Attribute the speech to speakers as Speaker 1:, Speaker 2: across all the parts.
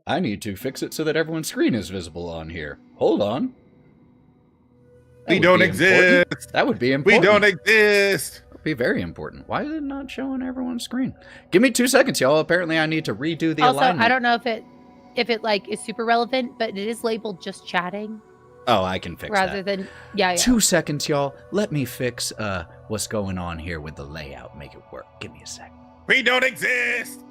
Speaker 1: I need to fix it so that everyone's screen is visible on here. Hold on.
Speaker 2: We don't exist.
Speaker 1: That would be important.
Speaker 2: We don't exist.
Speaker 1: That would be very important. Why is it not showing everyone's screen? Give me 2 seconds, y'all. Apparently I need to redo the alignment.
Speaker 3: Also, I don't know if it like is super relevant, but it is labeled just chatting.
Speaker 1: Oh, I can fix
Speaker 3: rather
Speaker 1: that.
Speaker 3: than yeah.
Speaker 1: 2 seconds, y'all. Let me fix what's going on here with the layout. Make it work. Give me a sec.
Speaker 2: We don't exist.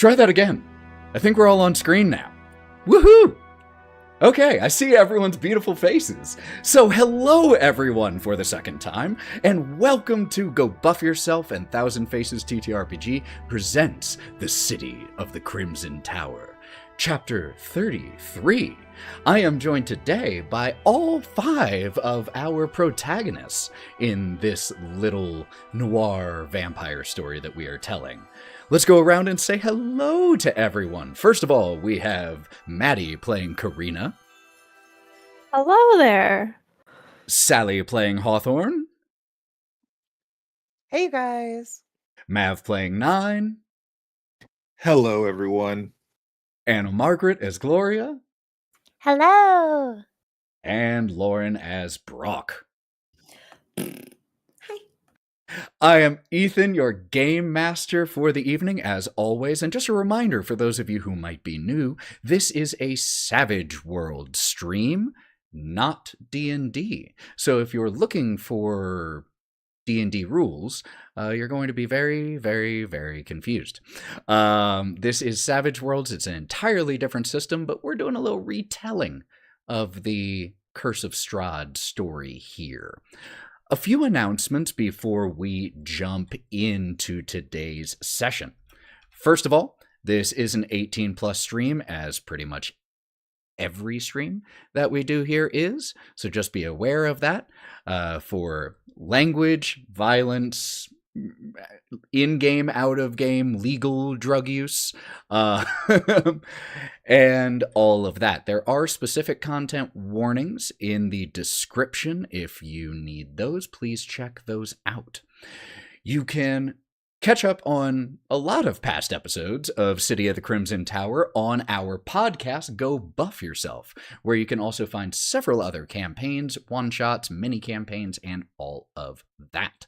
Speaker 1: try that again. I think we're all on screen now. Woohoo! Okay, I see everyone's beautiful faces. So hello everyone for the second time, and welcome to Go Buff Yourself and Thousand Faces TTRPG presents The City of the Crimson Tower, Chapter 33. I am joined today by all 5 of our protagonists in this little noir vampire story that we are telling. Let's go around and say hello to everyone. First of all, we have Matty playing Karina.
Speaker 4: Hello there.
Speaker 1: Sally playing Hawthorne.
Speaker 5: Hey, you guys.
Speaker 1: Mav playing Nyne.
Speaker 2: Hello, everyone.
Speaker 1: Anna Margaret as Gloria.
Speaker 3: Hello.
Speaker 1: And Lauren as Brawk.
Speaker 5: Hi.
Speaker 1: I am Ethan, your game master for the evening, as always. And just a reminder for those of you who might be new, this is a Savage World stream, not D&D. So if you're looking for D&D rules, you're going to be very, very, very confused. This is Savage Worlds. It's an entirely different system, but we're doing a little retelling of the Curse of Strahd story here. A few announcements before we jump into today's session. First of all, this is an 18+ stream, as pretty much every stream that we do here is, so just be aware of that. For language, violence, in-game, out-of-game, legal drug use, and all of that. There are specific content warnings in the description. If you need those, please check those out. You can catch up on a lot of past episodes of City of the Crimson Tower on our podcast, Go Buff Yourself, where you can also find several other campaigns, one-shots, mini-campaigns, and all of that.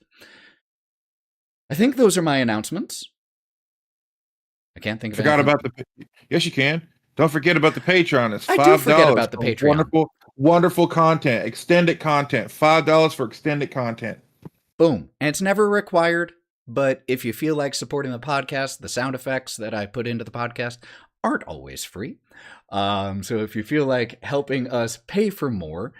Speaker 1: I think those are my announcements. I can't think of anything.
Speaker 2: Yes, you can. Don't forget about the Patreon. It's $5.
Speaker 1: I do forget about the Patreon.
Speaker 2: Wonderful, wonderful content. Extended content. $5 for extended content.
Speaker 1: Boom. And it's never required. But if you feel like supporting the podcast, the sound effects that I put into the podcast aren't always free. So if you feel like helping us pay for more,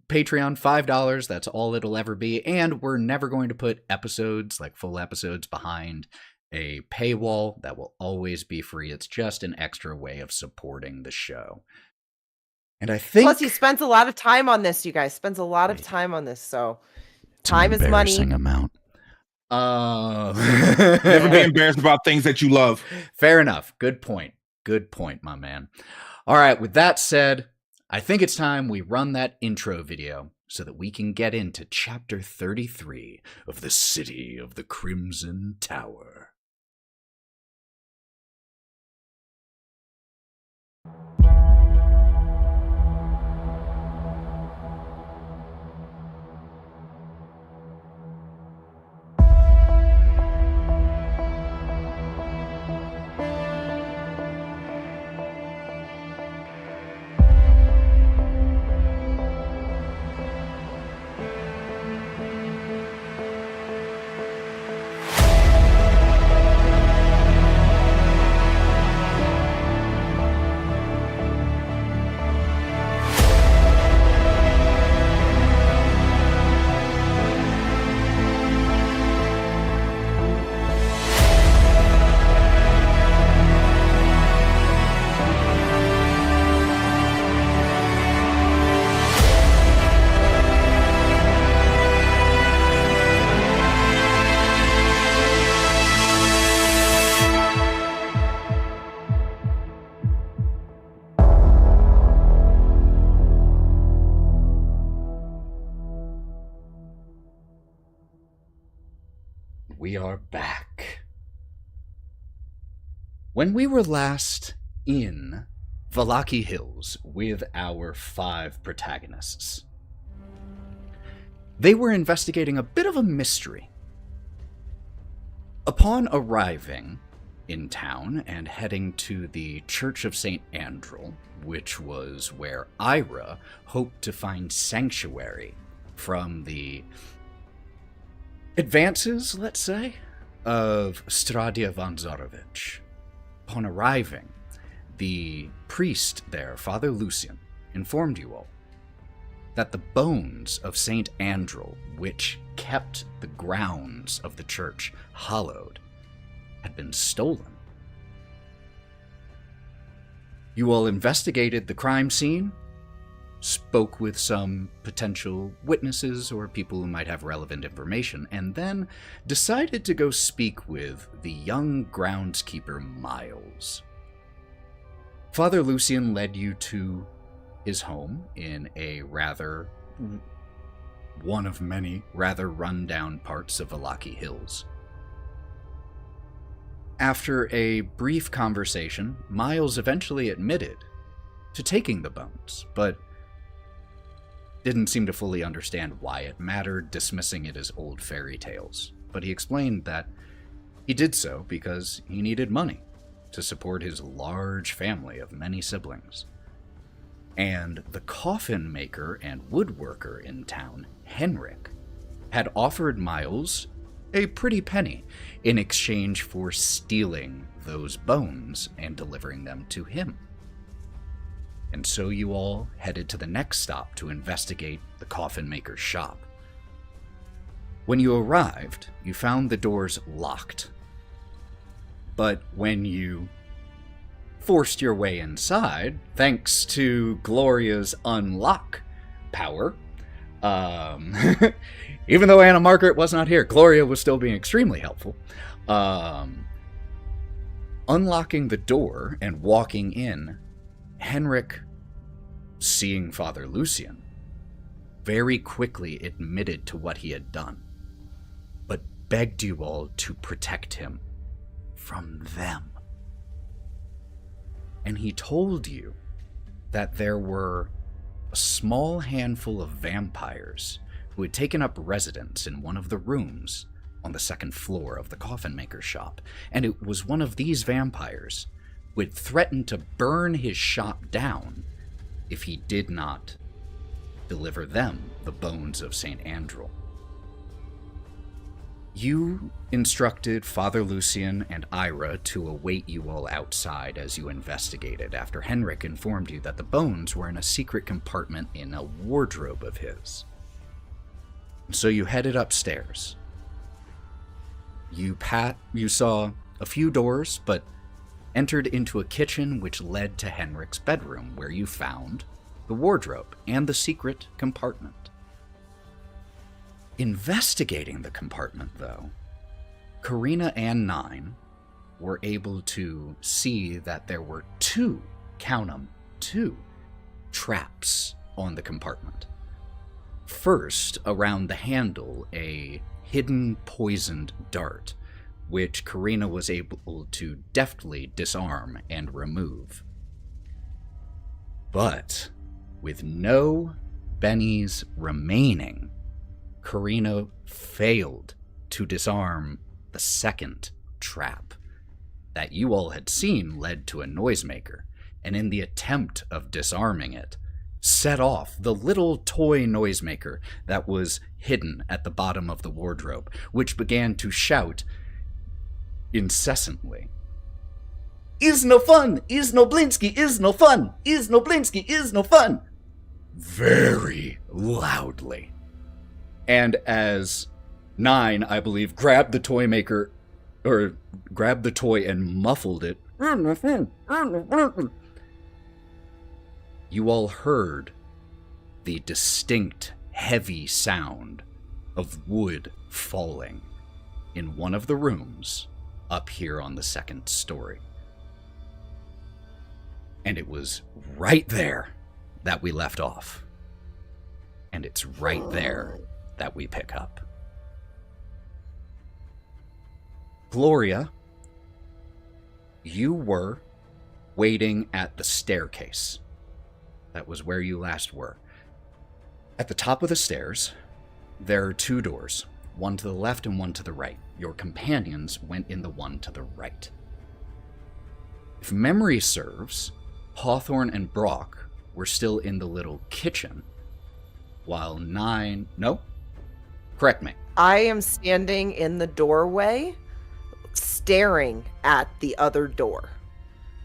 Speaker 1: Patreon, $5, that's all it'll ever be. And we're never going to put episodes, like full episodes, behind a paywall. That will always be free. It's just an extra way of supporting the show. And I think...
Speaker 5: Plus, he spends a lot of time on this, you guys. Spends a lot of time on this, so time is money.
Speaker 1: Amount.
Speaker 2: Never be embarrassed about things that you love.
Speaker 1: Fair enough. Good point. Good point, my man. All right, with that said, I think it's time we run that intro video so that we can get into Chapter 33 of the City of the Crimson Tower. We are back. When we were last in Vallaki Hills with our 5 protagonists, they were investigating a bit of a mystery. Upon arriving in town and heading to the Church of St. Andrel, which was where Ira hoped to find sanctuary from the advances, let's say, of Stradia von Zarovich. Upon arriving, the priest there, Father Lucian, informed you all that the bones of Saint Andrel, which kept the grounds of the church hallowed, had been stolen. You all investigated the crime scene, spoke with some potential witnesses or people who might have relevant information, and then decided to go speak with the young groundskeeper Miles. Father Lucian led you to his home in a one of many rather run-down parts of Valaki Hills. After a brief conversation, Miles eventually admitted to taking the bones, but didn't seem to fully understand why it mattered, dismissing it as old fairy tales. But he explained that he did so because he needed money to support his large family of many siblings. And the coffin maker and woodworker in town, Henrik, had offered Miles a pretty penny in exchange for stealing those bones and delivering them to him. And so you all headed to the next stop to investigate the coffin maker's shop. When you arrived, you found the doors locked. But when you forced your way inside, thanks to Gloria's unlock power, even though Anna Margaret was not here, Gloria was still being extremely helpful. Unlocking the door and walking in, Henrik, seeing Father Lucian, very quickly admitted to what he had done, but begged you all to protect him from them. And he told you that there were a small handful of vampires who had taken up residence in one of the rooms on the second floor of the coffin maker's shop, and it was one of these vampires who had threatened to burn his shop down if he did not deliver them the bones of St. Andrel. You instructed Father Lucian and Ira to await you all outside as you investigated, after Henrik informed you that the bones were in a secret compartment in a wardrobe of his. So you headed upstairs. You saw a few doors, but entered into a kitchen which led to Henrik's bedroom, where you found the wardrobe and the secret compartment. Investigating the compartment, though, Karina and Nyne were able to see that there were two traps on the compartment. First, around the handle, a hidden poisoned dart, which Karina was able to deftly disarm and remove. But with no bennies remaining, Karina failed to disarm the second trap that you all had seen led to a noisemaker, and in the attempt of disarming it, set off the little toy noisemaker that was hidden at the bottom of the wardrobe, which began to shout incessantly, "Is no fun! Is no Blinsky! Is no fun! Is no Blinsky! Is no fun!" very loudly. And as Nyne, I believe, grabbed the toy maker, or grabbed the toy and muffled it, you all heard the distinct, heavy sound of wood falling in one of the rooms up here on the second story. And it was right there that we left off. And it's right there that we pick up. Gloria, you were waiting at the staircase. That was where you last were. At the top of the stairs, there are two doors, one to the left and one to the right. Your companions went in the one to the right. If memory serves, Hawthorne and Brawk were still in the little kitchen, while Nyne... No? Correct me.
Speaker 5: I am standing in the doorway, staring at the other door.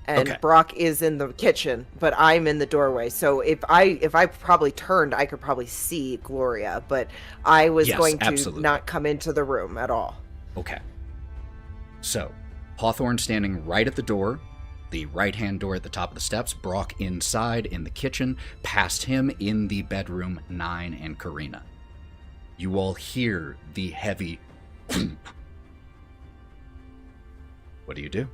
Speaker 5: and
Speaker 1: Okay.
Speaker 5: Brawk is in the kitchen, but I'm in the doorway. So if I probably turned, I could probably see Gloria, but I was
Speaker 1: Yes,
Speaker 5: going to
Speaker 1: absolutely.
Speaker 5: not come into the room at all.
Speaker 1: Okay. So, Hawthorne standing right at the door, the right-hand door at the top of the steps, Brawk inside in the kitchen, past him in the bedroom, Nyne and Karina. You all hear the heavy thump. What do you do?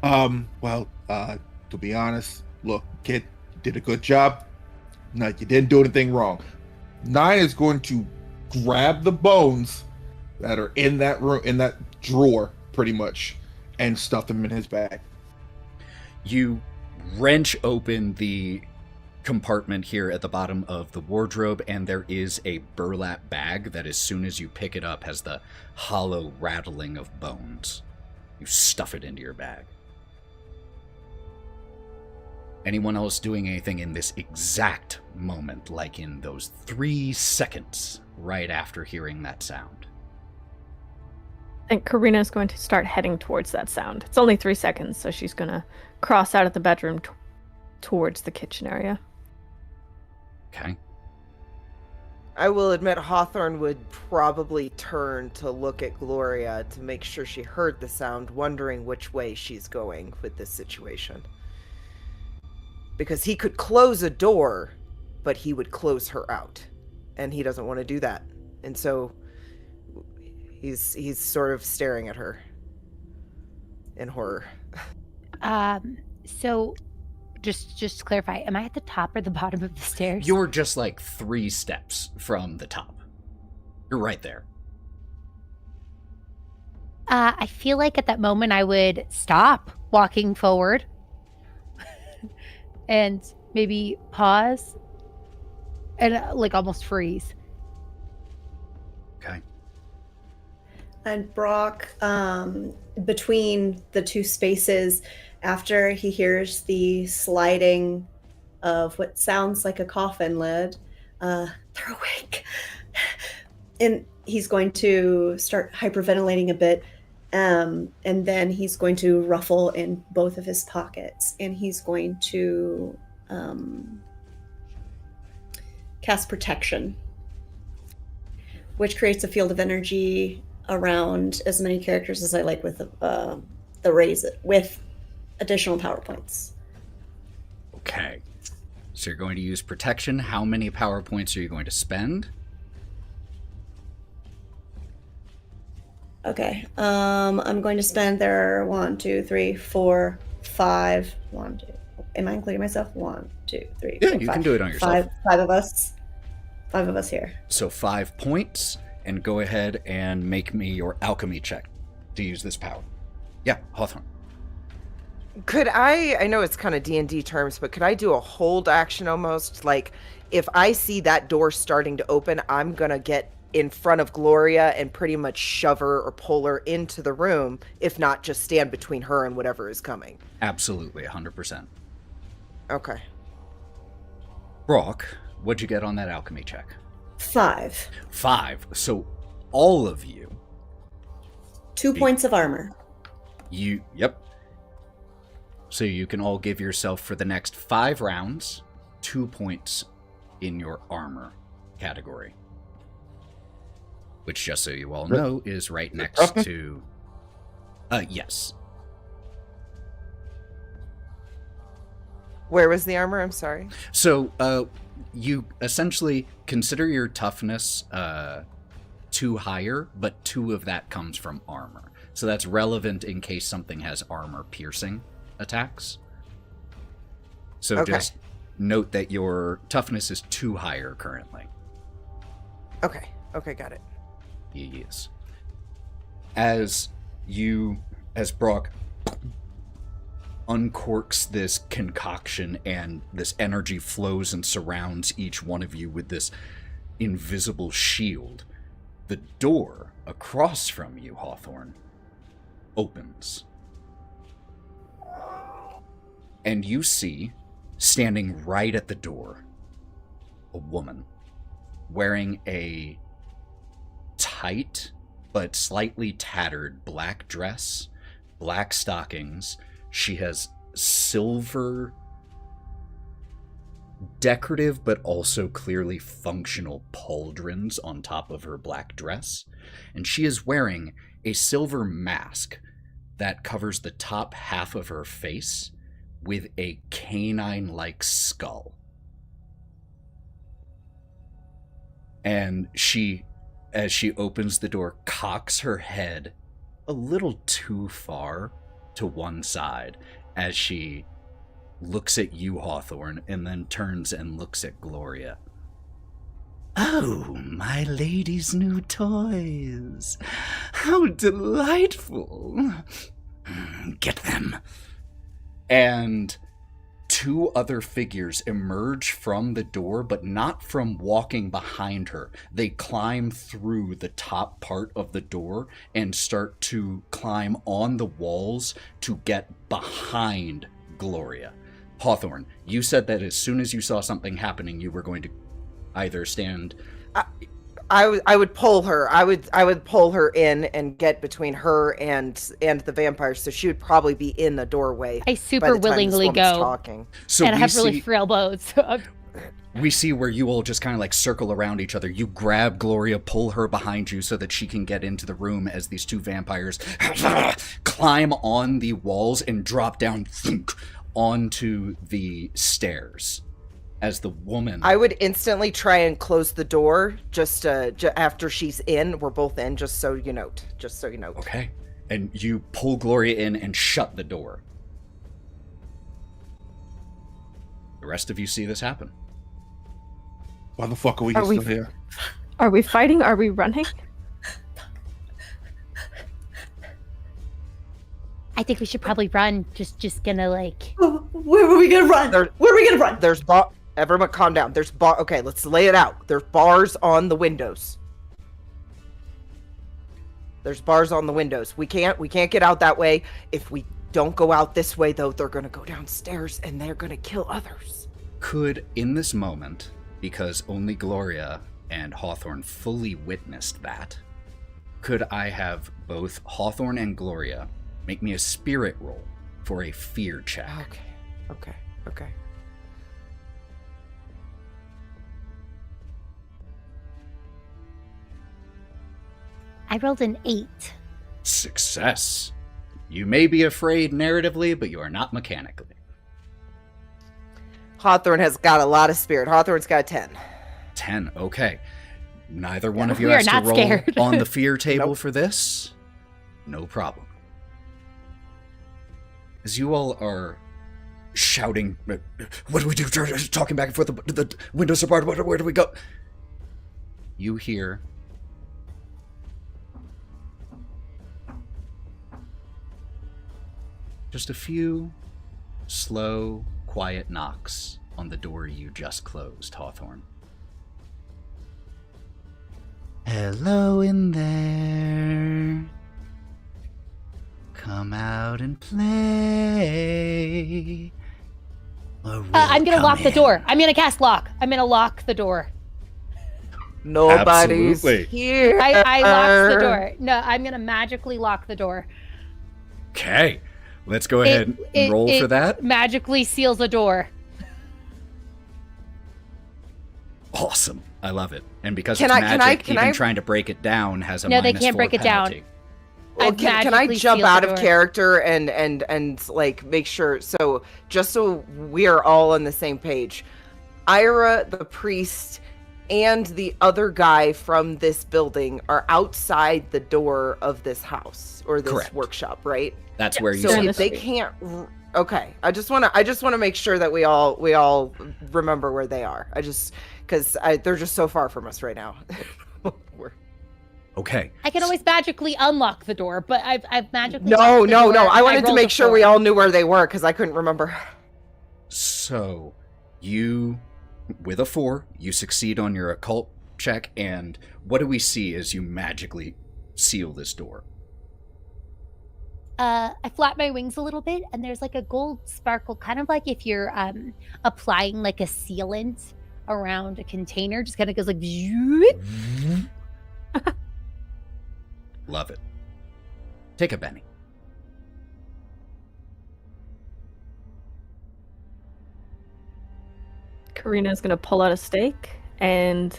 Speaker 2: Well, to be honest, look, kid, you did a good job. No, you didn't do anything wrong. Nyne is going to grab the bones that are in that room, in that drawer, pretty much, and stuff them in his bag.
Speaker 1: You wrench open the compartment here at the bottom of the wardrobe, and there is a burlap bag that, as soon as you pick it up, has the hollow rattling of bones. You stuff it into your bag. Anyone else doing anything in this exact moment, like in those 3 seconds right after hearing that sound?
Speaker 4: I think Karina is going to start heading towards that sound. It's only 3 seconds, so she's going to cross out of the bedroom towards the kitchen area.
Speaker 1: Okay.
Speaker 5: I will admit Hawthorne would probably turn to look at Gloria to make sure she heard the sound, wondering which way she's going with this situation. Because he could close a door, but he would close her out. And he doesn't want to do that. And so he's sort of staring at her in horror.
Speaker 3: So just to clarify, am I at the top or the bottom of the stairs?
Speaker 1: You're just like 3 steps from the top. You're right there.
Speaker 3: I feel like at that moment I would stop walking forward and maybe pause and like almost freeze.
Speaker 1: Okay.
Speaker 6: And Brawk, between the 2 spaces, after he hears the sliding of what sounds like a coffin lid, they're awake. And he's going to start hyperventilating a bit. And then he's going to ruffle in both of his pockets. And he's going to cast Protection, which creates a field of energy around as many characters as I like with the raise with additional power points.
Speaker 1: Okay. So you're going to use protection. How many power points are you going to spend?
Speaker 6: Okay. I'm going to spend there 1, 2, 3, 4, 5. 1, 2. Am I including myself? 1, 2, 3.
Speaker 1: Yeah,
Speaker 6: 4,
Speaker 1: you
Speaker 6: 5.
Speaker 1: can do it on yourself.
Speaker 6: 5 of us. 5 of us here.
Speaker 1: So 5 points, and go ahead and make me your alchemy check to use this power. Yeah, Hawthorne.
Speaker 5: Could I know it's kind of D&D terms, but could I do a hold action almost? Like, if I see that door starting to open, I'm going to get in front of Gloria and pretty much shove her or pull her into the room, if not just stand between her and whatever is coming.
Speaker 1: Absolutely, 100%.
Speaker 5: Okay.
Speaker 1: Brawk, what'd you get on that alchemy check?
Speaker 6: 5.
Speaker 1: 5. So all of you...
Speaker 6: 2 points of armor.
Speaker 1: Yep. So you can all give yourself, for the next 5 rounds, 2 points in your armor category. Which, just so you all know, is right next to... yes.
Speaker 5: Where was the armor? I'm sorry.
Speaker 1: So, you essentially consider your toughness 2 higher, but 2 of that comes from armor. So that's relevant in case something has armor-piercing attacks. So
Speaker 5: Okay.
Speaker 1: just note that your toughness is 2 higher currently.
Speaker 5: Okay, got it.
Speaker 1: Yes. As Brawk uncorks this concoction and this energy flows and surrounds each one of you with this invisible shield, the door across from you, Hawthorne, opens. And you see, standing right at the door, a woman wearing a tight but slightly tattered black dress, black stockings. She has silver, decorative but also clearly functional pauldrons on top of her black dress, and she is wearing a silver mask that covers the top half of her face with a canine-like skull. And she, as she opens the door, cocks her head a little too far to one side as she looks at you, Hawthorne, and then turns and looks at Gloria. Oh, my lady's new toys. How delightful. Get them. And two other figures emerge from the door, but not from walking behind her. They climb through the top part of the door and start to climb on the walls to get behind Gloria. Hawthorne, you said that as soon as you saw something happening, you were going to either stand...
Speaker 5: I would pull her. I would pull her in and get between her and the vampires, so she would probably be in the doorway.
Speaker 3: I super willingly go.
Speaker 5: Talking.
Speaker 3: So and I have really frail bones.
Speaker 1: We see where you all just kind of like circle around each other. You grab Gloria, pull her behind you so that she can get into the room as these two vampires climb on the walls and drop down onto the stairs. As the woman,
Speaker 5: I would instantly try and close the door just after she's in. We're both in, just so you note.
Speaker 1: Okay. And you pull Gloria in and shut the door. The rest of you see this happen.
Speaker 2: Why the fuck are we still here?
Speaker 4: Are we fighting? Are we running?
Speaker 3: I think we should probably run. Just gonna like...
Speaker 6: Where are we gonna run? Where are we gonna run?
Speaker 5: There's everyone calm down. There's okay, let's lay it out. There's bars on the windows. There's bars on the windows. We can't get out that way. If we don't go out this way, though, they're gonna go downstairs and they're gonna kill others.
Speaker 1: Could, in this moment, because only Gloria and Hawthorne fully witnessed that, could I have both Hawthorne and Gloria make me a spirit roll for a fear check?
Speaker 5: Okay.
Speaker 3: I rolled an 8.
Speaker 1: Success. You may be afraid narratively, but you are not mechanically.
Speaker 5: Hawthorne has got a lot of spirit. Hawthorne's got 10.
Speaker 1: 10, okay. Neither one of you has to roll on the fear table for this. No problem. As you all are shouting, what do we do? Talking back and forth, the windows are barred, where do we go? You hear just a few slow, quiet knocks on the door you just closed, Hawthorne. Hello in there. Come out and play.
Speaker 3: I'm gonna lock the door. I'm gonna cast lock. I'm gonna lock the door.
Speaker 5: Nobody's here.
Speaker 3: I locked the door. No, I'm gonna magically lock the door.
Speaker 1: Okay. Let's go ahead and roll for that.
Speaker 3: Magically seals the door.
Speaker 1: Awesome. I love it. And because it's magic, even trying to break it down has a -4 penalty.
Speaker 3: No, they can't break it down.
Speaker 5: Well, can I jump out of character and like make sure, so just so we are all on the same page, Ira, the priest, and the other guy from this building are outside the door of this house or this workshop, right?
Speaker 1: That's where you
Speaker 5: so
Speaker 1: see
Speaker 5: they can't. Okay, I just want to make sure that we all remember where they are. Because they're just so far from us right now.
Speaker 1: Okay.
Speaker 3: I can always magically unlock the door, but I've magically.
Speaker 5: No. I wanted to make sure we all knew where they were because I couldn't remember.
Speaker 1: So, you, with a 4, you succeed on your occult check, and what do we see as you magically seal this door?
Speaker 3: I flap my wings a little bit, and there's like a gold sparkle, kind of like if you're applying like a sealant around a container, just kind of goes like.
Speaker 1: Love it. Take a Benny.
Speaker 4: Karina's going to pull out a stake and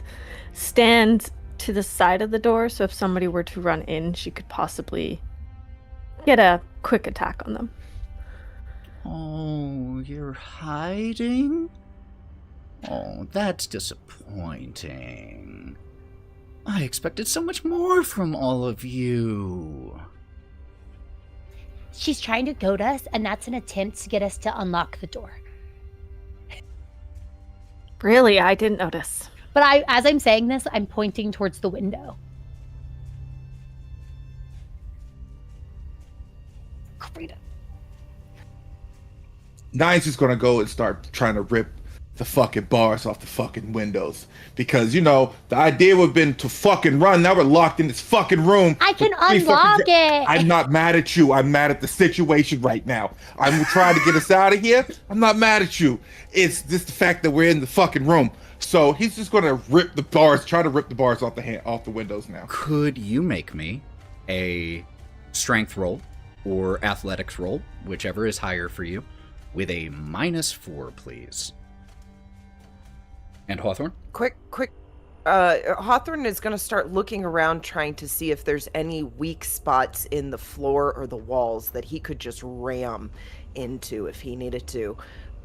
Speaker 4: stand to the side of the door, so if somebody were to run in, she could possibly get a quick attack on them.
Speaker 1: Oh, you're hiding? Oh, that's disappointing. I expected so much more from all of you.
Speaker 3: She's trying to goad us, and that's an attempt to get us to unlock the door.
Speaker 4: Really? I didn't notice.
Speaker 3: But as I'm saying this, I'm pointing towards the window. Karina.
Speaker 2: Nyne's just gonna go and start trying to rip the fucking bars off the fucking windows. Because, you know, the idea would have been to fucking run. Now we're locked in this fucking room.
Speaker 3: I can
Speaker 2: with 3
Speaker 3: unlock
Speaker 2: fucking
Speaker 3: it.
Speaker 2: I'm not mad at you. I'm mad at the situation right now. I'm trying to get us out of here. I'm not mad at you. It's just the fact that we're in the fucking room. So he's just gonna rip the bars, try to rip the bars off the windows now.
Speaker 1: Could you make me a strength roll or athletics roll, whichever is higher for you, with a -4, please? And Hawthorne?
Speaker 5: Quick. Hawthorne is going to start looking around, trying to see if there's any weak spots in the floor or the walls that he could just ram into if he needed to.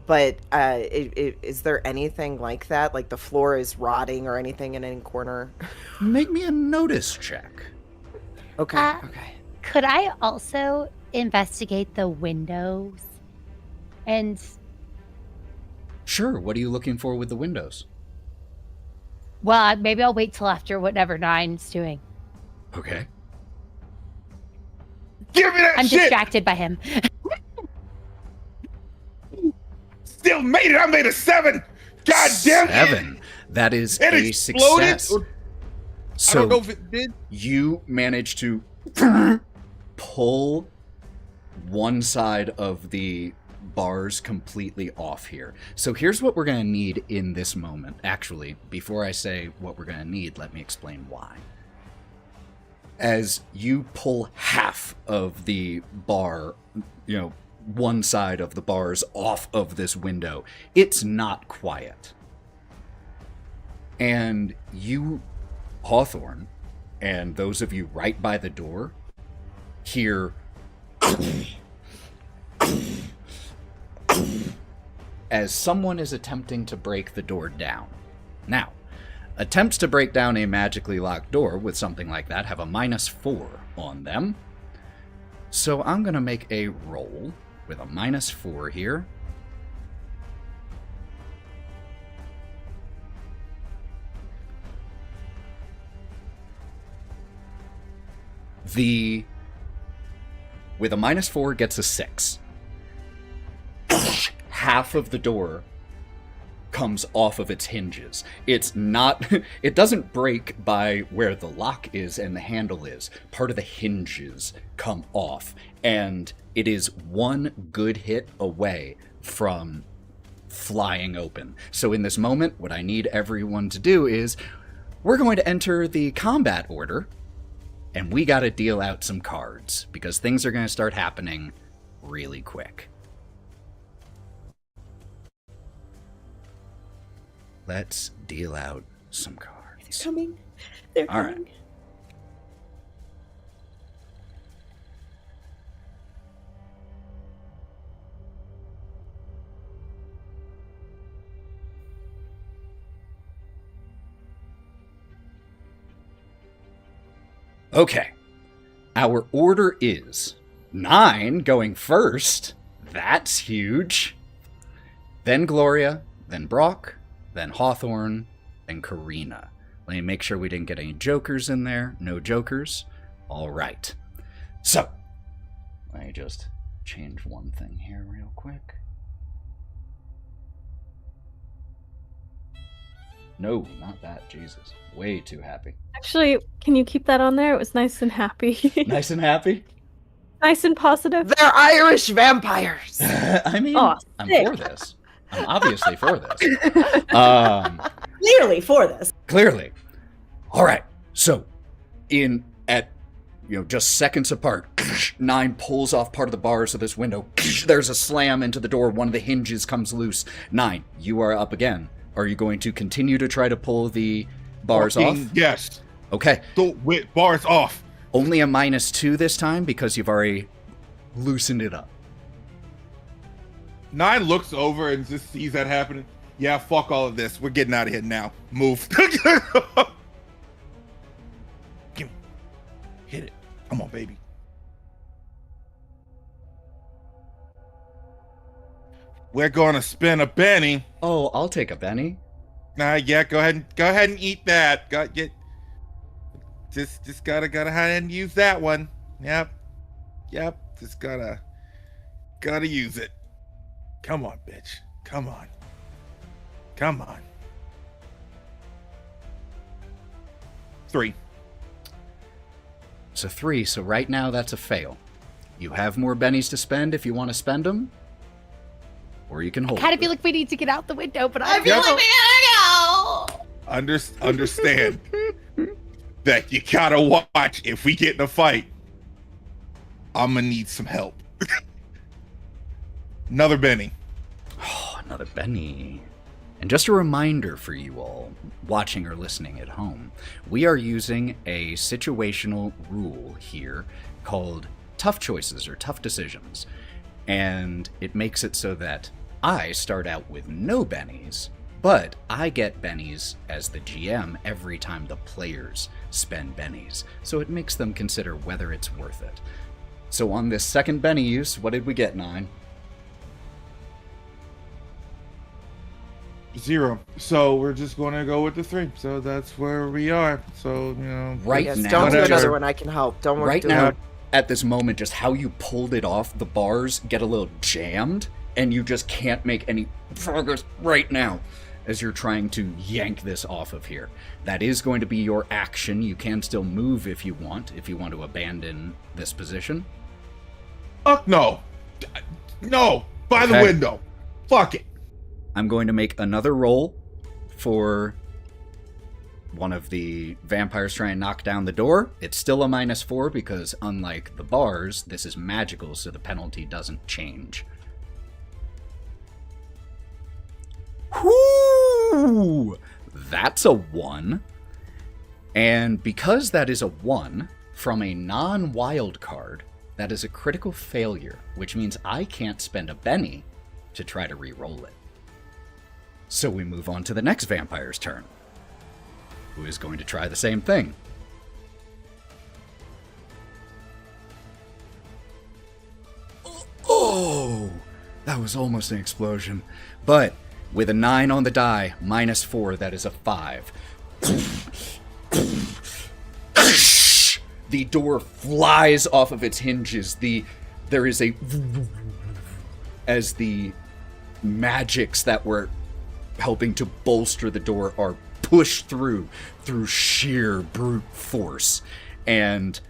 Speaker 5: But is there anything like that? Like the floor is rotting or anything in any corner?
Speaker 1: Make me a notice check.
Speaker 5: Okay.
Speaker 3: Could I also investigate the windows? And
Speaker 1: Sure, what are you looking for with the windows?
Speaker 3: well, maybe I'll wait till after whatever Nyne's doing.
Speaker 1: Okay.
Speaker 2: Give me that
Speaker 3: I'm
Speaker 2: shit!
Speaker 3: distracted by him.
Speaker 2: Still made it! I made a 7! God damn it!
Speaker 1: 7. That is
Speaker 2: It
Speaker 1: a
Speaker 2: exploded!
Speaker 1: success.
Speaker 2: Or-
Speaker 1: So
Speaker 2: I don't know if it did.
Speaker 1: you manage to pull one side of the bars completely off here. So here's what we're going to need in this moment. Actually, before I say what we're going to need, let me explain why. As you pull half of the bar, one side of the bars off of this window, it's not quiet. And you, Hawthorne, and those of you right by the door, hear as someone is attempting to break the door down. Now, attempts to break down a magically locked door with something like that have a -4 on them. So I'm going to make a roll with a -4 here. With a -4 gets a 6. Half of the door comes off of its hinges. It doesn't break by where the lock is and the handle is. Part of the hinges come off, and it is one good hit away from flying open. So in this moment, what I need everyone to do is, we're going to enter the combat order, and we got to deal out some cards, because things are going to start happening really quick. Let's deal out some cards.
Speaker 6: They're coming. They're
Speaker 1: All
Speaker 6: coming.
Speaker 1: right. Okay. Our order is Nyne going first. That's huge. Then Gloria, then Brawk, then Hawthorne, then Karina. Let me make sure we didn't get any jokers in there. No jokers. All right. So, let me just change one thing here real quick. No, not that. Jesus. Way too happy.
Speaker 4: Actually, can you keep that on there? It was nice and happy.
Speaker 1: Nice and happy?
Speaker 4: Nice and positive.
Speaker 5: They're Irish vampires.
Speaker 1: I mean,
Speaker 4: Oh,
Speaker 1: I'm
Speaker 4: sick.
Speaker 1: for this. I'm obviously for this.
Speaker 6: Clearly for this.
Speaker 1: Clearly. All right. So, at just seconds apart. Nyne pulls off part of the bars of this window. There's a slam into the door. One of the hinges comes loose. Nyne, you are up again. Are you going to continue to try to pull the bars off?
Speaker 2: Yes.
Speaker 1: Okay.
Speaker 2: Bars off.
Speaker 1: Only a -2 this time because you've already loosened it up.
Speaker 2: Nyne looks over and just sees that happening. Yeah, fuck all of this. We're getting out of here now. Move. Give me. Hit it. Come on, baby. We're gonna spin a Benny.
Speaker 1: Oh, I'll take a Benny.
Speaker 2: Yeah, go ahead and eat that. Just gotta go ahead and use that one. Yep. Just gotta use it. Come on, bitch. Come on. Come on. 3.
Speaker 1: It's a 3, so right now that's a fail. You have more bennies to spend if you want to spend them, or you can hold.
Speaker 3: I kind of feel like we need to get out the window, but
Speaker 6: I feel like we gotta go.
Speaker 2: Understand that you gotta watch. If we get in a fight, I'm gonna need some help. Another Benny.
Speaker 1: Oh, another Benny. And just a reminder for you all, watching or listening at home, we are using a situational rule here called tough choices or tough decisions. And it makes it so that I start out with no bennies, but I get bennies as the GM every time the players spend bennies. So it makes them consider whether it's worth it. So on this second benny use, what did we get, Nyne?
Speaker 2: 0. So we're just going to go with the 3. So that's where we are. So,
Speaker 1: right
Speaker 5: Yes,
Speaker 1: now,
Speaker 5: don't do
Speaker 2: whatever.
Speaker 5: another one. I can help. Don't worry.
Speaker 1: right now, at this moment, just how you pulled it off, the bars get a little jammed, and you just can't make any progress right now as you're trying to yank this off of here. That is going to be your action. You can still move if you want to abandon this position.
Speaker 2: Fuck no. No. By the
Speaker 1: Okay.
Speaker 2: window. Fuck it.
Speaker 1: I'm going to make another roll for one of the vampires trying to knock down the door. It's still a -4 because unlike the bars, this is magical, so the penalty doesn't change. Whoo! That's a 1. And because that is a 1 from a non-wild card, that is a critical failure, which means I can't spend a Benny to try to re-roll it. So we move on to the next vampire's turn, who is going to try the same thing. Oh, that was almost an explosion. But with a 9 on the die, -4, that is a 5. The door flies off of its hinges. There is a... as the magics that were helping to bolster the door are pushed through sheer brute force. And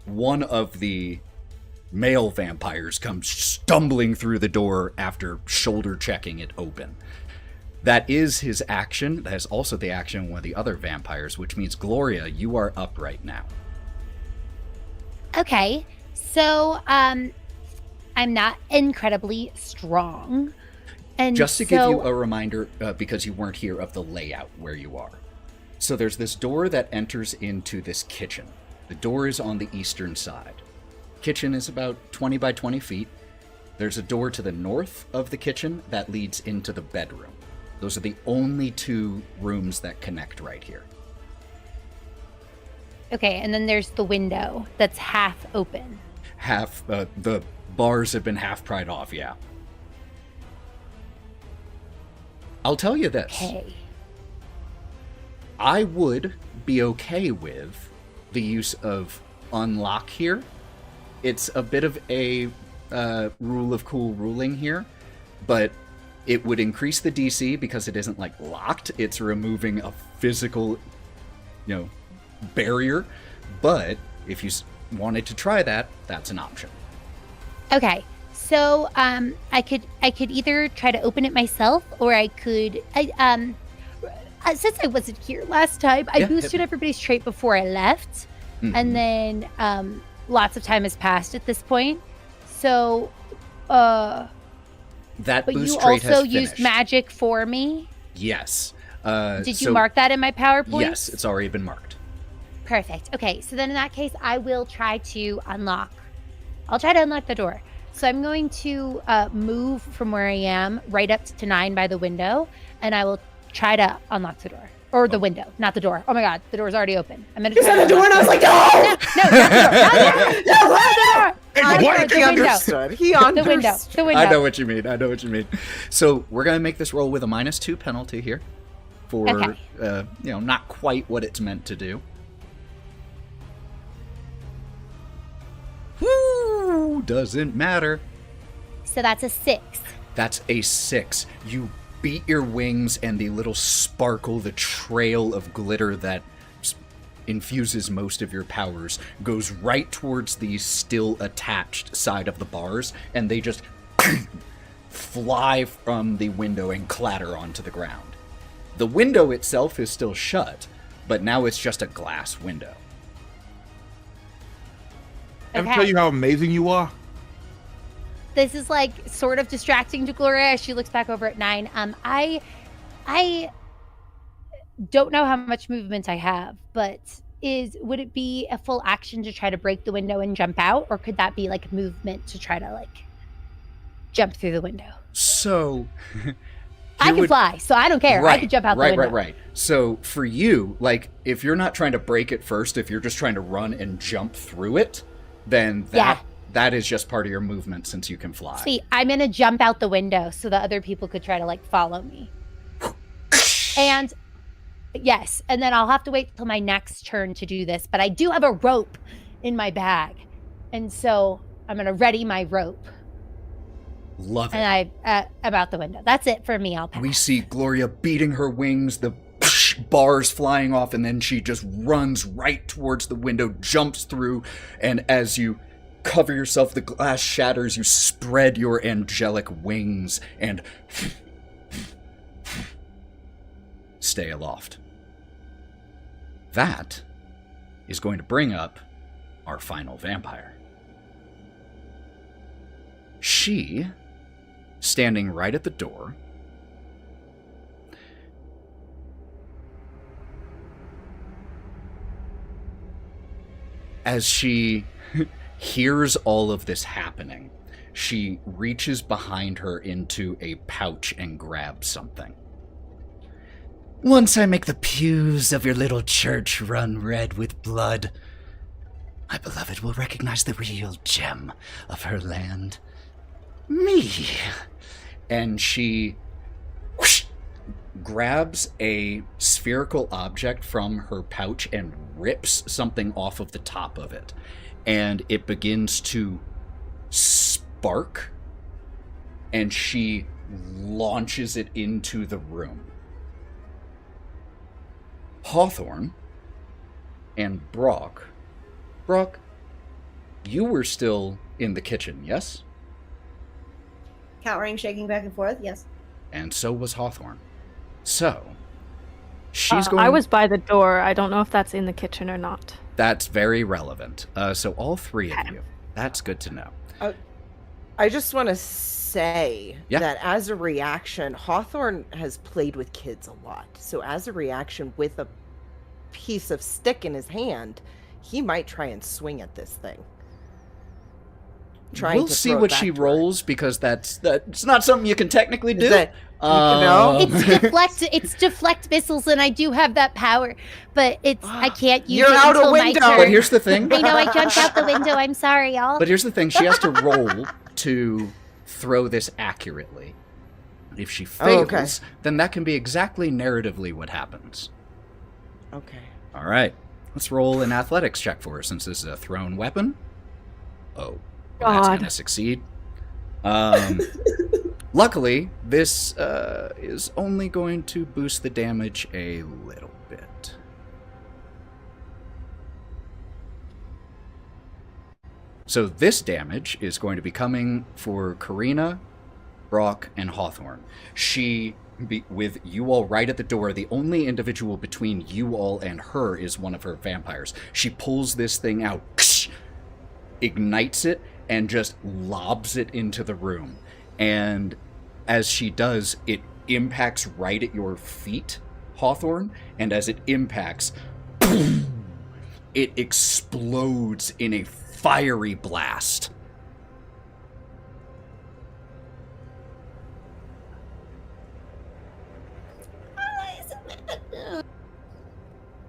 Speaker 1: one of the male vampires comes stumbling through the door after shoulder checking it open. That is his action. That is also the action of one of the other vampires, which means, Gloria, you are up right now.
Speaker 3: Okay, so I'm not incredibly strong. And
Speaker 1: Just to give you a reminder, because you weren't here, of the layout where you are. So there's this door that enters into this kitchen. The door is on the eastern side. Kitchen is about 20 by 20 feet. There's a door to the north of the kitchen that leads into the bedroom. Those are the only 2 rooms that connect right here.
Speaker 3: Okay, and then there's the window that's half open.
Speaker 1: The bars have been half pried off, yeah. I'll tell you this.
Speaker 3: Okay.
Speaker 1: I would be okay with the use of unlock here. It's a bit of a rule of cool ruling here, but it would increase the DC because it isn't like locked. It's removing a physical, barrier. But if you wanted to try that, that's an option.
Speaker 3: Okay, so I could either try to open it myself, or I could since I wasn't here last time, I boosted everybody's trait before I left. And then lots of time has passed at this point. So,
Speaker 1: that
Speaker 3: but
Speaker 1: boost
Speaker 3: you
Speaker 1: trait has
Speaker 3: also
Speaker 1: finished.
Speaker 3: used magic for me.
Speaker 1: Yes.
Speaker 3: Did you mark that in my PowerPoint?
Speaker 1: Yes, it's already been marked.
Speaker 3: Perfect. Okay, so then in that case, I will try to unlock. I'll try to unlock the door. So I'm going to move from where I am right up to Nyne by the window, and I will try to unlock the door. Or the window, not the door. Oh my god, the door's already open. I'm gonna
Speaker 6: You said the door, and I was like, no!
Speaker 3: Not the door.
Speaker 5: He understood. He understood.
Speaker 3: The window.
Speaker 1: I know what you mean. So we're going to make this roll with a -2 penalty here for,
Speaker 3: Okay.
Speaker 1: not quite what it's meant to do. Woo! Doesn't matter.
Speaker 3: So that's a 6.
Speaker 1: That's a 6. You beat your wings, and the little sparkle, the trail of glitter that infuses most of your powers goes right towards the still attached side of the bars, and they just fly from the window and clatter onto the ground. The window itself is still shut, but now it's just a glass window.
Speaker 2: Ever tell you how amazing you are?
Speaker 3: This is like sort of distracting to Gloria as she looks back over at Nyne. I don't know how much movement I have, but would it be a full action to try to break the window and jump out, or could that be like movement to try to like jump through the window?
Speaker 1: So
Speaker 3: I can fly, so I don't care. I could jump out the window.
Speaker 1: Right. So for you, like, if you're not trying to break it first, if you're just trying to run and jump through it, then that is just part of your movement since you can fly.
Speaker 3: See, I'm going to jump out the window so that other people could try to, like, follow me. And, yes, and then I'll have to wait till my next turn to do this. But I do have a rope in my bag. And so I'm going to ready my rope.
Speaker 1: Love it.
Speaker 3: And I'm out the window. That's it for me. I'll pass.
Speaker 1: We see Gloria beating her wings, the bars flying off, and then she just runs right towards the window, jumps through, and as you cover yourself, the glass shatters, you spread your angelic wings and stay aloft. That is going to bring up our final vampire. She, standing right at the door, as she hears all of this happening, she reaches behind her into a pouch and grabs something. Once I make the pews of your little church run red with blood, my beloved will recognize the real gem of her land. Me. And she grabs a spherical object from her pouch and rips something off of the top of it. And it begins to spark, and she launches it into the room. Hawthorne and Brawk, you were still in the kitchen, yes?
Speaker 6: Count ring shaking back and forth, yes.
Speaker 1: And so was Hawthorne. So, she's going...
Speaker 4: I was by the door. I don't know if that's in the kitchen or not.
Speaker 1: That's very relevant. So all three of you. That's good to know.
Speaker 5: I just want to say that as a reaction, Hawthorne has played with kids a lot. So as a reaction, with a piece of stick in his hand, he might try and swing at this thing.
Speaker 1: We'll see what she rolls, because that's not something you can technically do.
Speaker 3: It's deflect missiles, and I do have that power, but I can't use it
Speaker 5: out
Speaker 3: until
Speaker 5: a window.
Speaker 3: my turn.
Speaker 1: But here's the thing.
Speaker 3: I know I jumped out the window. I'm sorry, y'all.
Speaker 1: But here's the thing. She has to roll to throw this accurately. If she fails, then that can be exactly narratively what happens.
Speaker 5: Okay.
Speaker 1: All right. Let's roll an athletics check for her, since this is a thrown weapon. Oh. Well, that's going to succeed. Luckily, this is only going to boost the damage a little bit. So this damage is going to be coming for Karina, Brawk, and Hawthorne. She with you all right at the door. The only individual between you all and her is one of her vampires. She pulls this thing out, ignites it, and just lobs it into the room. And as she does, it impacts right at your feet, Hawthorne, and as it impacts, it explodes in a fiery blast.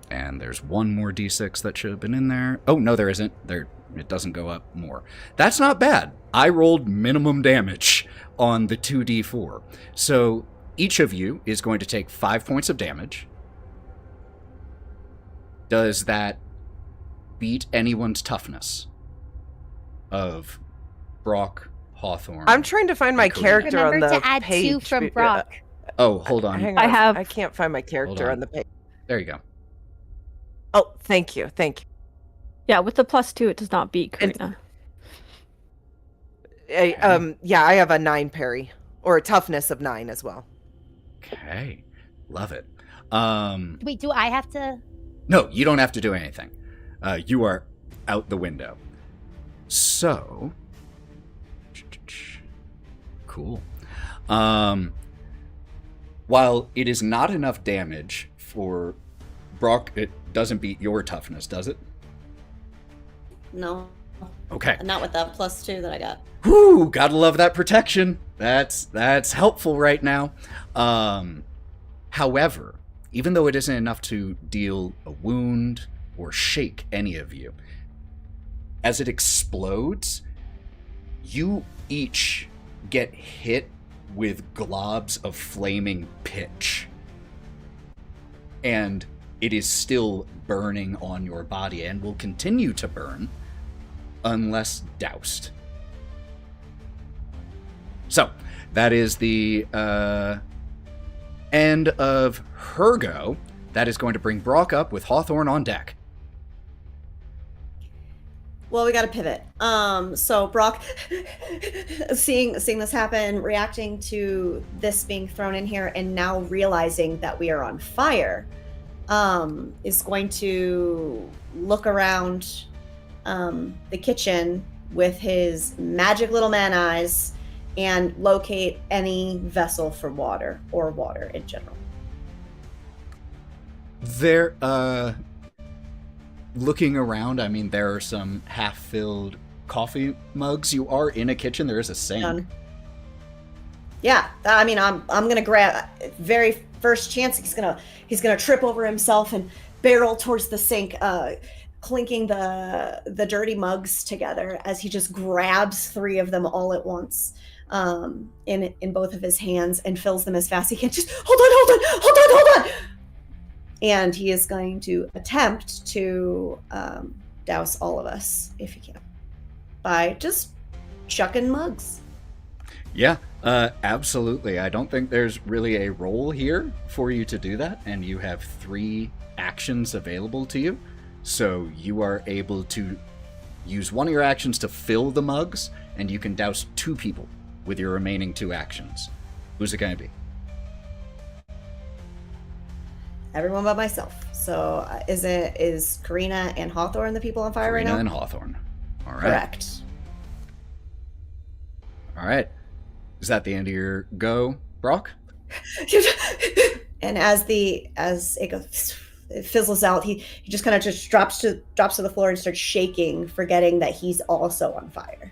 Speaker 1: And there's one more d6 that should have been in there. Oh, no, there isn't. It doesn't go up more. That's not bad. I rolled minimum damage on the 2d4. So each of you is going to take 5 points of damage. Does that beat anyone's toughness? Of Brawk, Hawthorne.
Speaker 5: I'm trying to find my character on
Speaker 3: Remember
Speaker 5: the
Speaker 3: to add
Speaker 5: page.
Speaker 3: 2 from Brawk.
Speaker 1: Oh, hold on.
Speaker 5: Hang on.
Speaker 4: I
Speaker 5: can't find my character on the page.
Speaker 1: There you go.
Speaker 5: Oh, thank you.
Speaker 4: Yeah, with the +2, it does not beat Karina.
Speaker 5: Yeah, I have a 9 parry, or a toughness of 9 as well.
Speaker 1: Okay. Love it.
Speaker 3: Wait, do I have to?
Speaker 1: No, you don't have to do anything. You are out the window. So, cool. While it is not enough damage for Brawk, it doesn't beat your toughness, does it?
Speaker 7: No.
Speaker 1: Okay.
Speaker 7: Not with that +2 that I got.
Speaker 1: Whew, gotta love that protection. That's helpful right now. However, even though it isn't enough to deal a wound or shake any of you, as it explodes, you each get hit with globs of flaming pitch. And it is still burning on your body and will continue to burn unless doused. So, that is the end of her go. That is going to bring Brawk up with Hawthorne on deck.
Speaker 6: Well, we got to pivot. So Brawk, seeing this happen, reacting to this being thrown in here, and now realizing that we are on fire, is going to look around the kitchen with his magic little man eyes and locate any vessel for water or water in general.
Speaker 1: There, looking around, I mean, there are some half-filled coffee mugs. You are in a kitchen. There is a sink.
Speaker 6: Yeah, I mean, I'm gonna grab very first chance. He's gonna trip over himself and barrel towards the sink, clinking the dirty mugs together as he just grabs 3 of them all at once, in both of his hands, and fills them as fast as he can. Just hold on. And he is going to attempt to douse all of us, if he can, by just chucking mugs.
Speaker 1: Yeah, absolutely. I don't think there's really a role here for you to do that, and you have 3 actions available to you. So you are able to use one of your actions to fill the mugs, and you can douse 2 people with your remaining 2 actions. Who's it going to be?
Speaker 6: Everyone but myself. So is Karina and Hawthorne the people on fire right now?
Speaker 1: Karina and Hawthorne. All right.
Speaker 6: Correct.
Speaker 1: All right. Is that the end of your go, Brawk?
Speaker 6: And as it goes, it fizzles out, he just kind of just drops to the floor and starts shaking, forgetting that he's also on fire.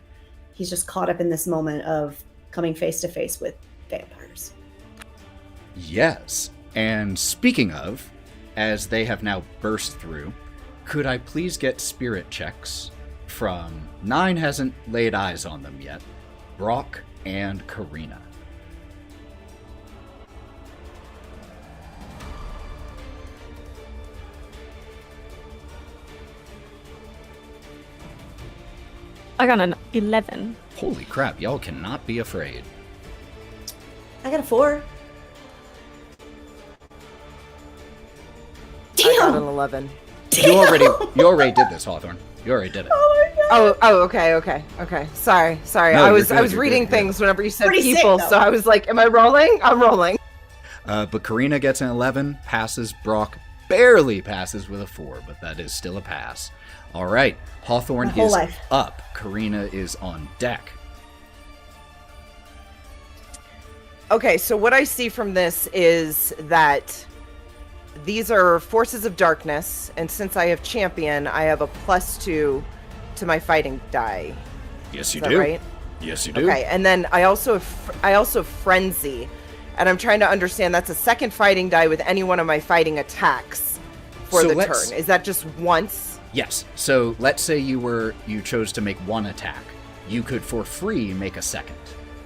Speaker 6: He's just caught up in this moment of coming face to face with vampires.
Speaker 1: Yes. And speaking of, as they have now burst through, could I please get spirit checks from Nyne hasn't laid eyes on them yet, Brawk and Karina.
Speaker 4: I got an 11.
Speaker 1: Holy crap, y'all cannot be afraid.
Speaker 6: I got a 4.
Speaker 5: I got an 11.
Speaker 1: You already did this, Hawthorne. You already did it.
Speaker 5: Oh, okay. Sorry.
Speaker 1: No,
Speaker 5: I was
Speaker 1: you're good,
Speaker 5: reading
Speaker 1: you're
Speaker 5: things whenever you said
Speaker 6: Pretty sick,
Speaker 5: people,
Speaker 6: though.
Speaker 5: so I was like, am I rolling? I'm rolling.
Speaker 1: But Karina gets an 11, passes. Brawk barely passes with a 4, but that is still a pass. All right, Hawthorne
Speaker 6: My whole
Speaker 1: is
Speaker 6: life.
Speaker 1: up. Karina is on deck.
Speaker 5: Okay, so what I see from this is that these are forces of darkness, and since I have champion, I have a +2 to my fighting die.
Speaker 1: Yes, you
Speaker 5: Is that
Speaker 1: do.
Speaker 5: right?
Speaker 1: Yes, you do.
Speaker 5: Okay, and then I also frenzy, and I'm trying to understand that's a second fighting die with any one of my fighting attacks for
Speaker 1: So
Speaker 5: the
Speaker 1: let's-
Speaker 5: turn. Is that just once?
Speaker 1: Yes. So let's say you chose to make one attack. You could for free make a second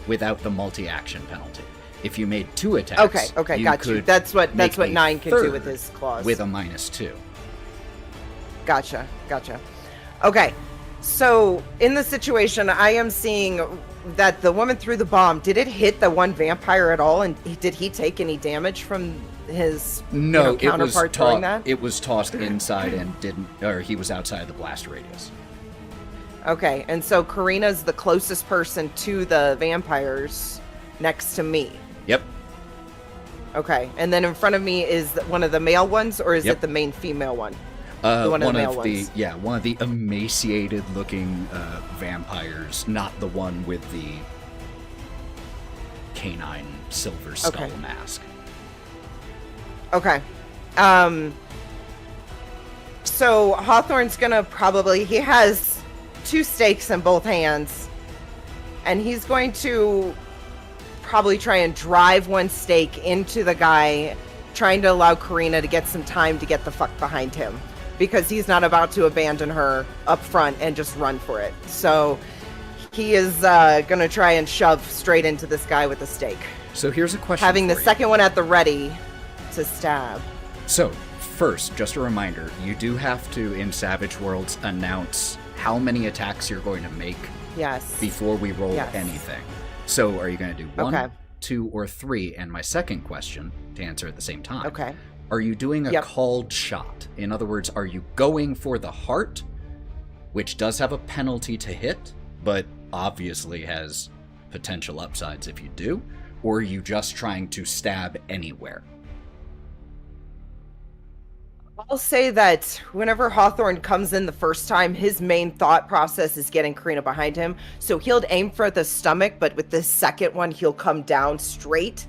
Speaker 1: without the multi-action penalty. If you made 2 attacks,
Speaker 5: Okay,
Speaker 1: you
Speaker 5: got you.
Speaker 1: could
Speaker 5: That's what
Speaker 1: make a
Speaker 5: Nyne can do
Speaker 1: third
Speaker 5: with his claws.
Speaker 1: with a -2.
Speaker 5: Gotcha. Okay, so in the situation, I am seeing that the woman threw the bomb. Did it hit the one vampire at all? And did he take any damage from his
Speaker 1: No,
Speaker 5: counterpart throwing that?
Speaker 1: it was tossed inside and didn't, or he was outside the blast radius.
Speaker 5: Okay, and so Karina's the closest person to the vampires next to me.
Speaker 1: Yep.
Speaker 5: Okay, and then in front of me is one of the male ones, or is
Speaker 1: Yep.
Speaker 5: it the main female one?
Speaker 1: One
Speaker 5: of
Speaker 1: of
Speaker 5: the male ones.
Speaker 1: one of the emaciated-looking vampires, not the one with the canine silver skull
Speaker 5: Okay.
Speaker 1: mask.
Speaker 5: Okay. So Hawthorne's gonna he has 2 stakes in both hands, and he's going to probably try and drive one stake into the guy, trying to allow Karina to get some time to get the fuck behind him, because he's not about to abandon her up front and just run for it. So he is gonna try and shove straight into this guy with the stake,
Speaker 1: So here's a question
Speaker 5: having the
Speaker 1: for you.
Speaker 5: second one at the ready to stab.
Speaker 1: So, first, just a reminder, you do have to, in Savage Worlds, announce how many attacks you're going to make
Speaker 5: Yes.
Speaker 1: before we roll
Speaker 5: Yes.
Speaker 1: anything. So, are you going to do 1,
Speaker 5: Okay.
Speaker 1: 2, or 3? And my second question, to answer at the same time,
Speaker 5: Okay.
Speaker 1: are you doing a
Speaker 5: Yep.
Speaker 1: called shot? In other words, are you going for the heart, which does have a penalty to hit, but obviously has potential upsides if you do? Or are you just trying to stab anywhere?
Speaker 5: I'll say that whenever Hawthorne comes in the first time, his main thought process is getting Karina behind him. So he'll aim for the stomach, but with the second one, he'll come down straight,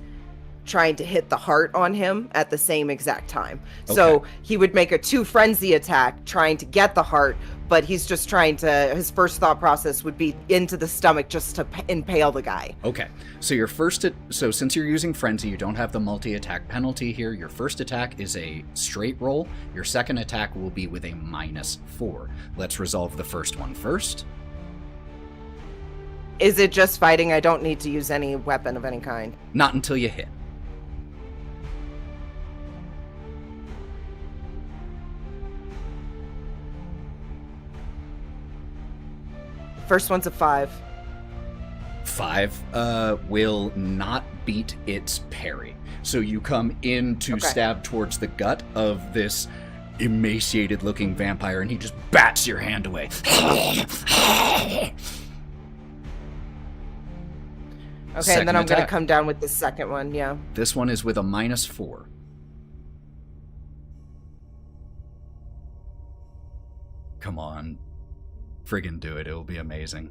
Speaker 5: trying to hit the heart on him at the same exact time. So
Speaker 1: Okay.
Speaker 5: he would make a 2 frenzy attack, trying to get the heart, but he's just trying to, his first thought process would be into the stomach just to impale the guy.
Speaker 1: Okay, so so since you're using Frenzy, you don't have the multi-attack penalty here. Your first attack is a straight roll. Your second attack will be with a -4. Let's resolve the first one first.
Speaker 5: Is it just fighting? I don't need to use any weapon of any kind.
Speaker 1: Not until you hit.
Speaker 5: First one's a 5.
Speaker 1: 5 will not beat its parry. So you come in to
Speaker 5: Okay.
Speaker 1: stab towards the gut of this emaciated-looking vampire, and he just bats your hand away.
Speaker 5: Okay,
Speaker 1: Second
Speaker 5: and then I'm going to
Speaker 1: attack.
Speaker 5: come down with the second one, yeah.
Speaker 1: This one is with a -4. Come on. Friggin' do it. It'll be amazing.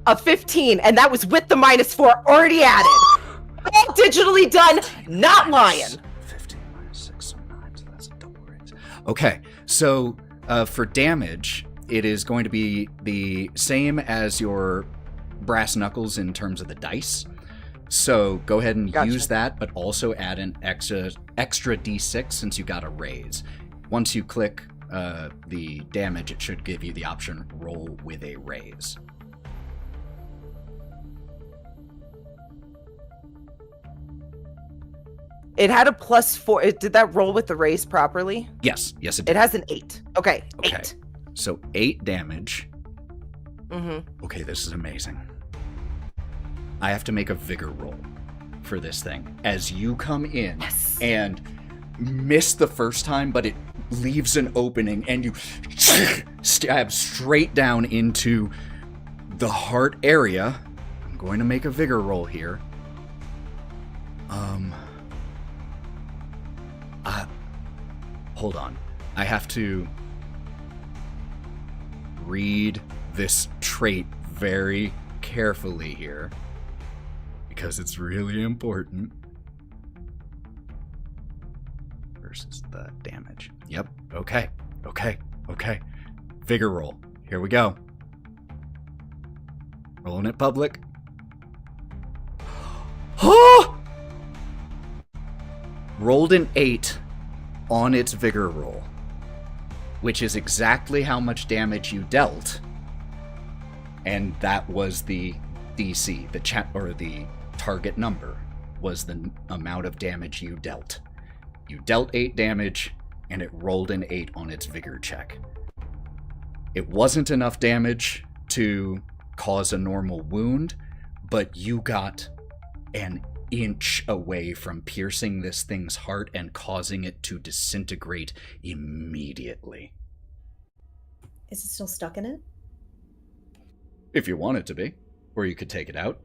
Speaker 5: A 15, and that was with the -4 already added. All digitally done, not lying.
Speaker 1: 15 -6, so 9, so that's a double raise. Okay, so for damage, it is going to be the same as your brass knuckles in terms of the dice. So go ahead and
Speaker 5: Gotcha.
Speaker 1: use that, but also add an extra d6 since you got a raise. Once you click the damage, it should give you the option roll with a raise.
Speaker 5: It had a +4. Did that roll with the raise properly?
Speaker 1: Yes, it
Speaker 5: It
Speaker 1: did.
Speaker 5: has an 8. Okay,
Speaker 1: Okay.
Speaker 5: 8.
Speaker 1: So 8 damage.
Speaker 5: Mm-hmm.
Speaker 1: Okay, this is amazing. I have to make a vigor roll for this thing. As you come in
Speaker 5: Yes.
Speaker 1: and miss the first time, but it leaves an opening and you stab straight down into the heart area. I'm going to make a vigor roll here. Hold on. I have to read this trait very carefully here because it's really important. Versus the damage. Yep. Okay. Vigor roll. Here we go. Rolling it public. Rolled an 8 on its vigor roll, which is exactly how much damage you dealt, and that was the DC, the target number was the amount of damage you dealt. You dealt 8 damage, and it rolled an 8 on its vigor check. It wasn't enough damage to cause a normal wound, but you got an inch away from piercing this thing's heart and causing it to disintegrate immediately.
Speaker 6: Is it still stuck in it?
Speaker 1: If you want it to be. Or you could take it out.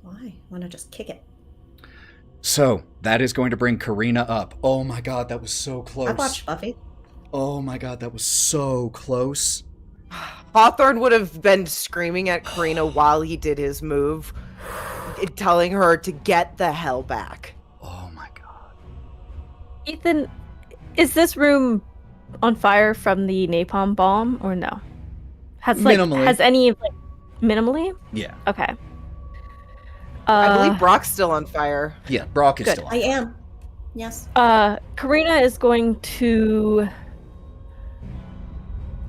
Speaker 6: Why? Why not just kick it?
Speaker 1: So, that is going to bring Karina up. Oh my god, that was so close.
Speaker 6: I watched Buffy.
Speaker 1: Oh my god, that was so close.
Speaker 5: Hawthorne would have been screaming at Karina while he did his move, telling her to get the hell back.
Speaker 1: Oh my god.
Speaker 4: Ethan, is this room on fire from the napalm bomb or no?
Speaker 1: Minimally.
Speaker 4: Has any minimally?
Speaker 1: Yeah.
Speaker 4: Okay.
Speaker 5: I believe Brawk's still on fire.
Speaker 1: Yeah, Brawk is
Speaker 4: Good.
Speaker 1: still on.
Speaker 6: I am. Yes.
Speaker 4: Karina is going to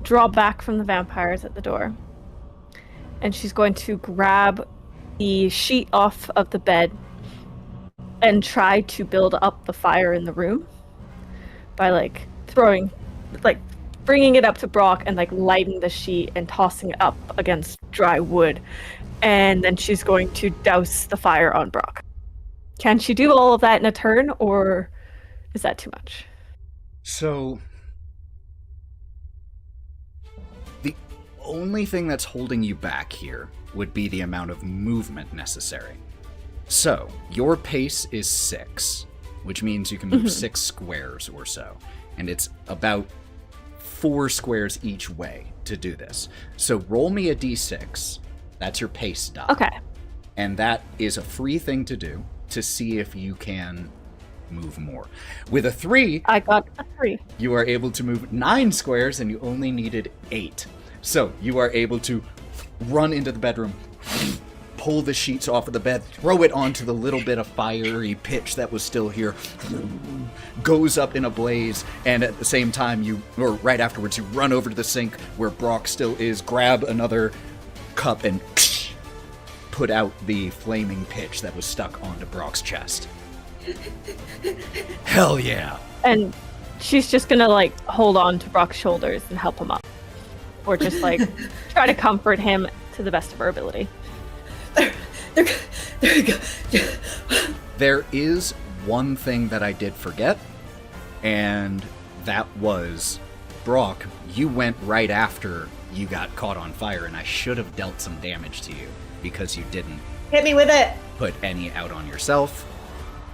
Speaker 4: draw back from the vampires at the door. And she's going to grab the sheet off of the bed and try to build up the fire in the room by bringing it up to Brawk and lighting the sheet and tossing it up against dry wood. And then she's going to douse the fire on Brawk. Can she do all of that in a turn, or is that too much?
Speaker 1: So, the only thing that's holding you back here would be the amount of movement necessary. So, your pace is 6, which means you can move 6 squares or so. And it's about 4 squares each way to do this. So roll me a d6. That's your pace die.
Speaker 4: Okay.
Speaker 1: And that is a free thing to do to see if you can move more. With a 3,
Speaker 4: I got a 3.
Speaker 1: you are able to move 9 squares and you only needed 8. So you are able to run into the bedroom, pull the sheets off of the bed, throw it onto the little bit of fiery pitch that was still here, goes up in a blaze, and at the same time right afterwards, you run over to the sink where Brawk still is, grab another cup and put out the flaming pitch that was stuck onto Brawk's chest. Hell yeah.
Speaker 4: And she's just gonna hold on to Brawk's shoulders and help him up. Or just try to comfort him to the best of her ability.
Speaker 6: There we go.
Speaker 1: There is one thing that I did forget, and that was, Brawk, you went right after you got caught on fire, and I should have dealt some damage to you because you didn't
Speaker 6: Hit me with it.
Speaker 1: put any out on yourself.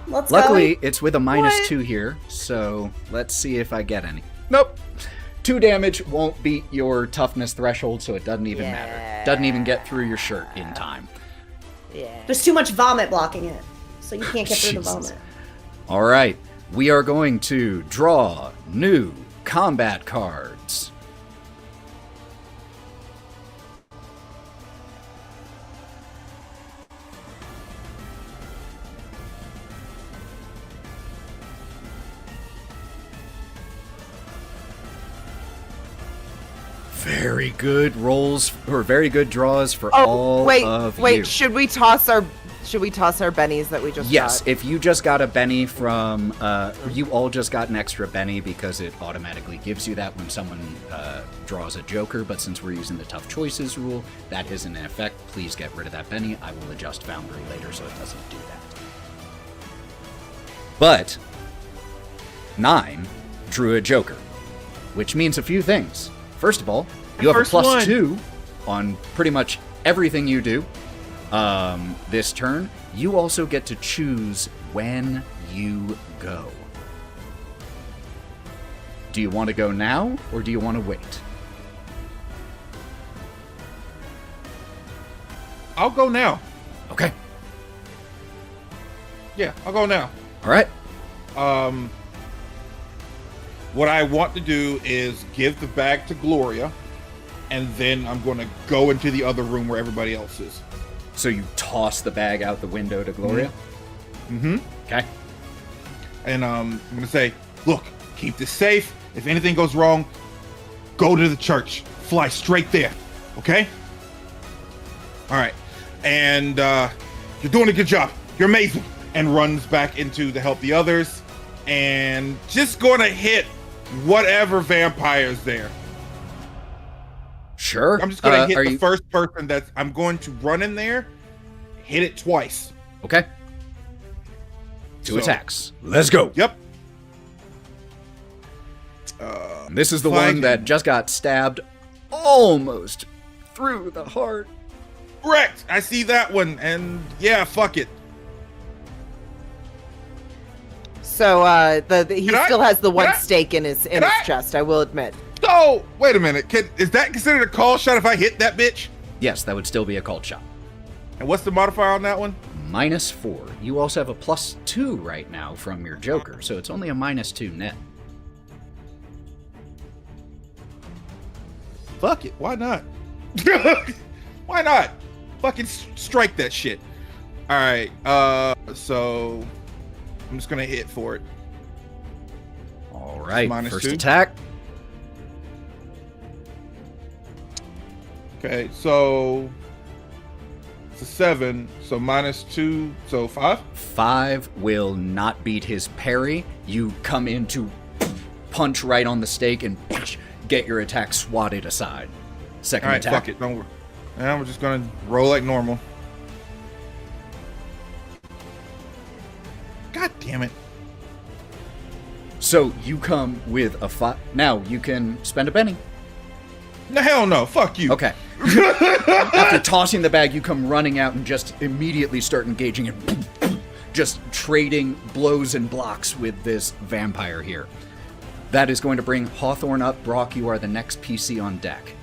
Speaker 6: Let's
Speaker 1: Luckily,
Speaker 6: go.
Speaker 1: it's with a -2 here, so let's see if I get any. Nope. 2 damage won't beat your toughness threshold, so it doesn't even matter. Doesn't even get through your shirt in time.
Speaker 5: Yeah.
Speaker 6: There's too much vomit blocking it, so you can't get through the
Speaker 1: Jesus.
Speaker 6: vomit.
Speaker 1: All right, we are going to draw new combat cards. Very good rolls, or very good draws for all of you.
Speaker 5: Should we toss our bennies that we just
Speaker 1: Yes,
Speaker 5: got?
Speaker 1: if you just got a Benny from, you all just got an extra Benny because it automatically gives you that when someone draws a Joker, but since we're using the Tough Choices rule, that isn't in effect. Please get rid of that Benny. I will adjust Foundry later so it doesn't do that. But Nyne drew a Joker, which means a few things. First of all, you have a
Speaker 2: First one.
Speaker 1: +2 on pretty much everything you do. this turn, you also get to choose when you go. Do you want to go now, or do you want to wait?
Speaker 2: I'll go now.
Speaker 1: Okay.
Speaker 2: Yeah, I'll go now.
Speaker 1: All right.
Speaker 2: What I want to do is give the bag to Gloria, and then I'm going to go into the other room where everybody else is.
Speaker 1: So you toss the bag out the window to Gloria?
Speaker 2: Mm-hmm.
Speaker 1: Okay.
Speaker 2: And I'm going to say, look, keep this safe. If anything goes wrong, go to the church. Fly straight there. Okay? All right. And you're doing a good job. You're amazing. And runs back into to help the others. And just going to hit whatever vampire's there.
Speaker 1: Sure.
Speaker 2: I'm just going to hit the first person I'm going to run in there, hit it twice.
Speaker 1: Okay. Two attacks. Let's go.
Speaker 2: Yep.
Speaker 1: This is the one that just got stabbed almost through the heart.
Speaker 2: Correct. I see that one. And yeah, fuck it.
Speaker 5: So he still has the one stake in his chest, I will admit.
Speaker 2: So, wait a minute. Is that considered a call shot if I hit that bitch?
Speaker 1: Yes, that would still be a called shot.
Speaker 2: And what's the modifier on that one?
Speaker 1: -4. You also have a +2 right now from your Joker, so it's only a -2 net.
Speaker 2: Fuck it. Why not? Why not? Fucking strike that shit. All right. So I'm just gonna hit for it.
Speaker 1: All right. First
Speaker 2: -2.
Speaker 1: attack.
Speaker 2: Okay, so it's a 7, so -2, so 5?
Speaker 1: 5 will not beat his parry. You come in to punch right on the stake and get your attack swatted aside. Second
Speaker 2: All right,
Speaker 1: attack.
Speaker 2: fuck it, don't worry. And we're just gonna roll like normal. God damn it.
Speaker 1: So you come with a 5. Now you can spend a penny.
Speaker 2: No, hell no, fuck you.
Speaker 1: Okay. After tossing the bag, you come running out and just immediately start engaging and just trading blows and blocks with this vampire here. That is going to bring Hawthorne up. Brawk, you are the next PC on deck.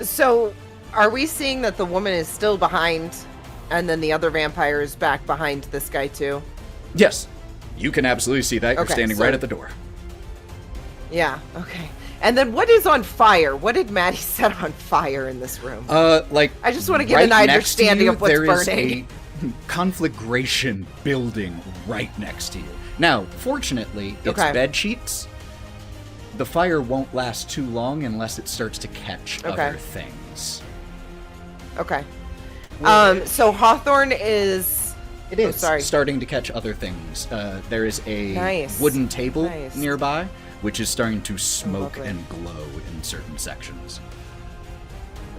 Speaker 5: So, are we seeing that the woman is still behind, and then the other vampire is back behind this guy too?
Speaker 1: Yes, you can absolutely see that. You're
Speaker 5: Okay,
Speaker 1: standing
Speaker 5: so-
Speaker 1: right at the door.
Speaker 5: Yeah, okay. And then what is on fire? What did Matty set on fire in this room?
Speaker 1: I
Speaker 5: just want to get an understanding of what's
Speaker 1: there
Speaker 5: burning.
Speaker 1: Is a conflagration building right next to you. Now, fortunately, it's bed sheets. The fire won't last too long unless it starts to catch other things.
Speaker 5: Okay. So Hawthorne is...
Speaker 1: It is starting to catch other things. There is a wooden table nearby, which is starting to smoke and glow in certain sections.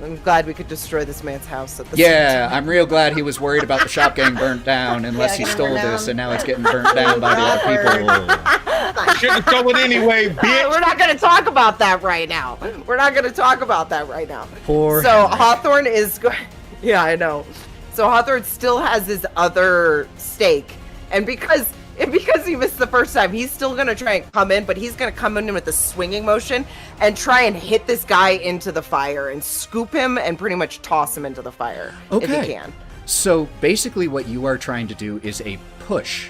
Speaker 5: I'm glad we could destroy this man's house at the
Speaker 1: Yeah,
Speaker 5: same time.
Speaker 1: I'm real glad he was worried about the shop getting burnt down, unless he stole this, and now it's getting burnt down by the other people.
Speaker 2: Shouldn't have stole it anyway, bitch.
Speaker 5: We're not going to talk about that right now.
Speaker 1: Poor
Speaker 5: So
Speaker 1: Henry.
Speaker 5: Hawthorne is... Yeah, I know. So Hawthorne still has his other stake. And because he missed the first time, he's still going to try and come in, but he's going to come in with a swinging motion and try and hit this guy into the fire and scoop him and pretty much toss him into the fire if he can.
Speaker 1: So basically what you are trying to do is a push.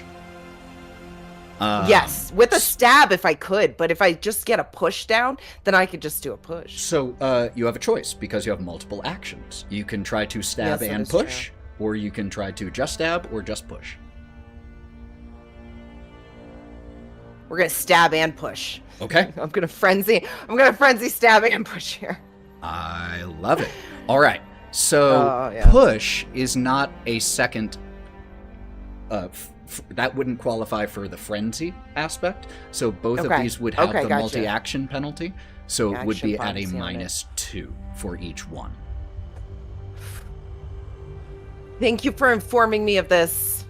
Speaker 5: Yes, with a stab if I could, but if I just get a push down, then I could just do a push.
Speaker 1: So you have a choice because you have multiple actions. You can try to stab
Speaker 5: Yes, that
Speaker 1: and
Speaker 5: is
Speaker 1: push, or you can try to just stab or just push.
Speaker 5: We're gonna stab and push.
Speaker 1: Okay.
Speaker 5: I'm gonna frenzy stabbing and push here.
Speaker 1: I love it. All right. So push is not a second. That wouldn't qualify for the frenzy aspect. So both of these would have the multi-action penalty. So it would be at a -2 for each one.
Speaker 5: Thank you for informing me of this.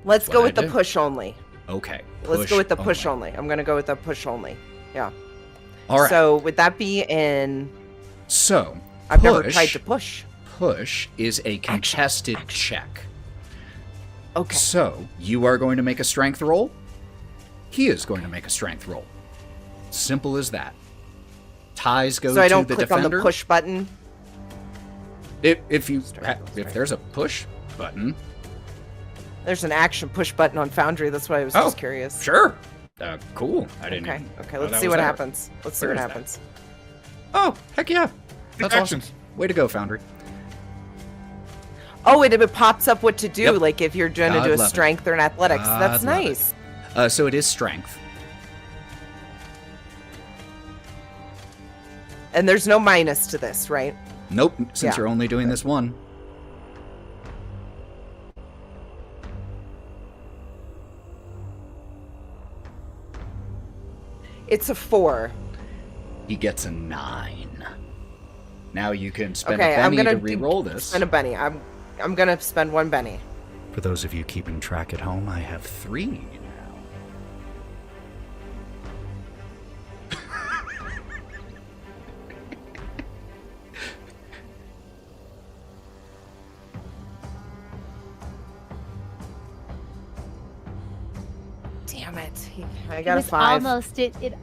Speaker 5: Let's go with the push only.
Speaker 1: Okay.
Speaker 5: Let's go with the push only. I'm gonna go with the push only. Yeah.
Speaker 1: All right.
Speaker 5: So would that be in?
Speaker 1: So
Speaker 5: I've never tried to push.
Speaker 1: Push is a contested check.
Speaker 5: Okay.
Speaker 1: So, you are going to make a strength roll. He is going to make a strength roll. Simple as that. Ties go to the defender.
Speaker 5: So I don't click on the push button?
Speaker 1: If there's a push button.
Speaker 5: There's an action push button on Foundry. That's why I was just curious.
Speaker 1: Sure. Cool. I didn't
Speaker 5: Okay.
Speaker 1: even
Speaker 5: Okay,
Speaker 1: know
Speaker 5: let's
Speaker 1: that
Speaker 5: see
Speaker 1: was
Speaker 5: what
Speaker 1: there.
Speaker 5: happens. Let's see
Speaker 1: Where
Speaker 5: what
Speaker 1: is that?
Speaker 5: happens.
Speaker 1: Oh, heck yeah. That's awesome.
Speaker 2: Actions.
Speaker 1: Way to go, Foundry.
Speaker 5: Oh, it pops up what to do,
Speaker 1: Yep.
Speaker 5: like if you're going to
Speaker 1: God
Speaker 5: do a
Speaker 1: love it.
Speaker 5: strength or an athletics.
Speaker 1: God
Speaker 5: That's
Speaker 1: love it.
Speaker 5: nice.
Speaker 1: So it is strength.
Speaker 5: And there's no minus to this, right?
Speaker 1: Nope, since
Speaker 5: Yeah.
Speaker 1: you're only doing this one.
Speaker 5: It's a 4.
Speaker 1: He gets a 9. Now you can spend
Speaker 5: Okay,
Speaker 1: a
Speaker 5: I'm
Speaker 1: penny
Speaker 5: gonna
Speaker 1: to re-roll this.
Speaker 5: spend a Benny. I'm gonna spend 1 Benny.
Speaker 1: For those of you keeping track at home, I have 3 now.
Speaker 5: Damn it! I
Speaker 3: It
Speaker 5: got a
Speaker 3: was
Speaker 5: 5.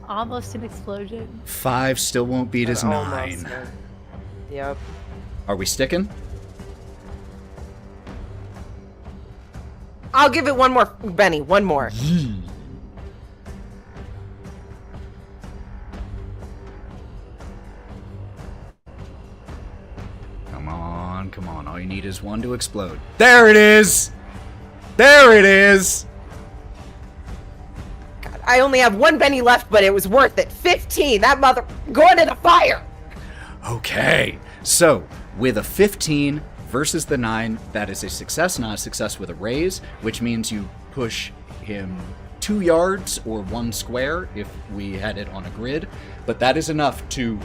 Speaker 3: almost an explosion.
Speaker 1: 5 still won't beat his 9.
Speaker 5: Yep.
Speaker 1: Are we sticking?
Speaker 5: I'll give it 1 more Benny. 1 more.
Speaker 1: Come on, come on. All you need is 1 to explode. There it is! There it is!
Speaker 5: God, I only have 1 Benny left, but it was worth it. 15. That mother going in the fire.
Speaker 1: Okay, so with a 15 versus the 9, that is a success, not a success with a raise, which means you push him 2 yards or 1 square if we had it on a grid, but that is enough to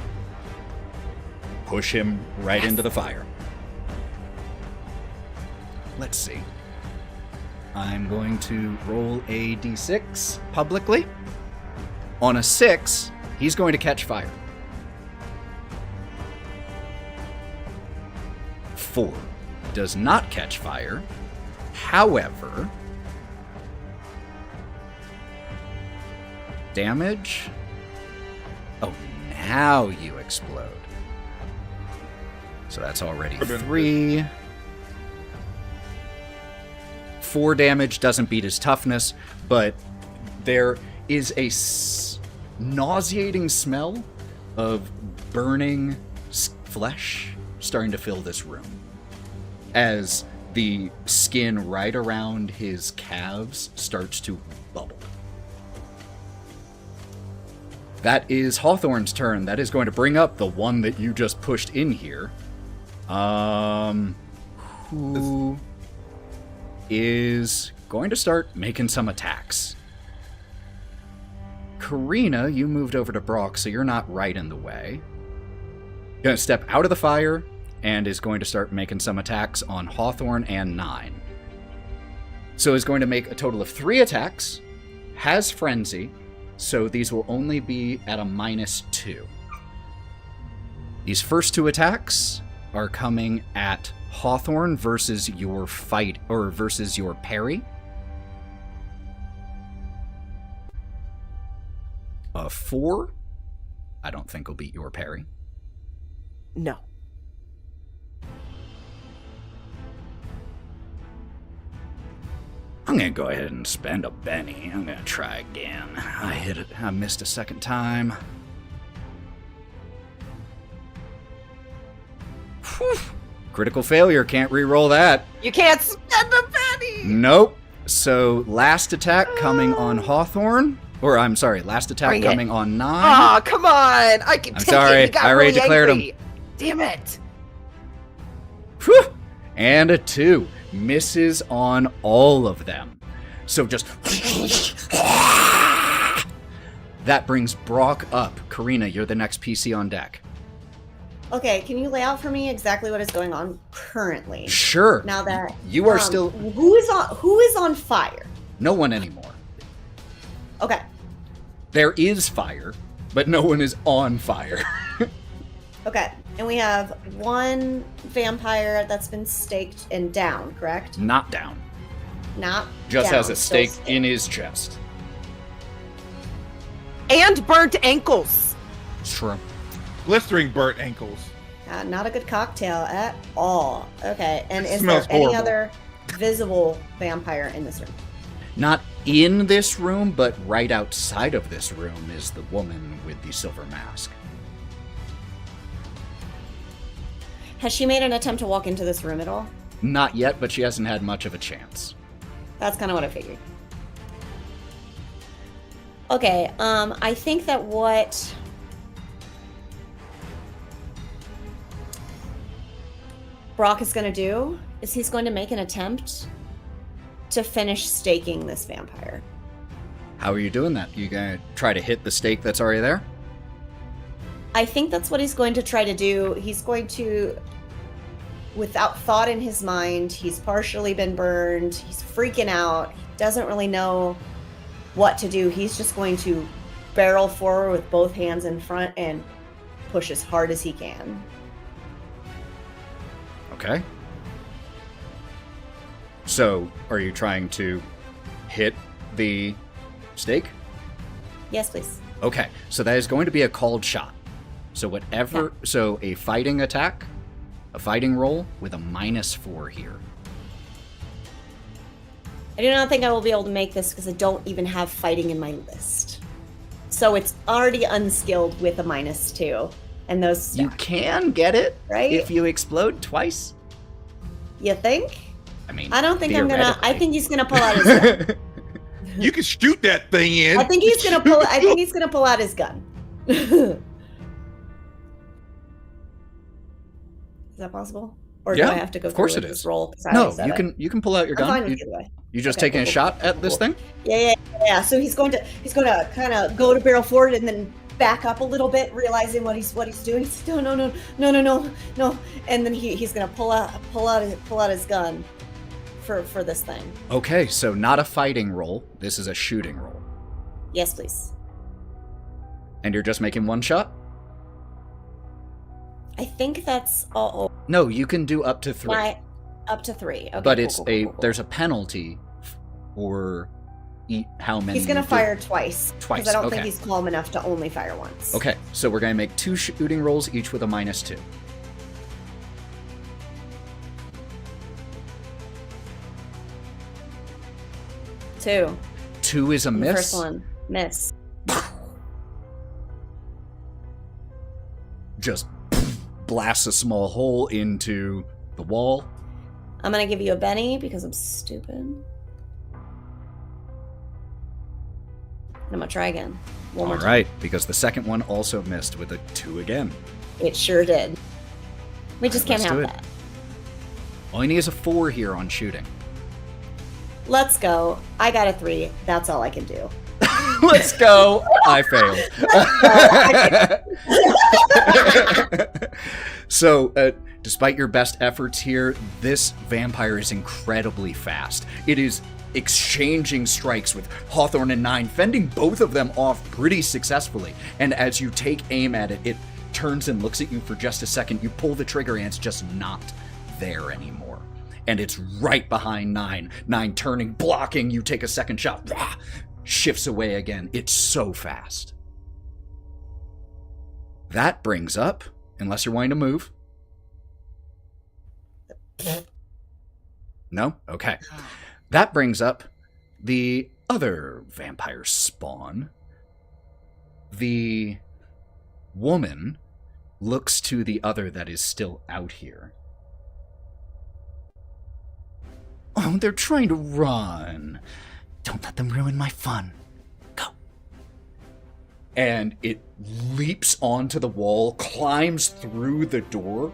Speaker 1: push him right into the fire. Let's see. I'm going to roll a d6 publicly. On a 6, he's going to catch fire. 4 does not catch fire. However, damage. Oh, now you explode. So that's already 3. 4 damage doesn't beat his toughness, but there is a nauseating smell of burning flesh starting to fill this room as the skin right around his calves starts to bubble. That is Hawthorne's turn. That is going to bring up the one that you just pushed in here. Who is going to start making some attacks. Karina, you moved over to Brawk, so you're not right in the way. Going to step out of the fire and is going to start making some attacks on Hawthorne and Nyne. So is going to make a total of 3 attacks, has Frenzy, so these will only be at a -2. These first 2 attacks are coming at Hawthorne versus your fight, or versus your parry. A 4, I don't think will beat your parry.
Speaker 5: No.
Speaker 1: I'm gonna go ahead and spend a Benny. I'm gonna try again. I hit it. I missed a second time. Whew. Critical failure. Can't re-roll that.
Speaker 5: You can't spend a Benny.
Speaker 1: Nope. So last attack coming on Hawthorne. Or I'm sorry, last attack
Speaker 5: Bring
Speaker 1: coming
Speaker 5: it.
Speaker 1: on Nyne.
Speaker 5: Oh, come on! I can
Speaker 1: I'm
Speaker 5: take
Speaker 1: sorry,
Speaker 5: it. You got
Speaker 1: I already
Speaker 5: really
Speaker 1: declared
Speaker 5: angry. Damn it!
Speaker 1: Whew. And a 2. Misses on all of them. So just... That brings Brawk up. Karina, you're the next PC on deck.
Speaker 6: Okay, can you lay out for me exactly what is going on currently?
Speaker 1: Sure.
Speaker 6: Now that
Speaker 1: You are still...
Speaker 6: who is on fire?
Speaker 1: No one anymore.
Speaker 6: Okay.
Speaker 1: There is fire, but no one is on fire.
Speaker 6: Okay.
Speaker 7: And we have one vampire that's been staked and down, correct?
Speaker 1: Not down.
Speaker 7: Not
Speaker 1: Just
Speaker 7: down,
Speaker 1: has a stake
Speaker 7: still
Speaker 1: in his chest.
Speaker 5: And burnt ankles.
Speaker 1: True.
Speaker 2: Blistering burnt ankles.
Speaker 7: Not a good cocktail at all. Okay, and
Speaker 2: It
Speaker 7: is
Speaker 2: smells
Speaker 7: there any
Speaker 2: horrible.
Speaker 7: other visible vampire in this room?
Speaker 1: Not in this room, but right outside of this room is the woman with the silver mask.
Speaker 7: Has she made an attempt to walk into this room at all?
Speaker 1: Not yet, but she hasn't had much of a chance.
Speaker 7: That's kind of what I figured. Okay, I think that what Brawk is going to do is he's going to make an attempt to finish staking this vampire.
Speaker 1: How are you doing that? You gonna try to hit the stake that's already there?
Speaker 7: I think that's what he's going to try to do. He's going to, without thought in his mind, he's partially been burned. He's freaking out. He doesn't really know what to do. He's just going to barrel forward with both hands in front and push as hard as he can.
Speaker 1: Okay. So, are you trying to hit the stake?
Speaker 7: Yes, please.
Speaker 1: Okay, so that is going to be a called shot. So whatever, so a fighting attack, a fighting roll with a -4 here.
Speaker 7: I do not think I will be able to make this because I don't even have fighting in my list. So it's already unskilled with a -2. And those
Speaker 1: You
Speaker 7: stack,
Speaker 1: can get it
Speaker 7: right?
Speaker 1: if you explode twice.
Speaker 7: You think?
Speaker 1: I mean,
Speaker 7: I don't think I'm gonna. I
Speaker 1: theoretically.
Speaker 7: think he's gonna pull out his gun.
Speaker 2: You can shoot that thing in.
Speaker 7: I think he's gonna pull. I think he's gonna pull out his gun. Is that possible? Or do
Speaker 1: Yeah,
Speaker 7: I have to go
Speaker 1: of course
Speaker 7: through
Speaker 1: it
Speaker 7: with this
Speaker 1: is.
Speaker 7: roll? 'Cause I
Speaker 1: No,
Speaker 7: already said it?
Speaker 1: you can pull out your
Speaker 7: I'm fine
Speaker 1: gun.
Speaker 7: with
Speaker 1: You,
Speaker 7: either way.
Speaker 1: you just
Speaker 7: Okay,
Speaker 1: taking a
Speaker 7: cool,
Speaker 1: shot
Speaker 7: cool,
Speaker 1: at this
Speaker 7: cool.
Speaker 1: thing?
Speaker 7: Yeah. So he's going to kind of go to barrel forward and then back up a little bit, realizing what he's doing. He's, no, and then he's gonna pull out his gun for this thing.
Speaker 1: Okay, so not a fighting roll. This is a shooting roll.
Speaker 7: Yes, please.
Speaker 1: And you're just making one shot?
Speaker 7: I think that's all.
Speaker 1: No, you can do up to 3.
Speaker 7: Up to 3. Okay,
Speaker 1: but
Speaker 7: cool,
Speaker 1: it's
Speaker 7: cool,
Speaker 1: a
Speaker 7: cool, cool.
Speaker 1: there's a penalty for how many
Speaker 7: He's gonna
Speaker 1: you do.
Speaker 7: fire twice.
Speaker 1: Twice,
Speaker 7: Because I don't
Speaker 1: okay.
Speaker 7: think he's calm enough to only fire once.
Speaker 1: Okay, so we're gonna make 2 shooting rolls, each with a -2.
Speaker 7: Two.
Speaker 1: 2 is a
Speaker 7: The
Speaker 1: miss.
Speaker 7: first one. Miss.
Speaker 1: Just blasts a small hole into the wall.
Speaker 7: I'm gonna give you a Benny because I'm stupid. And I'm gonna try again. One more
Speaker 1: All
Speaker 7: time.
Speaker 1: right, because the second one also missed with a 2 again.
Speaker 7: It sure did. We just
Speaker 1: Alright,
Speaker 7: can't have
Speaker 1: let's do
Speaker 7: that.
Speaker 1: All you need is a 4 here on shooting.
Speaker 7: Let's go. I got a 3. That's all I can do.
Speaker 1: Let's go. I failed. So, despite your best efforts here, this vampire is incredibly fast. It is exchanging strikes with Hawthorne and Nyne, fending both of them off pretty successfully. And as you take aim at it, it turns and looks at you for just a second. You pull the trigger and it's just not there anymore. And it's right behind Nyne. Nyne turning, blocking, you take a second shot. Rah! Shifts away again. It's so fast. That brings up, unless you're wanting to move. No? Okay. That brings up the other vampire spawn. The woman looks to the other that is still out here. Oh, they're trying to run. Don't let them ruin my fun. Go. And it leaps onto the wall, climbs through the door,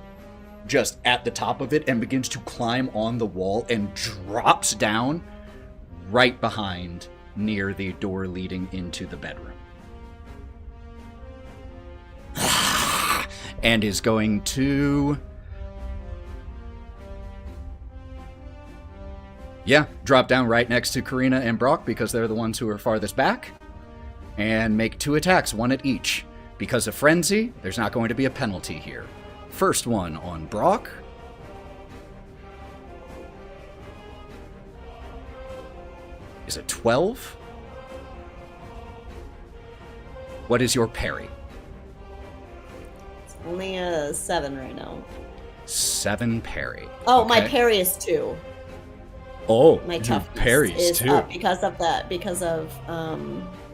Speaker 1: just at the top of it, and begins to climb on the wall and drops down right behind, near the door leading into the bedroom. And is going to... Yeah, drop down right next to Karina and Brawk because they're the ones who are farthest back. And make 2 attacks, 1 at each. Because of Frenzy, there's not going to be a penalty here. First one on Brawk. Is it 12? What is your parry?
Speaker 7: It's only a 7 right now.
Speaker 1: 7 parry.
Speaker 7: Oh,
Speaker 1: Okay.
Speaker 7: my parry is 2.
Speaker 1: Oh,
Speaker 7: My
Speaker 1: your
Speaker 7: toughness
Speaker 1: parry's
Speaker 7: is
Speaker 1: 2.
Speaker 7: up because of that.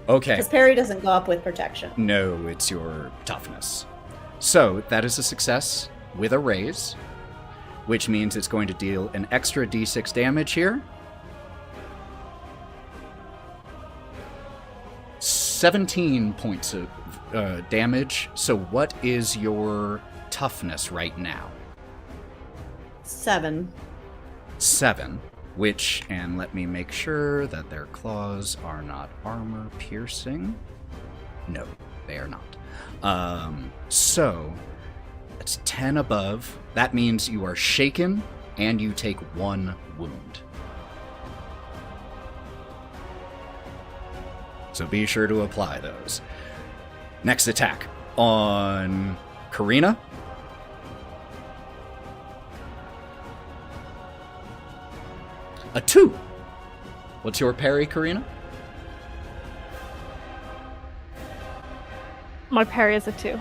Speaker 1: Okay.
Speaker 7: Because parry doesn't go up with protection.
Speaker 1: No, it's your toughness. So, that is a success with a raise, which means it's going to deal an extra d6 damage here. 17 points of damage. So, what is your toughness right now?
Speaker 7: 7.
Speaker 1: 7, which, and let me make sure that their claws are not armor piercing. No, they are not. So, that's 10 above. That means you are shaken and you take 1 wound. So be sure to apply those. Next attack on Karina. A 2. What's your parry, Karina?
Speaker 4: My parry is a 2.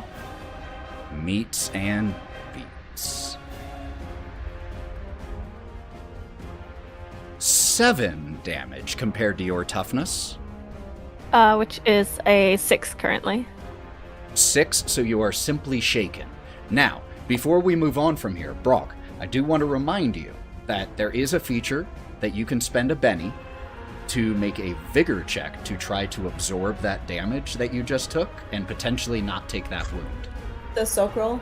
Speaker 1: Meets and beats. 7 damage compared to your toughness.
Speaker 4: Which is a 6 currently.
Speaker 1: 6, so you are simply shaken. Now, before we move on from here, Brawk, I do want to remind you that there is a feature that you can spend a Benny to make a vigor check to try to absorb that damage that you just took and potentially not take that wound.
Speaker 7: The soak roll?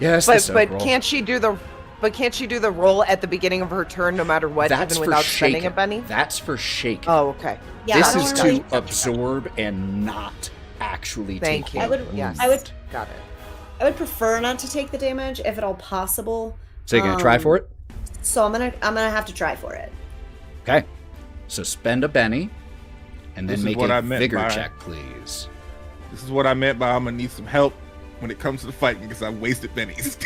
Speaker 1: Yes,
Speaker 5: But can't she do the roll at the beginning of her turn no matter what,
Speaker 1: That's
Speaker 5: even
Speaker 1: for
Speaker 5: without
Speaker 1: shaken.
Speaker 5: spending a penny?
Speaker 1: That's for shaken.
Speaker 5: Oh, okay.
Speaker 7: Yeah,
Speaker 1: This
Speaker 7: I
Speaker 1: is
Speaker 7: don't really-
Speaker 1: to absorb and not actually
Speaker 5: Thank
Speaker 1: take
Speaker 5: you.
Speaker 1: the
Speaker 7: I would-
Speaker 1: wound.
Speaker 5: Yes.
Speaker 7: I would-
Speaker 5: Got it.
Speaker 7: I would prefer not to take the damage if at all possible.
Speaker 1: So you're gonna try for it?
Speaker 7: So I'm gonna have to try for it.
Speaker 1: Okay. So spend a Benny, and then
Speaker 2: This is
Speaker 1: make
Speaker 2: what I
Speaker 1: a
Speaker 2: meant
Speaker 1: vigor
Speaker 2: by-
Speaker 1: check, please.
Speaker 2: This is what I meant by I'm gonna need some help when it comes to the fighting because I wasted bennies.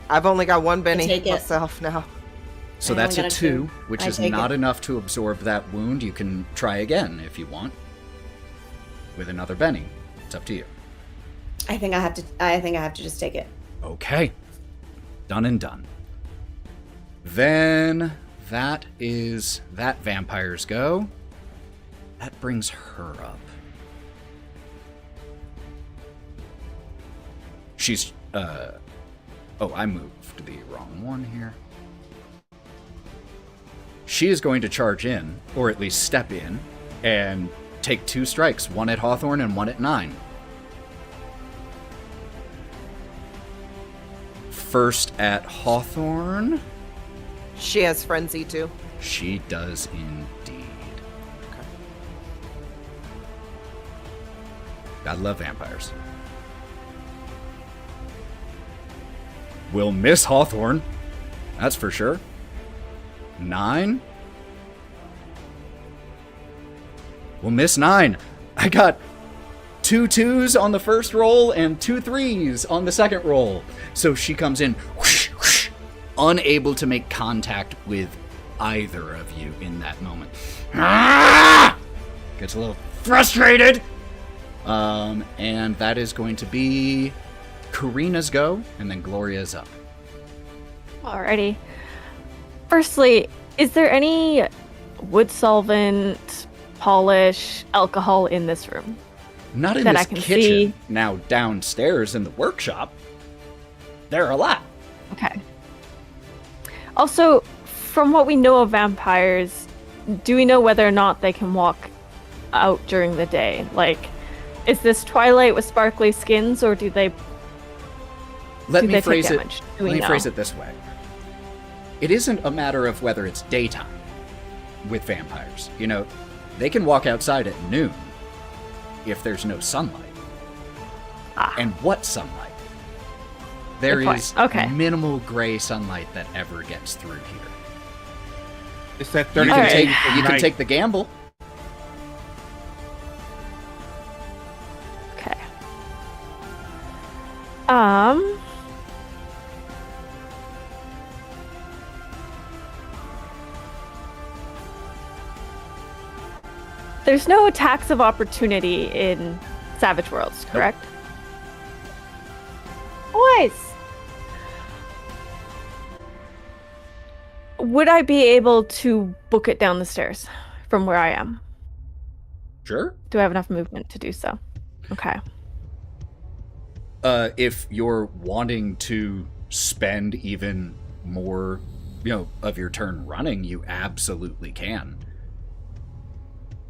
Speaker 5: I've only got 1 penny
Speaker 7: take it.
Speaker 5: myself now.
Speaker 1: So
Speaker 7: I
Speaker 1: that's
Speaker 7: only
Speaker 1: a
Speaker 7: got a
Speaker 1: 2,
Speaker 7: 2.
Speaker 1: which
Speaker 7: I
Speaker 1: is
Speaker 7: take
Speaker 1: not
Speaker 7: it.
Speaker 1: enough to absorb that wound. You can try again if you want. With another Benny. It's up to you.
Speaker 7: I think I have to just take it.
Speaker 1: Okay. Done and done. Then that vampire's go. That brings her up. She's oh, I moved the wrong one here. She is going to charge in, or at least step in, and take 2 strikes, one at Hawthorne and one at Nyne. First at Hawthorne.
Speaker 5: She has frenzy too.
Speaker 1: She does indeed. I love vampires. We'll miss Hawthorne. That's for sure. 9. We'll miss 9. I got 2 2s on the first roll and 2 3s on the second roll. So she comes in, whoosh, whoosh, unable to make contact with either of you in that moment. Ah! Gets a little frustrated. And that is going to be Karina's go, and then Gloria's up.
Speaker 4: Alrighty. Firstly, is there any wood solvent, polish, alcohol in this room?
Speaker 1: Not in
Speaker 4: That
Speaker 1: this
Speaker 4: I can
Speaker 1: kitchen.
Speaker 4: see.
Speaker 1: Now downstairs in the workshop, there are a lot.
Speaker 4: Okay. Also, from what we know of vampires, do we know whether or not they can walk out during the day? Like, is this Twilight with sparkly skins, or do they
Speaker 1: Let
Speaker 4: do
Speaker 1: me
Speaker 4: they
Speaker 1: phrase
Speaker 4: take
Speaker 1: it.
Speaker 4: damage? Do we
Speaker 1: Let me
Speaker 4: know?
Speaker 1: phrase it this way. It isn't a matter of whether it's daytime with vampires. You know, they can walk outside at noon if there's no sunlight.
Speaker 4: Ah.
Speaker 1: And what sunlight? There
Speaker 4: Good point.
Speaker 1: is
Speaker 4: Okay.
Speaker 1: minimal gray sunlight that ever gets through here.
Speaker 2: It's that
Speaker 1: You
Speaker 2: 30
Speaker 1: can,
Speaker 4: Alright.
Speaker 1: take, you can
Speaker 2: night.
Speaker 1: take the gamble.
Speaker 4: Okay. There's no attacks of opportunity in Savage Worlds, correct? Boys! Would I be able to book it down the stairs from where I am?
Speaker 1: Sure.
Speaker 4: Do I have enough movement to do so? Okay.
Speaker 1: If you're wanting to spend even more, of your turn running, you absolutely can.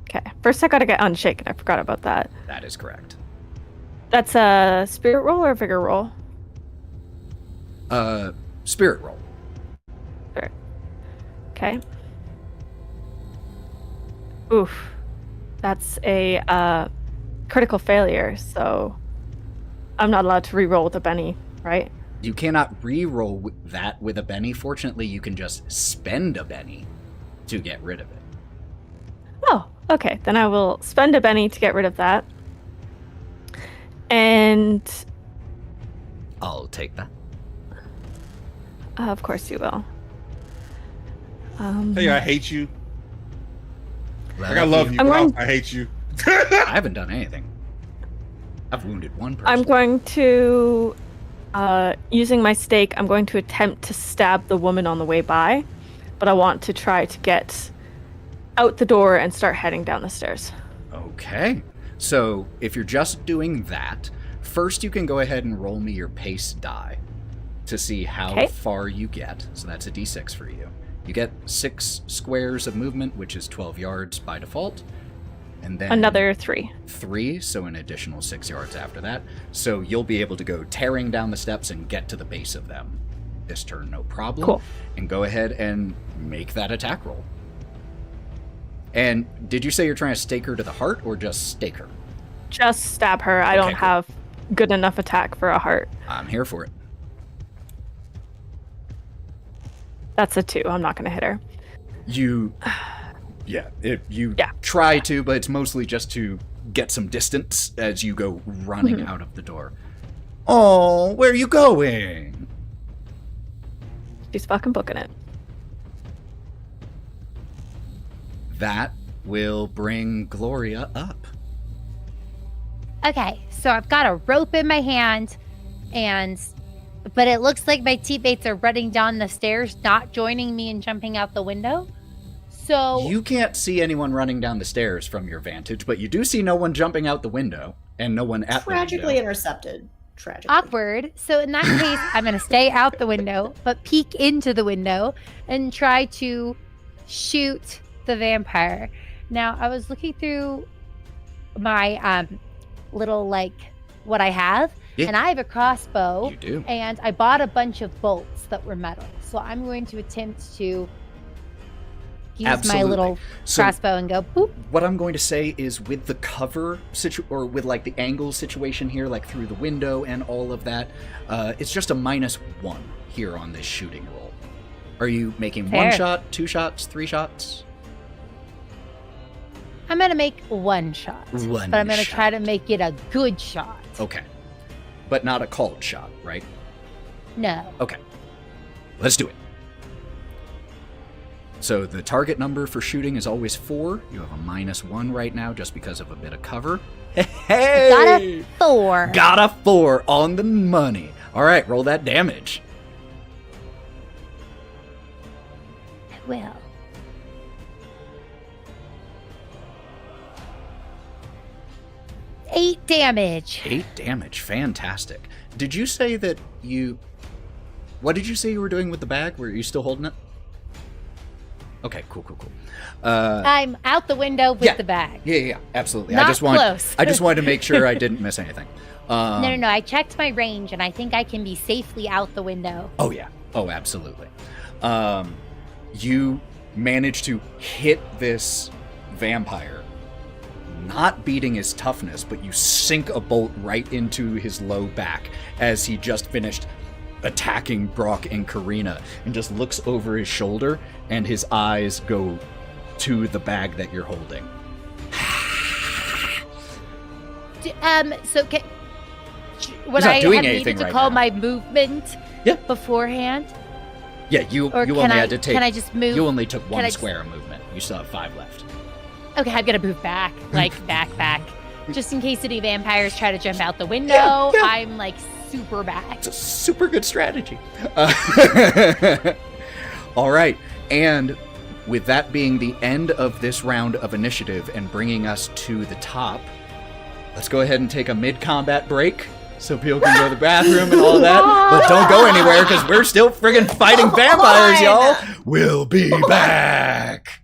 Speaker 4: Okay. First, I gotta get unshaken. I forgot about that.
Speaker 1: That is correct.
Speaker 4: That's a spirit roll or a vigor roll?
Speaker 1: Spirit roll.
Speaker 4: Spirit. Okay. Oof. That's a critical failure, so I'm not allowed to re-roll with a Benny, right?
Speaker 1: You cannot re-roll that with a Benny. Fortunately, you can just spend a Benny to get rid of it.
Speaker 4: Oh, okay. Then I will spend a Benny to get rid of that. And
Speaker 1: I'll take that.
Speaker 4: Of course you will.
Speaker 2: Hey, I hate you.
Speaker 1: Love
Speaker 2: I love you, but
Speaker 4: going...
Speaker 2: I hate you.
Speaker 1: I haven't done anything. I've wounded one person.
Speaker 4: I'm going to, using my stake, I'm going to attempt to stab the woman on the way by, but I want to try to get out the door and start heading down the stairs.
Speaker 1: Okay. So if you're just doing that, first you can go ahead and roll me your pace die to see how far you get. So that's a d6 for you. You get 6 squares of movement, which is 12 yards by default. And then
Speaker 4: another 3.
Speaker 1: 3, so an additional 6 yards after that. So you'll be able to go tearing down the steps and get to the base of them this turn, no problem.
Speaker 4: Cool.
Speaker 1: And go ahead and make that attack roll. And did you say you're trying to stake her to the heart or just stake her?
Speaker 4: Just stab her. I don't have good enough attack for a heart.
Speaker 1: I'm here for it.
Speaker 4: That's a 2. I'm not going to hit her.
Speaker 1: You try to, but it's mostly just to get some distance as you go running out of the door. Oh, where are you going?
Speaker 4: She's fucking booking it.
Speaker 1: That will bring Gloria up.
Speaker 3: Okay, so I've got a rope in my hand, but it looks like my teammates are running down the stairs, not joining me and jumping out the window. So
Speaker 1: you can't see anyone running down the stairs from your vantage, but you do see no one jumping out the window and no one at the window.
Speaker 7: Tragically intercepted. Tragically.
Speaker 3: Awkward. So in that case, I'm going to stay out the window, but peek into the window and try to shoot the vampire. Now, I was looking through my little, what I have, and I have a crossbow.
Speaker 1: You do.
Speaker 3: And I bought a bunch of bolts that were metal. So I'm going to attempt to use my little crossbow and go boop.
Speaker 1: What I'm going to say is with the cover or with the angle situation here, through the window and all of that, it's just a -1 here on this shooting roll. Are you making
Speaker 3: Fair.
Speaker 1: 1 shot, 2 shots, 3 shots?
Speaker 3: I'm going to make 1 shot. But I'm going to try to make it a good shot.
Speaker 1: Okay. But not a called shot, right?
Speaker 3: No.
Speaker 1: Okay. Let's do it. So the target number for shooting is always 4. You have a -1 right now just because of a bit of cover. Hey!
Speaker 3: Got a 4.
Speaker 1: Got a 4 on the money. All right, roll that damage.
Speaker 3: I will. Eight damage.
Speaker 1: 8 damage. Fantastic. Did you say that you... What did you say you were doing with the bag? Were you still holding it? Okay, cool.
Speaker 3: I'm out the window with the bag.
Speaker 1: Yeah, absolutely.
Speaker 3: Not
Speaker 1: close. I just wanted to make sure I didn't miss anything.
Speaker 3: No. I checked my range, and I think I can be safely out the window.
Speaker 1: Oh, yeah. Oh, absolutely. You manage to hit this vampire, not beating his toughness, but you sink a bolt right into his low back as he just finished attacking Brawk and Karina, and just looks over his shoulder, and his eyes go to the bag that you're holding.
Speaker 3: Would
Speaker 1: not
Speaker 3: I
Speaker 1: doing
Speaker 3: have
Speaker 1: anything
Speaker 3: needed to
Speaker 1: right
Speaker 3: call
Speaker 1: now.
Speaker 3: my movement
Speaker 1: Yeah.
Speaker 3: beforehand?
Speaker 1: Yeah, you
Speaker 3: Or
Speaker 1: only
Speaker 3: can
Speaker 1: had to take.
Speaker 3: Can I just move?
Speaker 1: You only took
Speaker 3: I
Speaker 1: one
Speaker 3: just-
Speaker 1: square of movement. You still have 5 left.
Speaker 3: Okay, I'm gonna move back, like back, just in case any vampires try to jump out the window.
Speaker 1: Yeah.
Speaker 3: I'm like super back.
Speaker 1: It's a super good strategy. All right, and with that being the end of this round of initiative and bringing us to the top, let's go ahead and take a mid-combat break so people can go to the bathroom and all that. But don't go anywhere because we're still friggin' fighting vampires, y'all. We'll be back.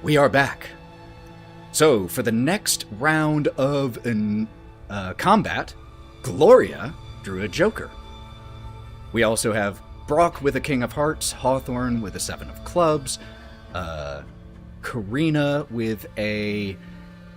Speaker 1: We are back. So, for the next round of combat, Gloria drew a Joker. We also have Brawk with a King of Hearts, Hawthorne with a 7 of Clubs, Karina with a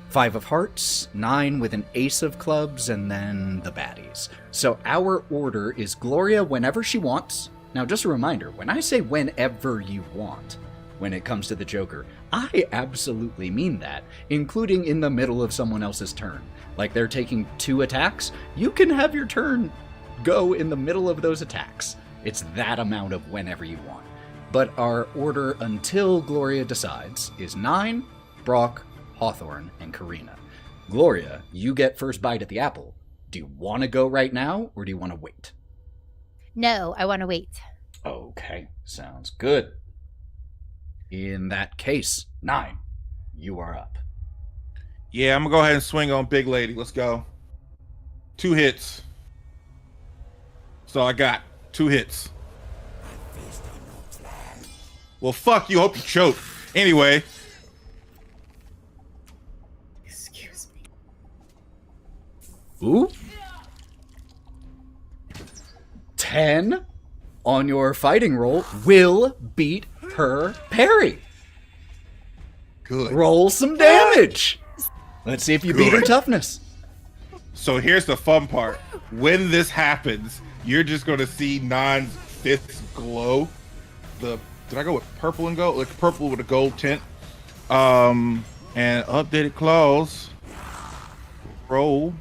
Speaker 1: 5 of Hearts, Nyne with an Ace of Clubs, and then the baddies. So our order is Gloria whenever she wants. Now, just a reminder, when I say whenever you want, when it comes to the Joker, I absolutely mean that, including in the middle of someone else's turn. Like they're taking 2 attacks, you can have your turn go in the middle of those attacks. It's that amount of whenever you want. But our order until Gloria decides is Nyne, Brawk, Hawthorne, and Karina. Gloria, you get first bite at the apple. Do you want to go right now, or do you want to wait?
Speaker 3: No, I want to wait.
Speaker 1: Okay, sounds good. In that case, Nyne, you are up.
Speaker 2: Yeah, I'm gonna go ahead and swing on Big Lady. Let's go. 2 hits. So I got 2 hits. Well, fuck you. Hope you choke. Anyway.
Speaker 6: Excuse me.
Speaker 1: Ooh. 10 on your fighting roll will beat her parry.
Speaker 2: Good.
Speaker 1: Roll some damage. Let's see if you beat her toughness.
Speaker 2: So here's the fun part. When this happens, you're just going to see Nyne's fists glow. Did I go with purple and gold? Like purple with a gold tint. And updated claws. Roll.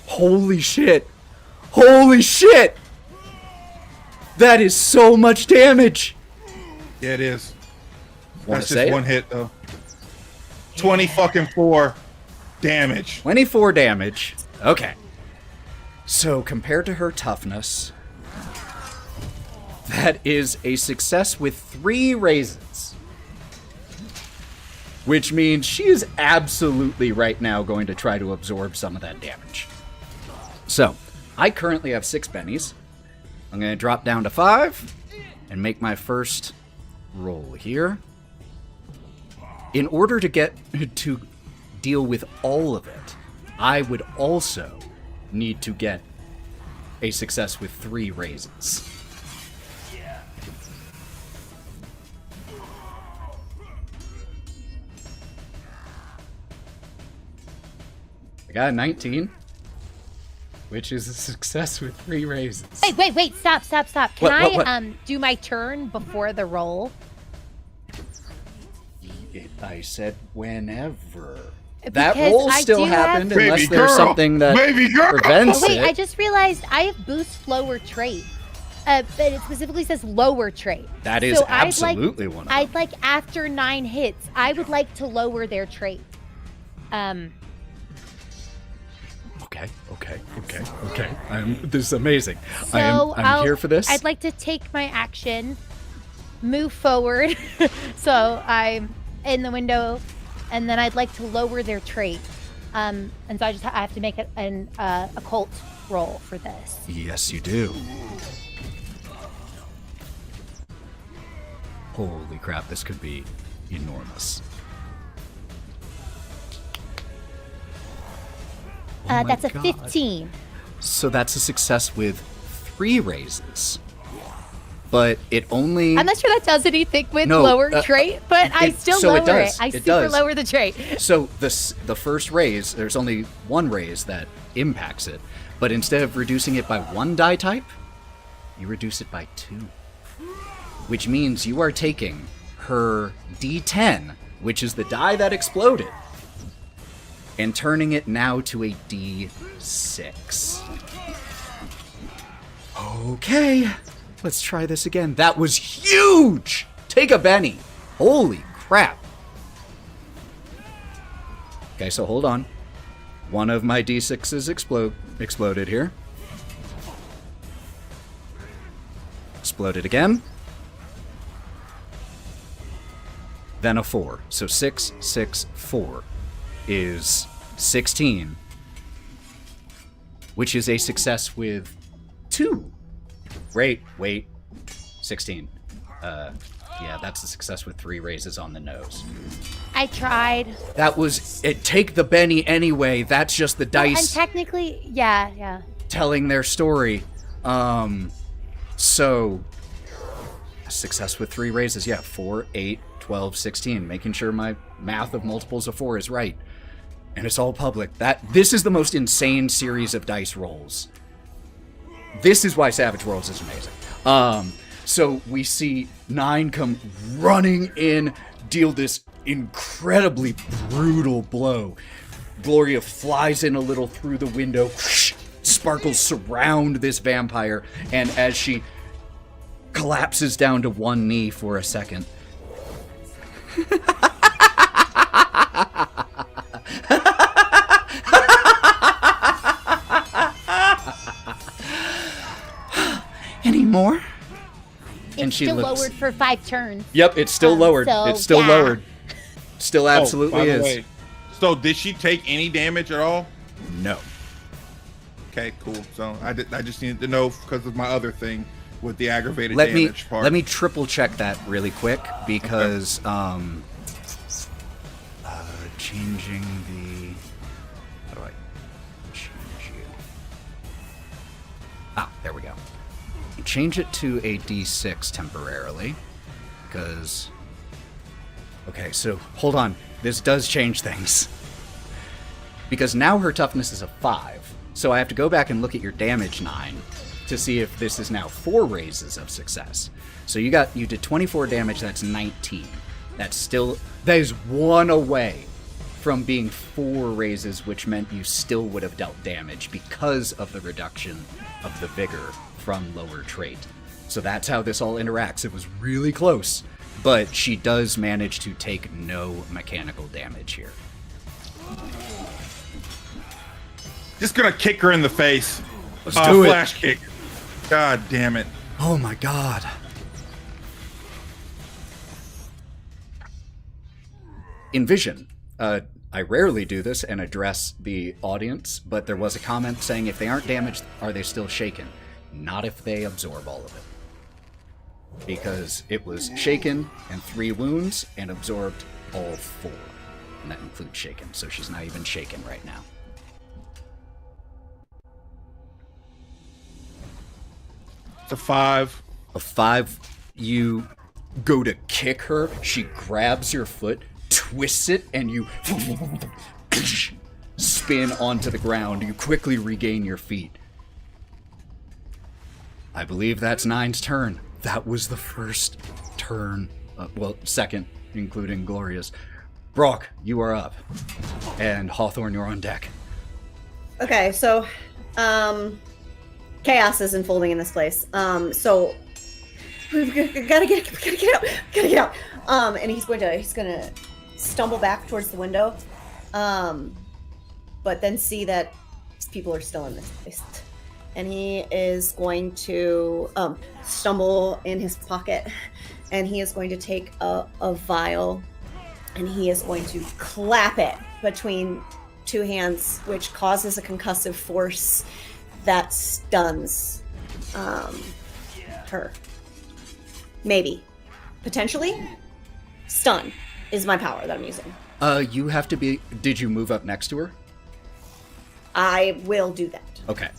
Speaker 1: Holy shit. Holy shit. That is so much damage.
Speaker 2: Yeah, it is.
Speaker 1: Wanna
Speaker 2: That's
Speaker 1: say
Speaker 2: just
Speaker 1: it?
Speaker 2: 1 hit though. 24 damage.
Speaker 1: 24 damage. Okay. So compared to her toughness, that is a success with 3 raises. Which means she is absolutely right now going to try to absorb some of that damage. So, I currently have 6 bennies. I'm going to drop down to 5 and make my first roll here. In order to get to deal with all of it, I would also need to get a success with 3 raises. I got a 19, which is a success with 3 raises.
Speaker 3: Hey, wait, stop. Can
Speaker 1: What?
Speaker 3: I do my turn before the roll?
Speaker 1: I said whenever. That
Speaker 3: Because
Speaker 1: roll
Speaker 3: I
Speaker 1: still
Speaker 3: do
Speaker 1: happened
Speaker 3: have-
Speaker 1: unless
Speaker 2: Baby
Speaker 1: there's
Speaker 2: girl,
Speaker 1: something that
Speaker 2: baby girl.
Speaker 1: prevents
Speaker 3: Oh, wait,
Speaker 1: it.
Speaker 3: I just realized I have boost lower trait. But it specifically says lower trait.
Speaker 1: That is
Speaker 3: So
Speaker 1: absolutely one of them.
Speaker 3: I'd like after 9 hits, I would like to lower their trait.
Speaker 1: Okay. This is amazing.
Speaker 3: So
Speaker 1: I'm here for this.
Speaker 3: I'd like to take my action, move forward, so I'm in the window, and then I'd like to lower their trait. And so I have to make an occult roll for this.
Speaker 1: Yes, you do. Holy crap, this could be enormous. Oh my
Speaker 3: That's a
Speaker 1: God.
Speaker 3: 15.
Speaker 1: So that's a success with 3 raises. But it only...
Speaker 3: I'm not sure that does anything with
Speaker 1: No,
Speaker 3: lower trait, but I still
Speaker 1: so
Speaker 3: lower
Speaker 1: it does.
Speaker 3: I
Speaker 1: It
Speaker 3: super
Speaker 1: does.
Speaker 3: lower the trait.
Speaker 1: So the first raise, there's only 1 raise that impacts it. But instead of reducing it by 1 die type, you reduce it by 2. Which means you are taking her D10, which is the die that exploded, and turning it now to a D6. Okay, let's try this again. That was huge! Take a Benny. Holy crap. Okay, so hold on. One of my D6s exploded here. Exploded again. Then a 4. So 6, 6, 4 is 16, which is a success with 2. Wait, 16. Yeah, that's a success with 3 raises on the nose.
Speaker 3: I tried.
Speaker 1: That was it. Take the Benny anyway. That's just the dice.
Speaker 3: And technically, yeah.
Speaker 1: Telling their story. So success with 3 raises. Yeah, 4, 8, 12, 16. Making sure my math of multiples of 4 is right. And it's all public. This is the most insane series of dice rolls. This is why Savage Worlds is amazing. So we see Nyne come running in, deal this incredibly brutal blow. Gloria flies in a little through the window. Sparkles surround this vampire, and as she collapses down to one knee for a second. Any more?
Speaker 3: It's still lowered for 5 turns.
Speaker 1: Yep, it's still lowered.
Speaker 3: So,
Speaker 1: it's still lowered. Still absolutely
Speaker 2: by the
Speaker 1: is.
Speaker 2: way, so did she take any damage at all?
Speaker 1: No.
Speaker 2: Okay, cool. So I just needed to know because of my other thing with the aggravated damage part.
Speaker 1: Let me triple check that really quick because changing the how do I change you? There we go. Change it to a D6 temporarily because okay, so hold on. This does change things. Because now her toughness is a 5. So I have to go back and look at your damage, Nyne, to see if this is now 4 raises of success. So you did 24 damage, that's 19. That is 1 away from being 4 raises, which meant you still would have dealt damage because of the reduction of the vigor from lower trait. So that's how this all interacts. It was really close, but she does manage to take no mechanical damage here.
Speaker 2: Just gonna kick her in the face.
Speaker 1: Let's do it.
Speaker 2: Flash kick. God damn it.
Speaker 1: Oh my god. Envision. I rarely do this and address the audience, but there was a comment saying if they aren't damaged, are they still shaken? Not if they absorb all of it. Because it was shaken and 3 wounds and absorbed all 4. And that includes shaken, so she's not even shaken right now.
Speaker 2: It's a 5.
Speaker 1: A 5, you go to kick her, she grabs your foot, twists it, and you spin onto the ground. You quickly regain your feet. I believe that's Nyne's turn. That was the first turn. Second, including Gloria's. Brawk, you are up. And Hawthorne, you're on deck.
Speaker 6: Okay, so chaos is unfolding in this place. So we've gotta get out. And he's gonna stumble back towards the window, but then see that people are still in this place. And he is going to stumble in his pocket, and he is going to take a vial, and he is going to clap it between 2 hands, which causes a concussive force that stuns her. Maybe. Potentially. Stun is my power that I'm using.
Speaker 1: You have to be... Did you move up next to her?
Speaker 6: I will do that.
Speaker 1: Okay.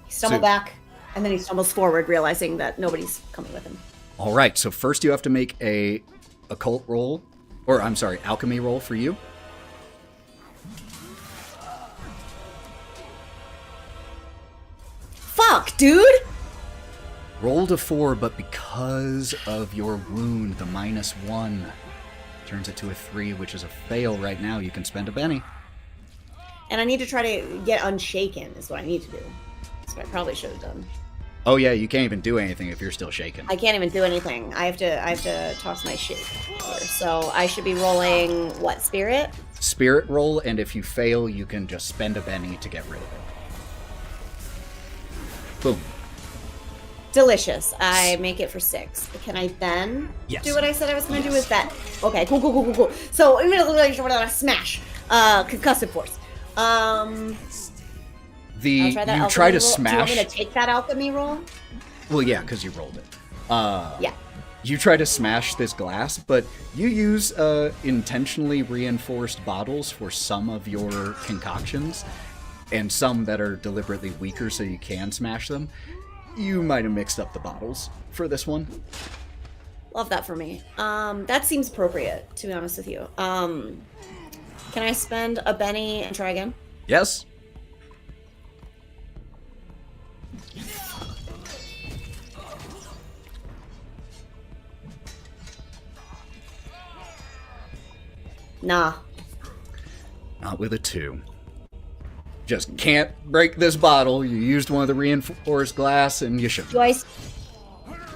Speaker 6: He stumbles back, and then he stumbles forward, realizing that nobody's coming with him.
Speaker 1: All right, so first you have to make a occult roll, or I'm sorry, alchemy roll for you.
Speaker 6: Fuck, dude!
Speaker 1: Rolled a 4, but because of your wound, the -1 turns it to a 3, which is a fail right now. You can spend a penny.
Speaker 6: And I need to try to get unshaken, is what I need to do. That's what I probably should have done.
Speaker 1: Oh yeah, you can't even do anything if you're still shaken.
Speaker 6: I can't even do anything. I have to toss my shit here. So I should be rolling what, spirit?
Speaker 1: Spirit roll, and if you fail, you can just spend a penny to get rid of it. Boom.
Speaker 6: Delicious. I make it for 6. Can I then do what I said I was going to do with that? Okay, cool. So I'm going to smash. Concussive force.
Speaker 1: You try to smash.
Speaker 6: Do you want me to take that alchemy roll?
Speaker 1: Well, yeah, because you rolled it.
Speaker 6: Yeah.
Speaker 1: You try to smash this glass, but you use intentionally reinforced bottles for some of your concoctions, and some that are deliberately weaker so you can smash them. You might have mixed up the bottles for this one.
Speaker 7: Love that for me. That seems appropriate, to be honest with you. Can I spend a Benny and try again?
Speaker 1: Yes?
Speaker 7: Nah.
Speaker 1: Not with a 2. Just can't break this bottle. You used one of the reinforced glass, and you shouldn't.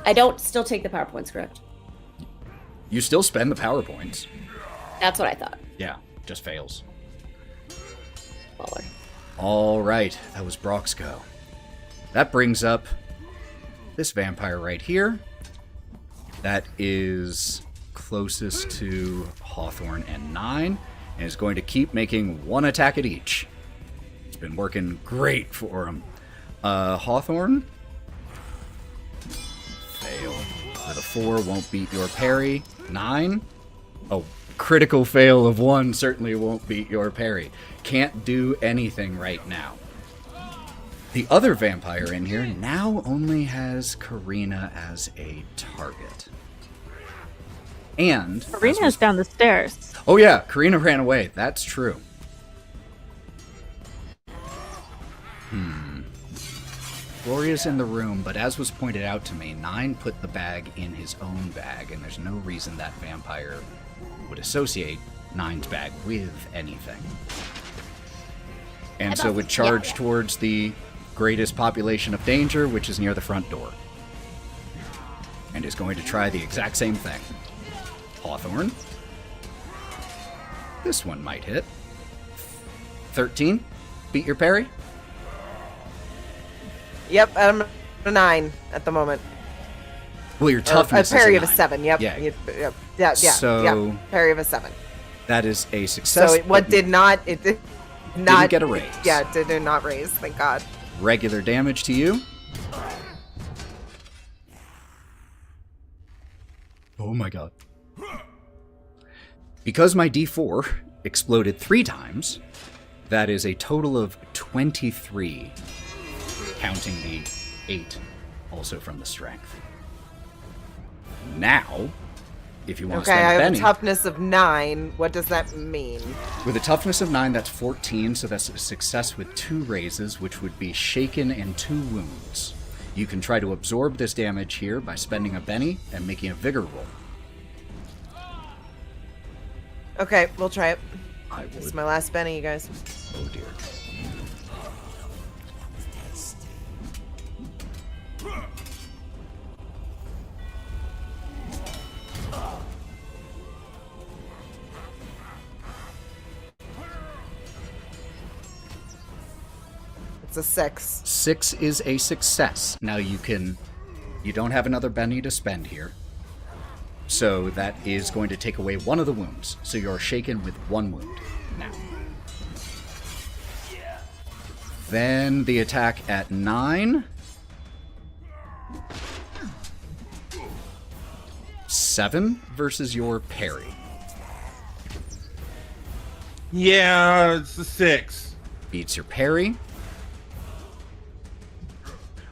Speaker 7: I don't still take the power points, correct?
Speaker 1: You still spend the power points.
Speaker 7: That's what I thought.
Speaker 1: Yeah, just fails.
Speaker 7: Baller.
Speaker 1: All right, that was Brawk's go. That brings up this vampire right here. That is closest to Hawthorne and Nyne, and is going to keep making one attack at each. It's been working great for him. Hawthorne? Fail. With a 4, won't beat your parry. Nyne? Oh, critical fail of 1 certainly won't beat your parry. Can't do anything right now. The other vampire in here now only has Karina as a target. And
Speaker 4: Karina's down the stairs.
Speaker 1: oh yeah, Karina ran away. That's true. Gloria's in the room, but as was pointed out to me, Nyne put the bag in his own bag, and there's no reason that vampire would associate Nyne's bag with anything. And so would charge towards the greatest population of danger, which is near the front door. And is going to try the exact same thing. Hawthorne. This one might hit. 13. Beat your parry.
Speaker 5: Yep, I'm a 9 at the moment.
Speaker 1: Well, your toughness
Speaker 5: a parry
Speaker 1: is
Speaker 5: of a 7. Yep.
Speaker 1: Yeah.
Speaker 5: Yeah.
Speaker 1: So
Speaker 5: parry of a 7.
Speaker 1: that is a success.
Speaker 5: So it did not
Speaker 1: didn't get a raise.
Speaker 5: Yeah, it did not raise. Thank God.
Speaker 1: Regular damage to you. Oh my god. Because my D4 exploded 3 times, that is a total of 23, counting the 8 also from the strength. Now, if you want to
Speaker 5: Okay,
Speaker 1: spend
Speaker 5: I
Speaker 1: a
Speaker 5: have
Speaker 1: penny,
Speaker 5: a toughness of 9. What does that mean?
Speaker 1: with a toughness of 9, that's 14, so that's a success with 2 raises, which would be shaken and 2 wounds. You can try to absorb this damage here by spending a penny and making a vigor roll.
Speaker 5: Okay, we'll try it.
Speaker 1: I
Speaker 5: This is
Speaker 1: would.
Speaker 5: my last Benny, you guys.
Speaker 1: Oh dear.
Speaker 5: It's a 6.
Speaker 1: 6 is a success. Now you don't have another Benny to spend here. So that is going to take away one of the wounds. So you're shaken with 1 wound now. Then the attack at 9. 7 versus your parry.
Speaker 2: Yeah, it's a 6.
Speaker 1: Beats your parry.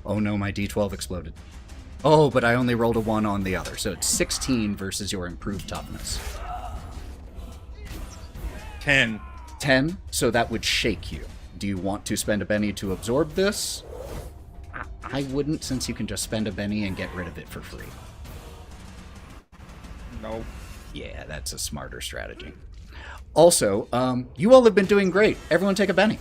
Speaker 1: Oh no, my D12 exploded. Oh, but I only rolled a 1 on the other, so it's 16 versus your improved toughness.
Speaker 2: 10.
Speaker 1: 10, so that would shake you. Do you want to spend a Benny to absorb this? I wouldn't, since you can just spend a Benny and get rid of it for free.
Speaker 2: No.
Speaker 1: Yeah, that's a smarter strategy. Also, you all have been doing great. Everyone take a Benny.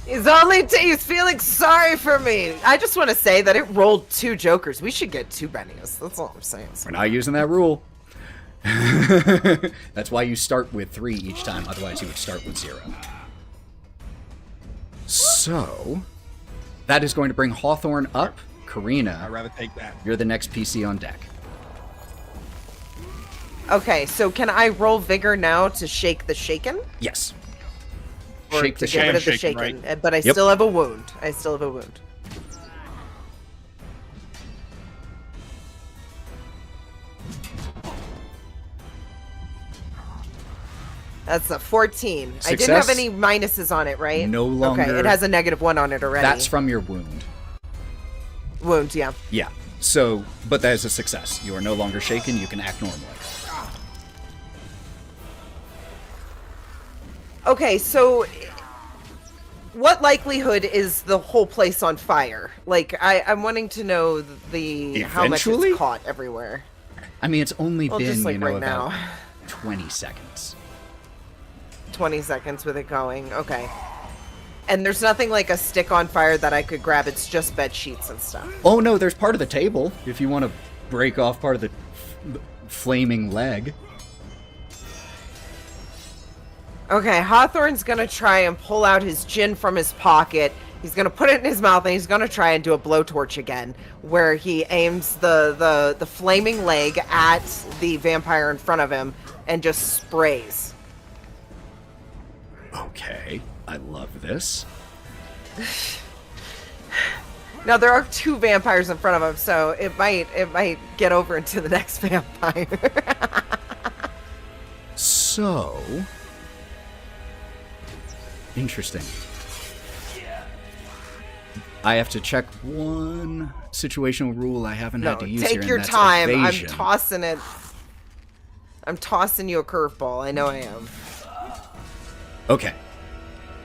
Speaker 5: He's feeling sorry for me. I just want to say that it rolled 2 jokers. We should get 2 Bennies. That's all I'm saying.
Speaker 1: We're not using that rule. That's why you start with 3 each time, otherwise you would start with 0. So, that is going to bring Hawthorne up. Karina,
Speaker 2: I'd rather take that.
Speaker 1: you're the next PC on deck.
Speaker 5: Okay, so can I roll vigor now to shake the shaken?
Speaker 1: Yes.
Speaker 5: Or
Speaker 1: Shake the
Speaker 5: to get rid of the
Speaker 2: shaken,
Speaker 5: shaken?
Speaker 2: right?
Speaker 5: But I
Speaker 1: Yep.
Speaker 5: still have a wound. I still have a wound. That's a 14.
Speaker 1: Success.
Speaker 5: I didn't have any minuses on it, right?
Speaker 1: No longer.
Speaker 5: Okay, it has a -1 on it already.
Speaker 1: That's from your wound.
Speaker 5: Wound, yeah.
Speaker 1: Yeah. So, but that is a success. You are no longer shaken. You can act normally.
Speaker 5: Okay, so what likelihood is the whole place on fire? Like, I'm wanting to know how much
Speaker 1: Eventually?
Speaker 5: it's caught everywhere.
Speaker 1: I mean, it's only
Speaker 5: Well,
Speaker 1: been,
Speaker 5: just like right
Speaker 1: about
Speaker 5: now.
Speaker 1: 20 seconds.
Speaker 5: 20 seconds with it going. Okay. And there's nothing like a stick on fire that I could grab. It's just bed sheets and stuff.
Speaker 1: Oh, no, there's part of the table if you want to break off part of the flaming leg.
Speaker 5: Okay, Hawthorne's gonna try and pull out his gin from his pocket. He's gonna put it in his mouth and he's gonna try and do a blowtorch again, where he aims the flaming leg at the vampire in front of him and just sprays.
Speaker 1: Okay, I love this.
Speaker 5: Now there are 2 vampires in front of him, so it might get over into the next vampire.
Speaker 1: So, interesting. I have to check one situational rule I haven't had to use here.
Speaker 5: Take your
Speaker 1: and that's
Speaker 5: time.
Speaker 1: evasion.
Speaker 5: I'm tossing it. I'm tossing you a curveball. I know I am.
Speaker 1: Okay.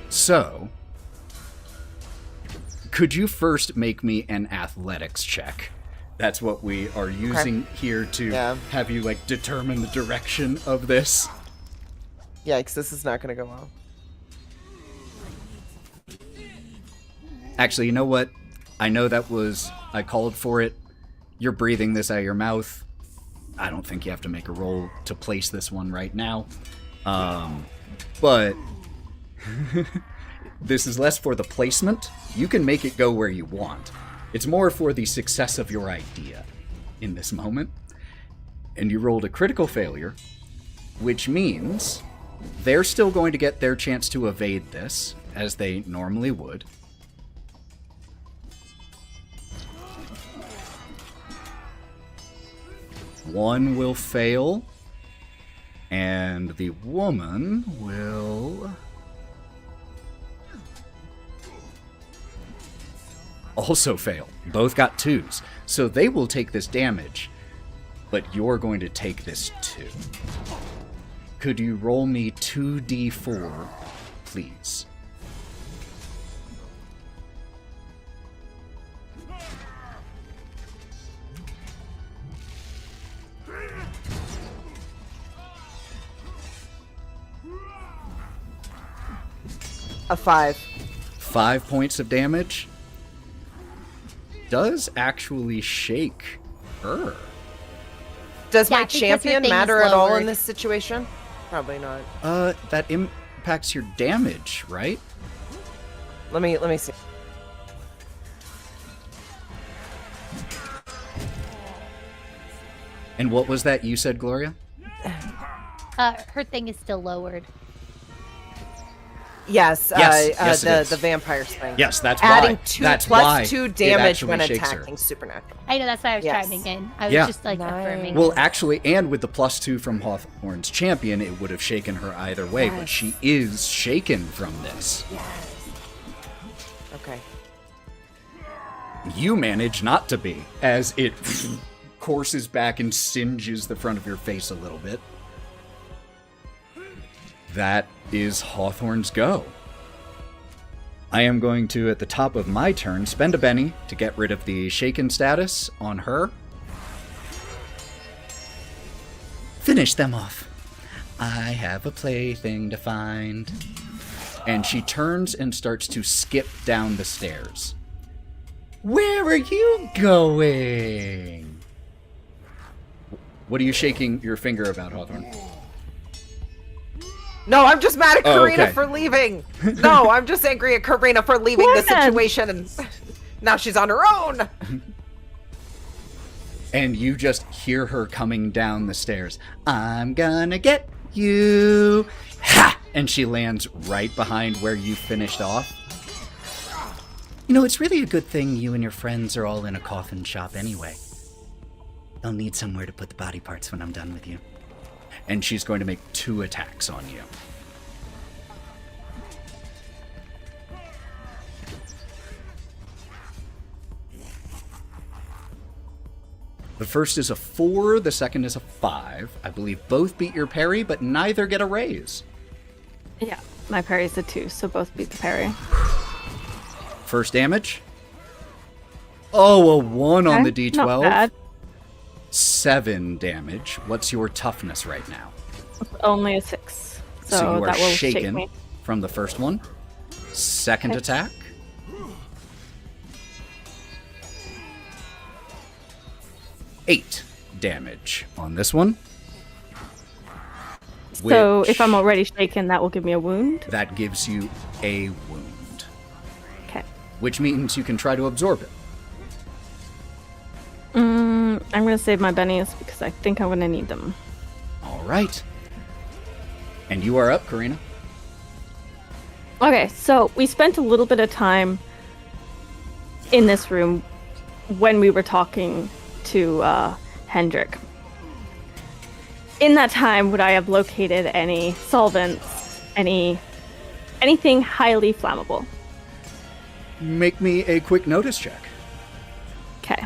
Speaker 1: So, could you first make me an athletics check? That's what we are using here to have you, like, determine the direction of this.
Speaker 5: Yikes, this is not going to go well.
Speaker 1: Actually, you know what? I know I called for it. You're breathing this out of your mouth. I don't think you have to make a roll to place this one right now. But this is less for the placement. You can make it go where you want. It's more for the success of your idea in this moment. And you rolled a critical failure, which means they're still going to get their chance to evade this, as they normally would. One will fail, and the woman will also fail. Both got 2s. So they will take this damage, but you're going to take this too. Could you roll me 2d4, please?
Speaker 5: A 5.
Speaker 1: 5 points of damage. Does actually shake her.
Speaker 5: Does
Speaker 3: Yeah,
Speaker 5: my
Speaker 3: because your
Speaker 5: champion
Speaker 3: thing is
Speaker 5: matter at all in
Speaker 3: lowered.
Speaker 5: this situation? Probably not.
Speaker 1: That impacts your damage, right?
Speaker 5: Let me see.
Speaker 1: And what was that you said, Gloria?
Speaker 3: Her thing is still lowered.
Speaker 5: Yes,
Speaker 1: Yes, it is.
Speaker 5: the vampire thing.
Speaker 1: Yes, that's
Speaker 5: Adding
Speaker 1: why.
Speaker 5: 2
Speaker 1: That's
Speaker 5: plus
Speaker 1: why
Speaker 5: 2
Speaker 1: it
Speaker 5: damage
Speaker 1: actually
Speaker 5: when
Speaker 1: shakes her.
Speaker 5: attacking supernatural.
Speaker 3: I know, that's why I was
Speaker 5: Yes.
Speaker 3: chiming in. I was
Speaker 1: Yeah.
Speaker 3: just like affirming.
Speaker 1: Well, actually, and with the +2 from Hawthorne's champion, it would have shaken her either way, but she is shaken from this.
Speaker 5: Okay.
Speaker 1: You manage not to be, as it courses back and singes the front of your face a little bit. That is Hawthorne's go. I am going to, at the top of my turn, spend a Benny to get rid of the shaken status on her. Finish them off. I have a plaything to find. And she turns and starts to skip down the stairs. Where are you going? What are you shaking your finger about, Hawthorne?
Speaker 5: No, I'm just mad at Karina
Speaker 1: okay.
Speaker 5: for leaving. No, I'm just angry at Karina for leaving the
Speaker 4: What?
Speaker 5: situation, and now she's on her own.
Speaker 1: And you just hear her coming down the stairs. I'm gonna get you. Ha! And she lands right behind where you finished off. You know, it's really a good thing you and your friends are all in a coffin shop anyway. I'll need somewhere to put the body parts when I'm done with you. And she's going to make 2 attacks on you. The first is a 4, the second is a 5. I believe both beat your parry, but neither get a raise.
Speaker 4: Yeah, my parry's a 2, so both beat the parry.
Speaker 1: First damage. Oh, a 1 on the
Speaker 4: Okay,
Speaker 1: d12.
Speaker 4: not bad.
Speaker 1: 7 damage. What's your toughness right now?
Speaker 4: Only a 6.
Speaker 1: So you are
Speaker 4: that will
Speaker 1: shaken
Speaker 4: shake me.
Speaker 1: from the first one. Second
Speaker 4: Okay.
Speaker 1: attack. 8 damage on this one.
Speaker 4: So if I'm
Speaker 1: which-
Speaker 4: already shaken, that will give me a wound.
Speaker 1: That gives you a wound,
Speaker 4: Okay.
Speaker 1: which means you can try to absorb it.
Speaker 4: I'm going to save my bennies because I think I'm going to need them.
Speaker 1: All right. And you are up, Karina.
Speaker 4: Okay, so we spent a little bit of time in this room when we were talking to Hendrik. In that time, would I have located any solvents, anything highly flammable?
Speaker 1: Make me a quick notice check.
Speaker 4: Okay.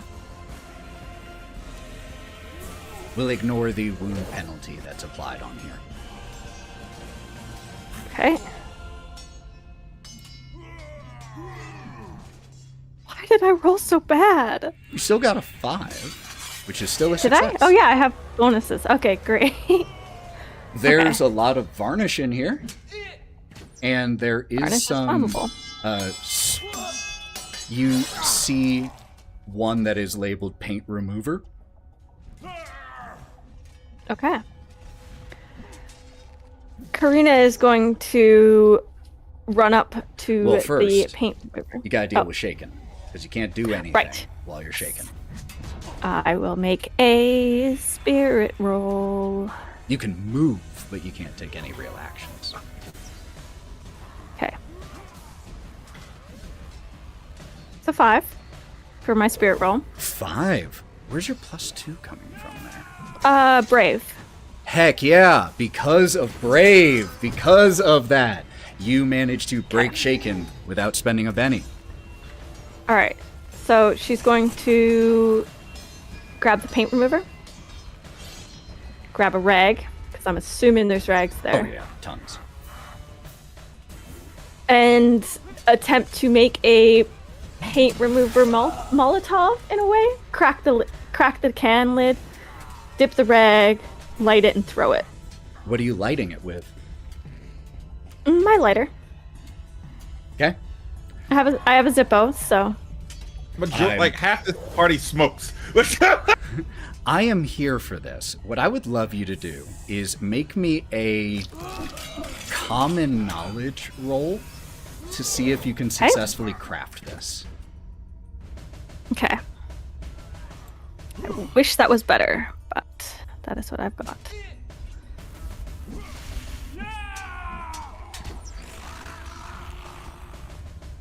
Speaker 1: We'll ignore the wound penalty that's applied on here.
Speaker 4: Okay. Why did I roll so bad?
Speaker 1: You still got a 5, which is still a
Speaker 4: Did
Speaker 1: success.
Speaker 4: I? Oh yeah, I have bonuses. Okay, great.
Speaker 1: There's a lot of varnish in here. And there is
Speaker 4: Varnish is
Speaker 1: some...
Speaker 4: flammable.
Speaker 1: You see one that is labeled paint remover.
Speaker 4: Okay. Karina is going to run up to
Speaker 1: Well,
Speaker 4: the
Speaker 1: first,
Speaker 4: paint remover.
Speaker 1: You gotta deal
Speaker 4: Oh.
Speaker 1: with shaken. Because you can't do anything
Speaker 4: Right.
Speaker 1: while you're shaken.
Speaker 4: I will make a spirit roll.
Speaker 1: You can move, but you can't take any real actions.
Speaker 4: Okay. It's a 5 for my spirit roll.
Speaker 1: 5? Where's your +2 coming from there?
Speaker 4: Brave.
Speaker 1: Heck yeah! Because of Brave! Because of that! You managed to break shaken without spending a penny.
Speaker 4: Alright. So she's going to grab the paint remover. Grab a rag, because I'm assuming there's rags there.
Speaker 1: Oh yeah, tons.
Speaker 4: And attempt to make a paint remover Molotov in a way. Crack the can lid, dip the rag, light it, and throw it.
Speaker 1: What are you lighting it with?
Speaker 4: My lighter.
Speaker 1: Okay.
Speaker 4: I have a Zippo, so
Speaker 2: Like half this party smokes.
Speaker 1: I am here for this. What I would love you to do is make me a common knowledge roll to see if you can successfully craft this.
Speaker 4: okay. I wish that was better, but that is what I've got.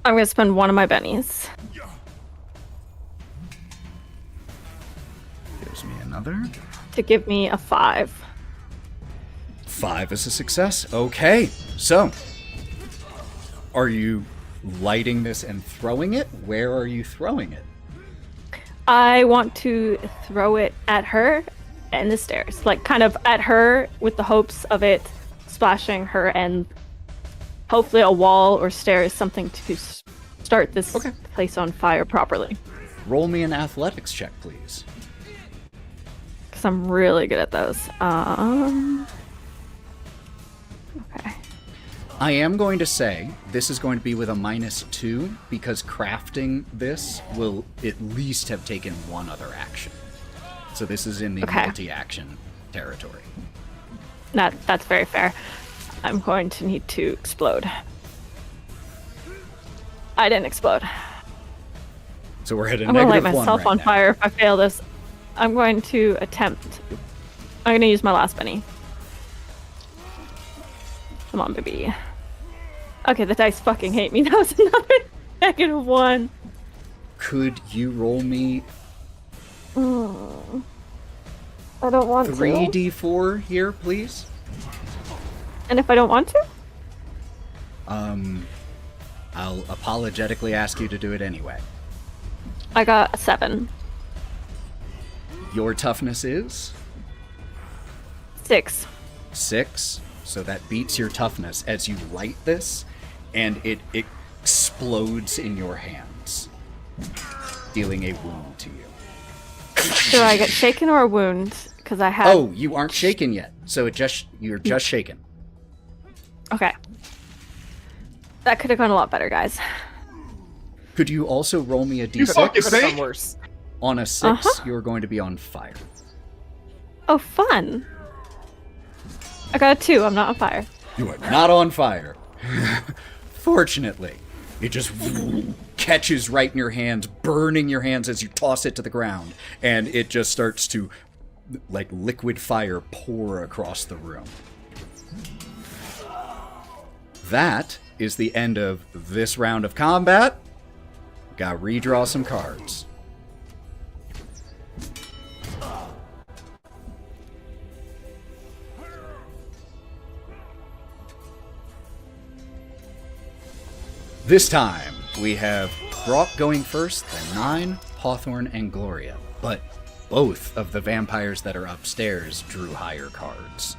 Speaker 4: I'm gonna spend one of my bennies.
Speaker 1: Gives me another.
Speaker 4: To give me a 5.
Speaker 1: 5 is a success. Okay, so are you lighting this and throwing it? Where are you throwing it?
Speaker 4: I want to throw it at her and the stairs. Like, kind of at her with the hopes of it splashing her and hopefully a wall or stairs, something to start this place on fire properly.
Speaker 1: Roll me an athletics check, please.
Speaker 4: Because I'm really good at those. Okay.
Speaker 1: I am going to say this is going to be with a -2 because crafting this will at least have taken one other action. So this is in the multi-action territory.
Speaker 4: That's very fair. I'm going to need to explode. I didn't explode.
Speaker 1: So we're at a
Speaker 4: I'm going to light
Speaker 1: -1
Speaker 4: myself
Speaker 1: right
Speaker 4: on
Speaker 1: now.
Speaker 4: fire if I fail this. I'm going to attempt. I'm going to use my last penny. Come on, baby. Okay, the dice fucking hate me. That was another -1.
Speaker 1: Could you roll me
Speaker 4: I don't want
Speaker 1: 3d4 here, please?
Speaker 4: And if I don't want to?
Speaker 1: I'll apologetically ask you to do it anyway.
Speaker 4: I got a 7.
Speaker 1: Your toughness is
Speaker 4: 6.
Speaker 1: 6, so that beats your toughness as you light this, and it explodes in your hands, dealing a wound to you.
Speaker 4: Do I get shaken or a wound? Because I have.
Speaker 1: Oh, you aren't shaken yet, so you're just shaken.
Speaker 4: Okay. That could have gone a lot better, guys.
Speaker 1: Could you also roll me a
Speaker 2: You fucking
Speaker 1: d6?
Speaker 2: say?
Speaker 5: Worse.
Speaker 1: On a 6, you're going to be on fire.
Speaker 4: Oh, fun. I got a 2. I'm not on fire.
Speaker 1: You are not on fire. Fortunately, it just catches right in your hands, burning your hands as you toss it to the ground, and it just starts to, like, liquid fire pour across the room. That is the end of this round of combat. Gotta redraw some cards. This time, we have Brawk going first, then Nyne, Hawthorne, and Gloria. But both of the vampires that are upstairs drew higher cards.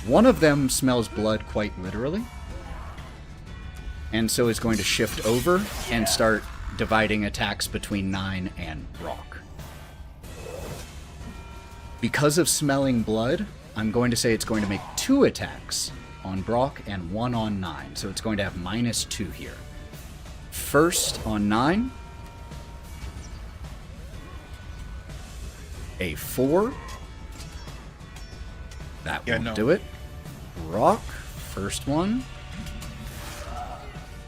Speaker 1: One of them smells blood quite literally, and so is going to shift over and start dividing attacks between Nyne and Brawk. Because of smelling blood, I'm going to say it's going to make 2 attacks on Brawk and 1 on Nyne, so it's going to have -2 here. First on Nyne, a 4. That won't do it. Brawk, first one.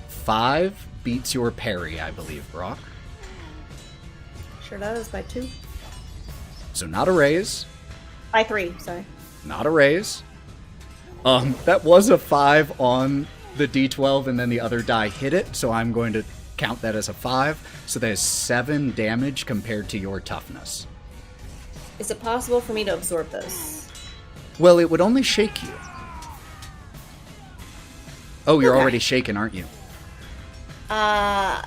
Speaker 1: 5 beats your parry, I believe, Brawk.
Speaker 6: Sure does, by 2.
Speaker 1: So not a raise.
Speaker 6: By 3, sorry.
Speaker 1: Not a raise. That was a 5 on the D12, and then the other die hit it, so I'm going to count that as a 5. So that is 7 damage compared to your toughness.
Speaker 6: Is it possible for me to absorb this?
Speaker 1: Well, it would only shake you. Oh, you're
Speaker 6: Okay.
Speaker 1: already shaken, aren't you? Yes.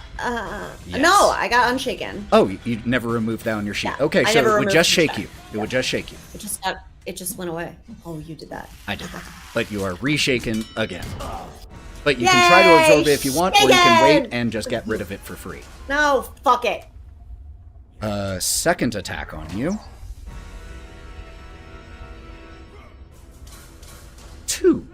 Speaker 6: No, I got unshaken.
Speaker 1: Oh, you never removed that on your sheet.
Speaker 6: Yeah,
Speaker 1: Okay,
Speaker 6: I
Speaker 1: so
Speaker 6: never
Speaker 1: it would
Speaker 6: removed
Speaker 1: just
Speaker 6: it.
Speaker 1: shake you. It would just shake you.
Speaker 6: It just went away. Oh, you did that.
Speaker 1: I did. But you are reshaken again. But you can try to absorb it if you want, or you can wait and just get rid of it for free.
Speaker 6: No, fuck it.
Speaker 1: Second attack on you. 2.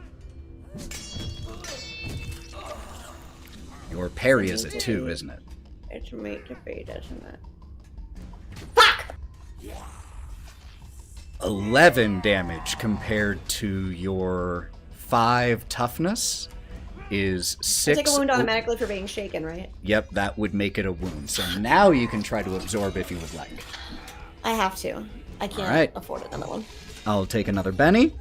Speaker 1: Your parry is a 2, isn't it?
Speaker 6: It's made to be, doesn't it?
Speaker 1: 11 damage compared to your 5 toughness is 6.
Speaker 6: I take a wound automatically for being shaken, right?
Speaker 1: Yep, that would make it a wound. So now you can try to absorb if you would like.
Speaker 6: I have to. I can't
Speaker 1: Alright.
Speaker 6: afford another one.
Speaker 1: I'll take another Benny.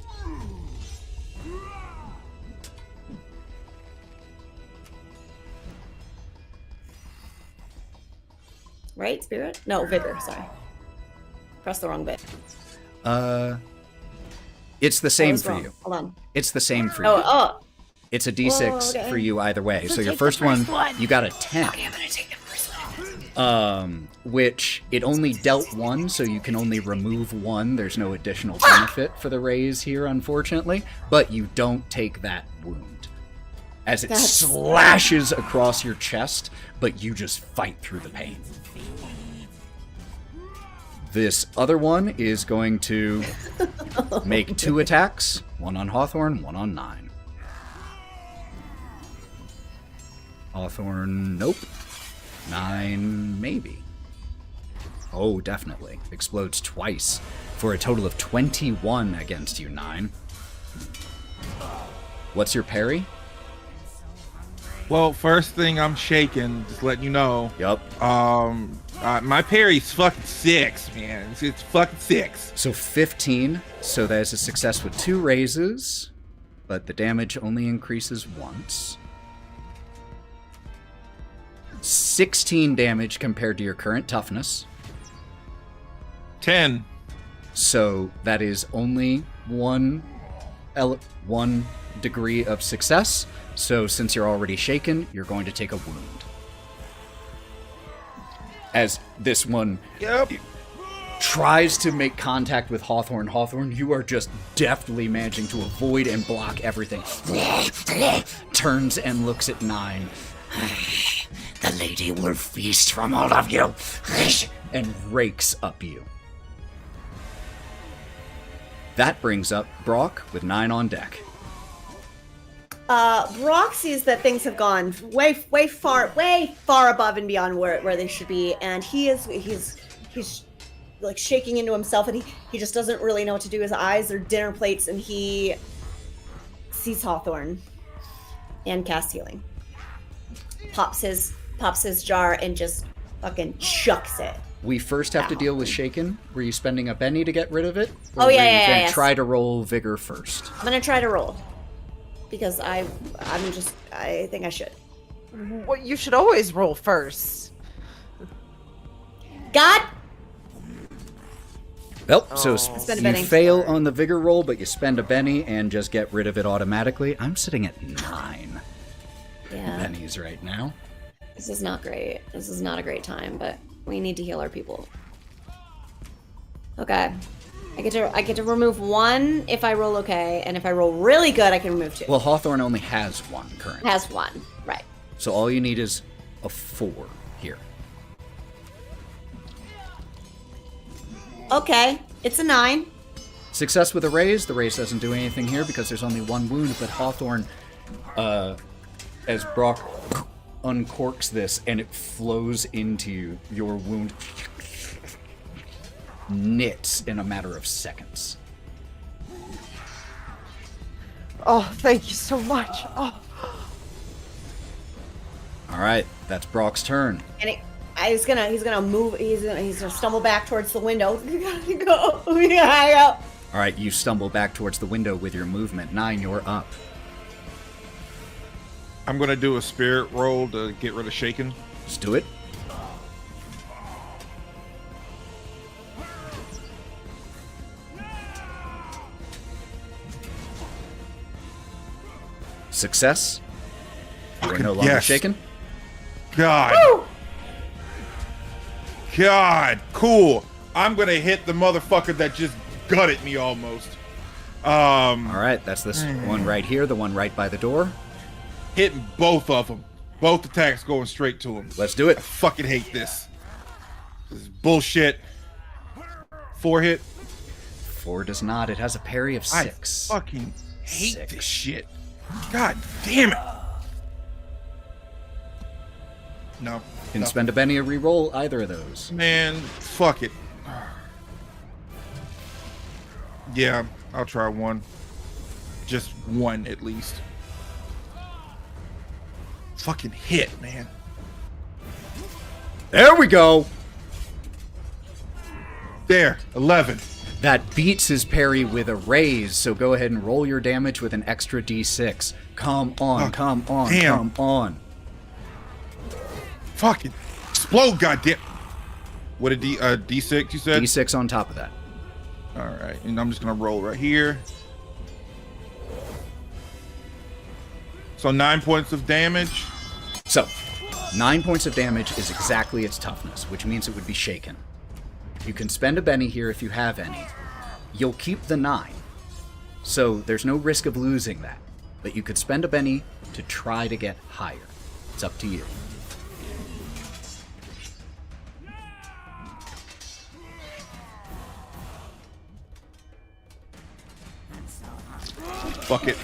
Speaker 6: Right, Spirit? No, Vigor, sorry. Press the wrong bit.
Speaker 1: It's the
Speaker 6: I
Speaker 1: same
Speaker 6: was
Speaker 1: for
Speaker 6: wrong.
Speaker 1: you.
Speaker 6: Hold on.
Speaker 1: It's the same for you.
Speaker 6: Oh.
Speaker 1: It's a D6
Speaker 6: Whoa, okay.
Speaker 1: for you either way. So your
Speaker 4: take
Speaker 1: first
Speaker 4: the first one.
Speaker 1: you got a 10.
Speaker 6: Okay, I'm gonna take the first one.
Speaker 1: Which it only dealt 1, so you can only remove 1. There's no additional benefit for the raise here, unfortunately. But you don't take that wound. As it
Speaker 6: That's-
Speaker 1: slashes across your chest, but you just fight through the pain. This other one is going to make 2 attacks. 1 on Hawthorne, 1 on Nyne. Hawthorne, nope. Nyne, maybe. Oh, definitely. Explodes twice for a total of 21 against you, Nyne. What's your parry?
Speaker 2: Well, first thing, I'm shaking. Just letting you know.
Speaker 1: Yup.
Speaker 2: My parry's fucking 6, man. It's fucking 6.
Speaker 1: So 15. So that is a success with 2 raises, but the damage only increases once. 16 damage compared to your current toughness.
Speaker 2: 10.
Speaker 1: So that is only 1 one degree of success. So since you're already shaken, you're going to take a wound. As this one tries to make contact with Hawthorne. Hawthorne, you are just deftly managing to avoid and block everything. Turns and looks at Nyne. The lady will feast from all of you. And rakes up you. That brings up Brawk with Nyne on deck.
Speaker 7: Brawk sees that things have gone way far above and beyond where they should be, and he's like shaking into himself, and he just doesn't really know what to do. His eyes are dinner plates, and he sees Hawthorne and casts healing. Pops his jar and just fucking chucks it.
Speaker 1: We first have to deal with shaken. Were you spending a Benny to get rid of it?
Speaker 7: Or
Speaker 1: were you
Speaker 7: yeah.
Speaker 1: gonna try to roll vigor first?
Speaker 7: I'm gonna try to roll because I think I should.
Speaker 5: Well, you should always roll first.
Speaker 7: God.
Speaker 1: Well, so
Speaker 7: Spend a
Speaker 1: you
Speaker 7: Benny.
Speaker 1: fail on the vigor roll, but you spend a Benny and just get rid of it automatically. I'm sitting at 9
Speaker 7: Yeah.
Speaker 1: Bennies right now.
Speaker 7: This is not great. This is not a great time, but we need to heal our people. Okay. I get to remove 1 if I roll okay, and if I roll really good, I can remove 2.
Speaker 1: Well, Hawthorne only has 1 currently.
Speaker 7: Has 1, right.
Speaker 1: So all you need is a 4 here.
Speaker 7: Okay, it's a 9.
Speaker 1: Success with a raise. The raise doesn't do anything here because there's only 1 wound, but Hawthorne, as Brawk uncorks this and it flows into you, your wound knits in a matter of seconds.
Speaker 5: Oh, thank you so much. Oh.
Speaker 1: All right, that's Brock's turn.
Speaker 7: And he's gonna move. He's gonna stumble back towards the window. We gotta go. We gotta go.
Speaker 1: All right, you stumble back towards the window with your movement. Nyne, you're up.
Speaker 2: I'm gonna do a spirit roll to get rid of shaken.
Speaker 1: Let's do it. Success. You're no longer
Speaker 2: yes.
Speaker 1: shaken.
Speaker 2: God.
Speaker 7: Woo!
Speaker 2: God. Cool. I'm gonna hit the motherfucker that just gutted me almost.
Speaker 1: All right, that's this one right here, the one right by the door.
Speaker 2: Hitting both of them. Both attacks going straight to him.
Speaker 1: Let's do it.
Speaker 2: I fucking hate this. This is bullshit. 4 hit.
Speaker 1: 4 does not. It has a parry of 6.
Speaker 2: I fucking hate
Speaker 1: 6.
Speaker 2: this shit. God damn it. No.
Speaker 1: Can
Speaker 2: no.
Speaker 1: spend a Benny or re-roll either of those.
Speaker 2: Man, fuck it. Yeah, I'll try 1. Just 1 at least. Fucking hit, man.
Speaker 1: There we go.
Speaker 2: There, 11.
Speaker 1: That beats his parry with a raise, so go ahead and roll your damage with an extra d6. Come on, come on,
Speaker 2: damn.
Speaker 1: come on.
Speaker 2: Fucking explode, goddamn. What a D6 you said?
Speaker 1: D6 on top of that.
Speaker 2: All right, and I'm just gonna roll right here. So 9 points of damage.
Speaker 1: So, 9 points of damage is exactly its toughness, which means it would be shaken. You can spend a Benny here if you have any. You'll keep the 9. So there's no risk of losing that. But you could spend a Benny to try to get higher. It's up to you.
Speaker 2: Fuck it.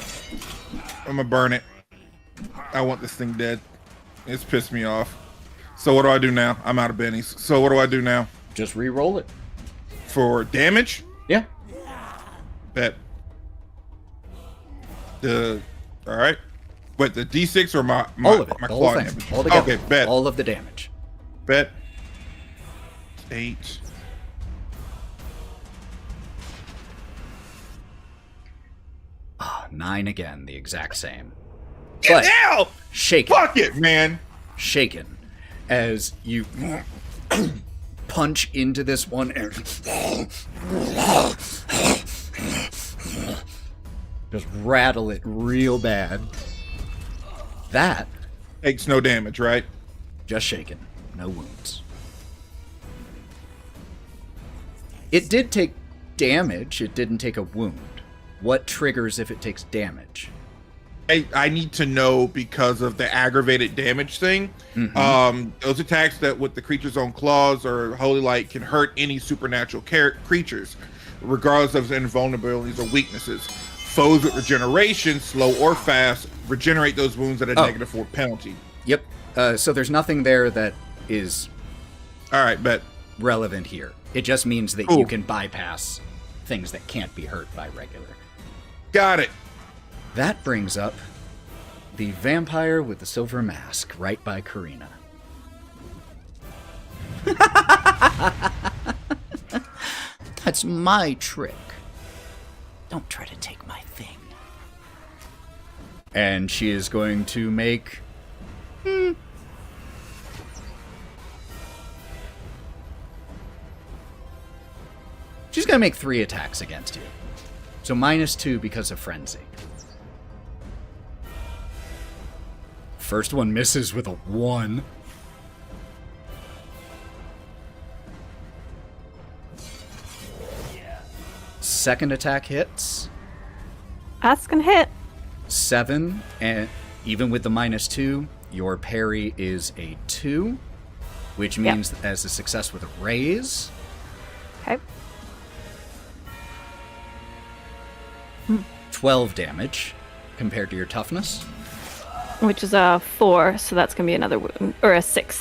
Speaker 2: I'm gonna burn it. I want this thing dead. It's pissed me off. So what do I do now? I'm out of bennies. So what do I do now?
Speaker 1: Just re-roll it.
Speaker 2: For damage?
Speaker 1: Yeah.
Speaker 2: Bet. Alright. Wait, the D6 or my
Speaker 1: All of it.
Speaker 2: my
Speaker 1: The
Speaker 2: claw
Speaker 1: whole thing.
Speaker 2: damage?
Speaker 1: All together.
Speaker 2: Okay, bet.
Speaker 1: All of the damage.
Speaker 2: Bet. 8.
Speaker 1: Ah, 9 again, the exact same.
Speaker 2: Get
Speaker 1: But
Speaker 2: out!
Speaker 1: shaken.
Speaker 2: Fuck it, man.
Speaker 1: Shaken. As you punch into this one and Just rattle it real bad. That
Speaker 2: Takes no damage, right?
Speaker 1: just shaken. No wounds. It did take damage. It didn't take a wound. What triggers if it takes damage?
Speaker 2: I need to know because of the aggravated damage thing. Those attacks that with the creature's own claws or holy light can hurt any supernatural creatures, regardless of their invulnerabilities or weaknesses. Foes with regeneration, slow or fast, regenerate those wounds at a -4 penalty.
Speaker 1: Yep. So there's nothing there that is
Speaker 2: All right, bet.
Speaker 1: relevant here. It just means that you can bypass things that can't be hurt by regular.
Speaker 2: Got it.
Speaker 1: That brings up the vampire with the silver mask right by Karina. That's my trick. Don't try to take my thing. And she is going to make... She's going to make 3 attacks against you. So -2 because of frenzy. First one misses with a 1. Second attack hits.
Speaker 4: That's gonna hit.
Speaker 1: 7, and even with the -2, your parry is a 2, which means as a success with a raise.
Speaker 4: Okay.
Speaker 1: 12 damage compared to your toughness.
Speaker 4: Which is a 4, so that's gonna be another wound, or a 6.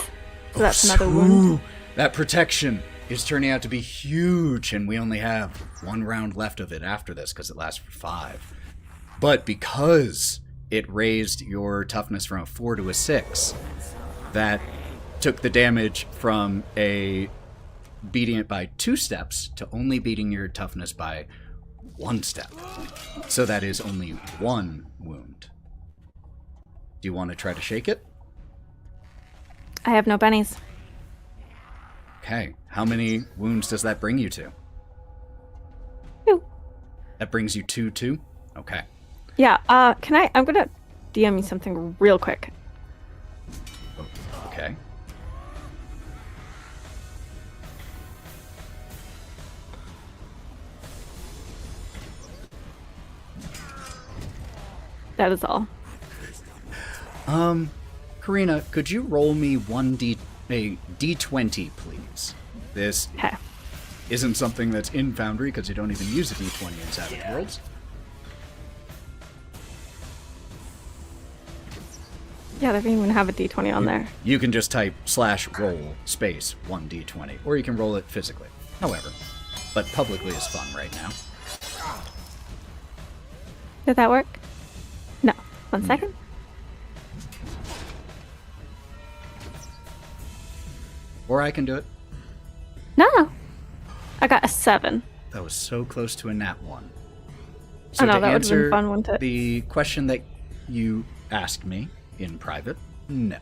Speaker 4: So that's another wound.
Speaker 1: That protection is turning out to be huge, and we only have 1 round left of it after this because it lasts for 5. But because it raised your toughness from a 4 to a 6, that took the damage from a beating it by 2 steps to only beating your toughness by 1 step. So that is only 1 wound. Do you want to try to shake it?
Speaker 4: I have no bennies.
Speaker 1: Okay. How many wounds does that bring you to?
Speaker 4: 2.
Speaker 1: That brings you 2 too? Okay.
Speaker 4: Yeah, I'm gonna DM you something real quick.
Speaker 1: Okay.
Speaker 4: That is all.
Speaker 1: Karina, could you roll me a D20, please? This
Speaker 4: Okay.
Speaker 1: isn't something that's in Foundry because you don't even use a D20 in Savage Worlds.
Speaker 4: Yeah, they don't even have a D20 on there.
Speaker 1: You can just type /roll space 1D20, or you can roll it physically. However, but publicly is fun right now.
Speaker 4: Did that work? No. 1 second.
Speaker 1: Or I can do it.
Speaker 4: No. I got a 7.
Speaker 1: That was so close to a nat 1.
Speaker 4: I know,
Speaker 1: to
Speaker 4: that would've been
Speaker 1: answer
Speaker 4: fun, wouldn't it?
Speaker 1: the question that you asked me in private, no.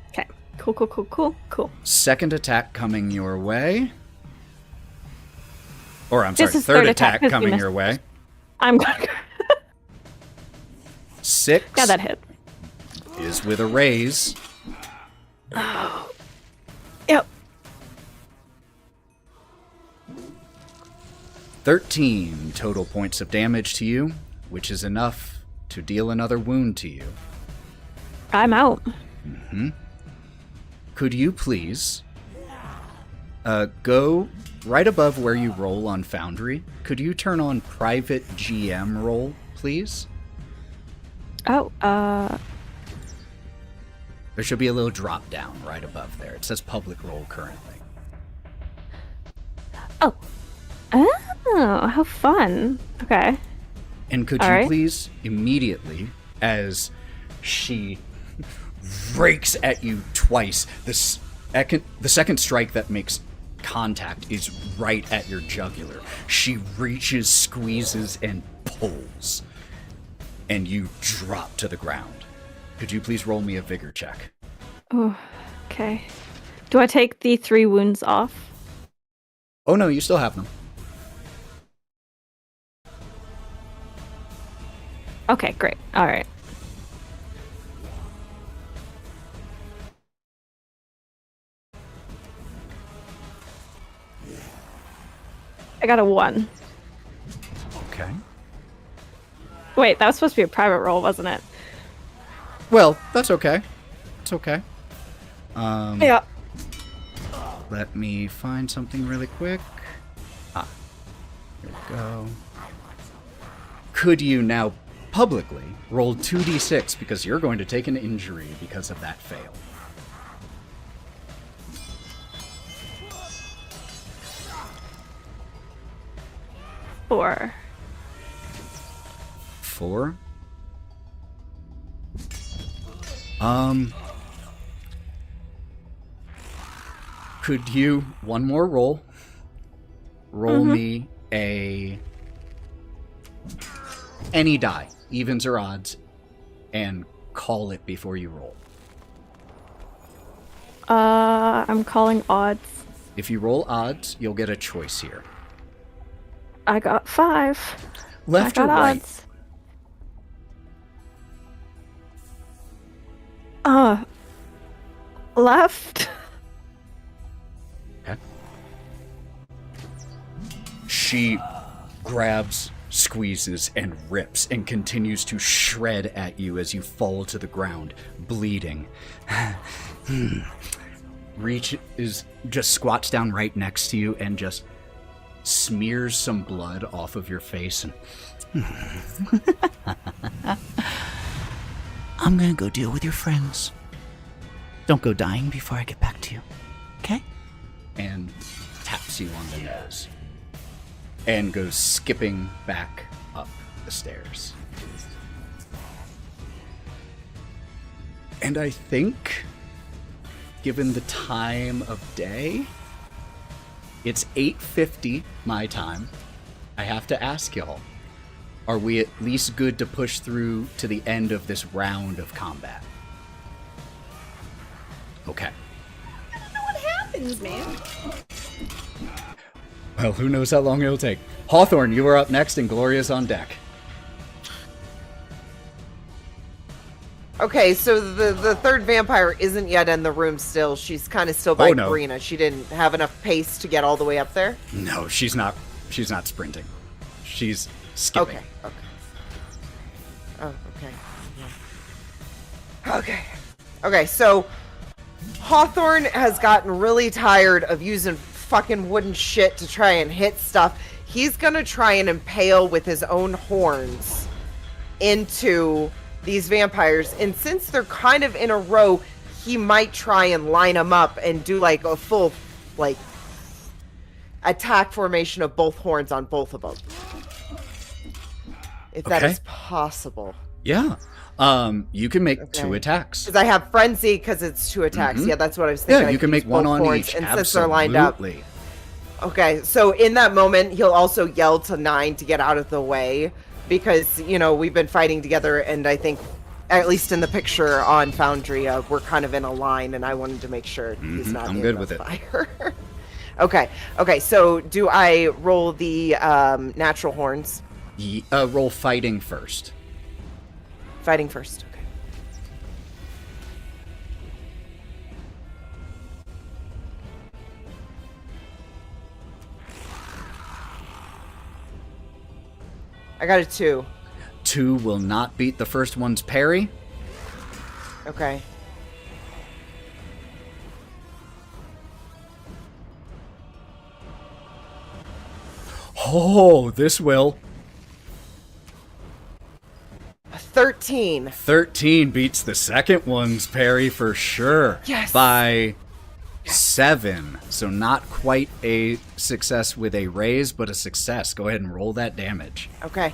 Speaker 4: Okay. Cool.
Speaker 1: Second attack coming your way. Or I'm
Speaker 4: This
Speaker 1: sorry,
Speaker 4: is
Speaker 1: third
Speaker 4: third attack,
Speaker 1: attack
Speaker 4: 'cause you
Speaker 1: coming
Speaker 4: missed
Speaker 1: your way.
Speaker 4: I'm gonna
Speaker 1: 6
Speaker 4: Yeah, that hit.
Speaker 1: is with a raise.
Speaker 4: Yep.
Speaker 1: 13 total points of damage to you, which is enough to deal another wound to you.
Speaker 4: I'm out.
Speaker 1: Could you please go right above where you roll on Foundry? Could you turn on private GM roll, please?
Speaker 4: Oh,
Speaker 1: There should be a little drop down right above there. It says public roll currently.
Speaker 4: Oh, how fun. Okay.
Speaker 1: And could
Speaker 4: All
Speaker 1: you
Speaker 4: right.
Speaker 1: please immediately, as she rakes at you twice, the second strike that makes contact is right at your jugular. She reaches, squeezes, and pulls, and you drop to the ground. Could you please roll me a vigor check?
Speaker 4: Oh, okay. Do I take the 3 wounds off?
Speaker 1: Oh no, you still have them.
Speaker 4: Okay, great. All right. I got a 1.
Speaker 1: Okay.
Speaker 4: Wait, that was supposed to be a private roll, wasn't it?
Speaker 1: Well, that's okay. It's okay.
Speaker 4: Yeah.
Speaker 1: Let me find something really quick. Here we go. Could you now publicly roll 2d6 because you're going to take an injury because of that fail?
Speaker 4: Four.
Speaker 1: 4. Could you one more roll? Roll me any die, evens or odds, and call it before you roll.
Speaker 4: I'm calling odds.
Speaker 1: If you roll odds, you'll get a choice here.
Speaker 4: I got 5.
Speaker 1: Left
Speaker 4: I
Speaker 1: or
Speaker 4: got
Speaker 1: right?
Speaker 4: Odds. Left.
Speaker 1: Okay. She grabs, squeezes, and rips, and continues to shred at you as you fall to the ground, bleeding. Just squats down right next to you and just smears some blood off of your face. And I'm gonna go deal with your friends. Don't go dying before I get back to you, okay? And taps you on the nose. And goes skipping back up the stairs. And I think, given the time of day, it's 8:50 my time. I have to ask y'all, are we at least good to push through to the end of this round of combat? Okay.
Speaker 6: I don't know what happens, man.
Speaker 1: Well, who knows how long it'll take. Hawthorne, you are up next, and Gloria's on deck.
Speaker 5: Okay, so the third vampire isn't yet in the room still. She's kind of still by Karina. She didn't have enough pace to get all the way up there?
Speaker 1: No, she's not sprinting. She's skipping.
Speaker 5: Okay. Oh, okay. Yeah. Okay, so Hawthorne has gotten really tired of using fucking wooden shit to try and hit stuff. He's gonna try and impale with his own horns into these vampires, and since they're kind of in a row, he might try and line them up and do like a full attack formation of both horns on both of them, if that is possible.
Speaker 1: Yeah. You can make 2 attacks.
Speaker 5: Because I have frenzy because it's 2 attacks. Yeah, that's what I was thinking.
Speaker 1: Yeah, you can make 1 on each.
Speaker 5: And
Speaker 1: Absolutely.
Speaker 5: since they're lined up. Okay, so in that moment, he'll also yell to Nyne to get out of the way. Because, we've been fighting together, and I think, at least in the picture on Foundry, we're kind of in a line, and I wanted to make sure he's not
Speaker 1: I'm
Speaker 5: in
Speaker 1: good
Speaker 5: the
Speaker 1: with
Speaker 5: fire. Okay, so do I roll the natural horns?
Speaker 1: Roll fighting first.
Speaker 5: Fighting first, okay. I got a 2.
Speaker 1: 2 will not beat the first one's parry.
Speaker 5: Okay.
Speaker 1: Oh, this will.
Speaker 5: 13.
Speaker 1: 13 beats the second one's parry for sure.
Speaker 5: Yes.
Speaker 1: By 7. So not quite a success with a raise, but a success. Go ahead and roll that damage.
Speaker 5: Okay,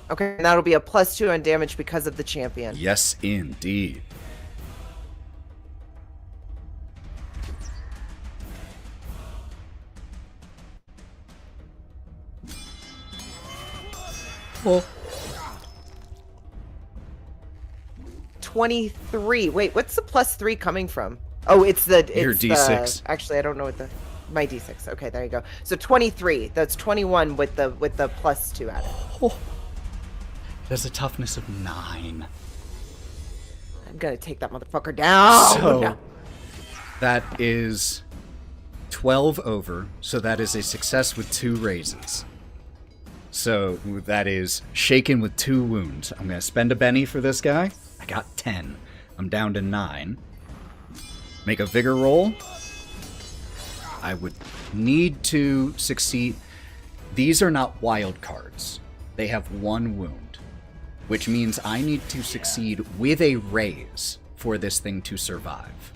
Speaker 5: and that'll be a +2 on damage because of the champion.
Speaker 1: Yes, indeed. Oh.
Speaker 5: 23. Wait, what's the +3 coming from? Oh, it's your
Speaker 1: D6.
Speaker 5: Actually, I don't know what my D6. Okay, there you go. So 23. That's 21 with the +2 added.
Speaker 1: Oh. There's a toughness of 9.
Speaker 5: I'm gonna take that motherfucker down.
Speaker 1: So that is 12 over. So that is a success with 2 raises. So that is shaken with 2 wounds. I'm going to spend a Benny for this guy. I got 10. I'm down to 9. Make a vigor roll. I would need to succeed. These are not wild cards. They have 1 wound, which means I need to succeed with a raise for this thing to survive.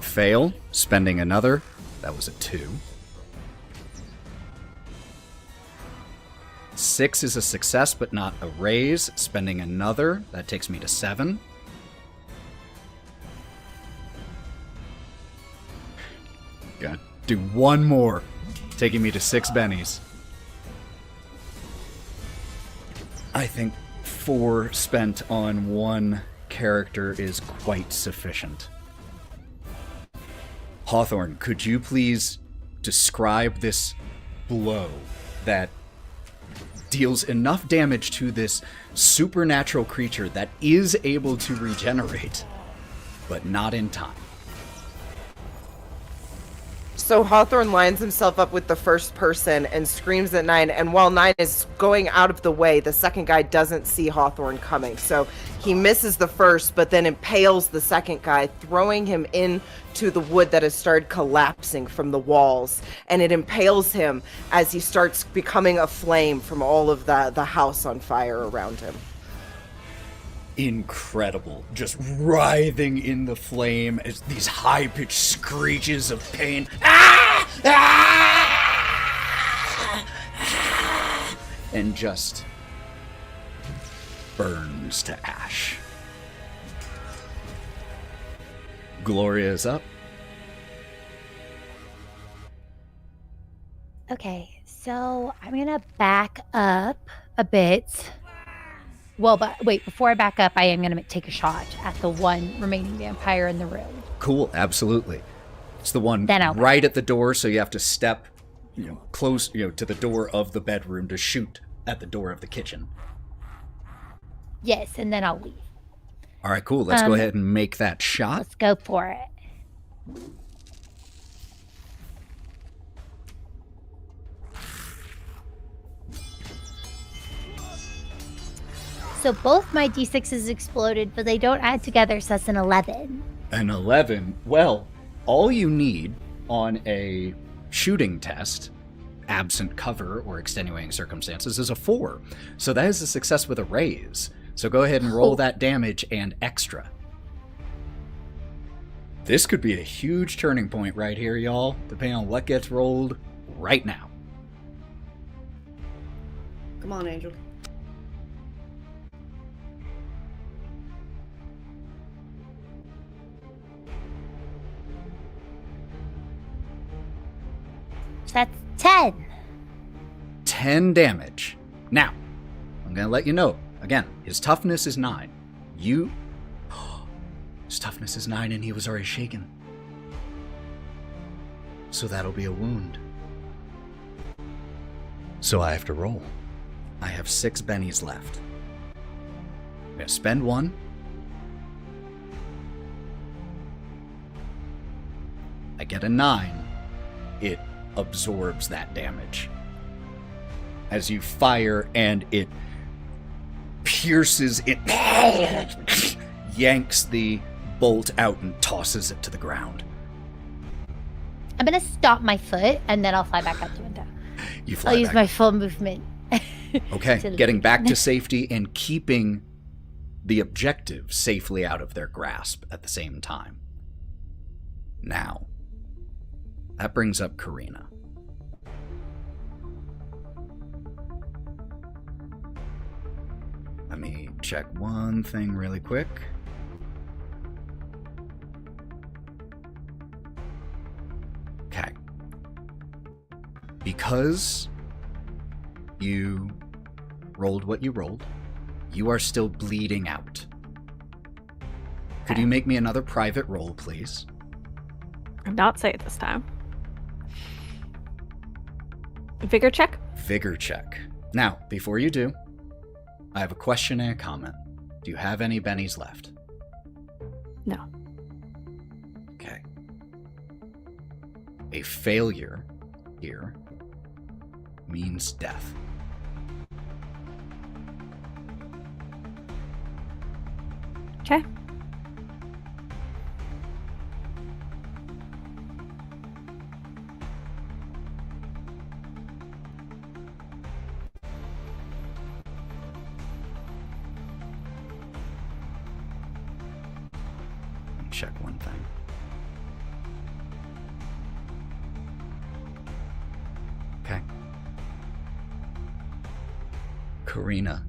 Speaker 1: Fail, spending another. That was a 2. 6 is a success, but not a raise. Spending another. That takes me to 7. Gotta do 1 more, taking me to 6 bennies. I think 4 spent on 1 character is quite sufficient. Hawthorne, could you please describe this blow that deals enough damage to this supernatural creature that is able to regenerate, but not in time?
Speaker 5: So Hawthorne lines himself up with the first person and screams at Nyne, and while Nyne is going out of the way, the second guy doesn't see Hawthorne coming. So he misses the first, but then impales the second guy, throwing him into the wood that has started collapsing from the walls. And it impales him as he starts becoming a flame from all of the house on fire around him.
Speaker 1: Incredible. Just writhing in the flame as these high-pitched screeches of pain. Ah! Ah! Ah! And just burns to ash. Gloria is up.
Speaker 3: Okay, so I'm gonna back up a bit. Well, but wait, before I back up, I am going to take a shot at the one remaining vampire in the room.
Speaker 1: Cool, absolutely. It's the one
Speaker 3: Then
Speaker 1: right at the door, so you have to step, close, to the door of the bedroom to shoot at the door of the kitchen.
Speaker 3: Yes, and then I'll leave.
Speaker 1: All right, cool. Let's go ahead and make that shot.
Speaker 3: Let's go for it. So both my d6s exploded, but they don't add together, so that's an 11.
Speaker 1: An 11? Well, all you need on a shooting test, absent cover or extenuating circumstances, is a 4. So that is a success with a raise. So go ahead and roll that damage and extra. This could be a huge turning point right here, y'all, depending on what gets rolled right now.
Speaker 6: Come on, Angel.
Speaker 3: That's 10.
Speaker 1: 10 damage. Now, I'm going to let you know, again, his toughness is 9. His toughness is 9 and he was already shaken. So that'll be a wound. So I have to roll. I have 6 bennies left. I'm going to spend 1. I get a 9. It absorbs that damage as you fire, and it pierces it, yanks the bolt out and tosses it to the ground.
Speaker 3: I'm gonna stop my foot and then I'll fly back out the window.
Speaker 1: You fly
Speaker 3: I'll use
Speaker 1: back.
Speaker 3: my full movement.
Speaker 1: Okay, getting back to safety and keeping the objective safely out of their grasp at the same time. Now, that brings up Karina. Let me check one thing really quick. Okay. Because you rolled what you rolled, you are still bleeding out. Could you make me another private roll, please?
Speaker 4: I'm not safe this time. Vigor check?
Speaker 1: Vigor check. Now, before you do, I have a question and a comment. Do you have any bennies left?
Speaker 4: No.
Speaker 1: Okay. A failure here means death.
Speaker 4: Okay.
Speaker 1: Check one thing. Okay. Karina,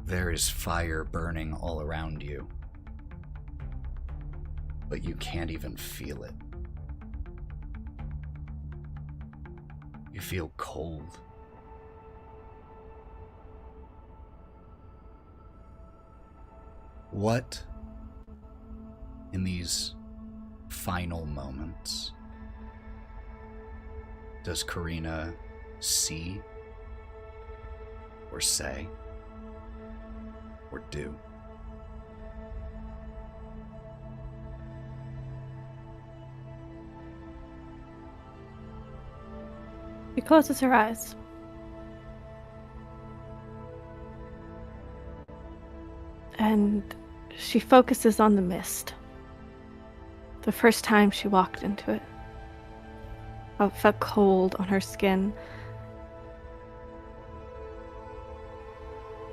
Speaker 1: there is fire burning all around you, but you can't even feel it. You feel cold. What, in these final moments, does Karina see, or say, or do?
Speaker 4: She closes her eyes. And she focuses on the mist. The first time she walked into it. How it felt cold on her skin.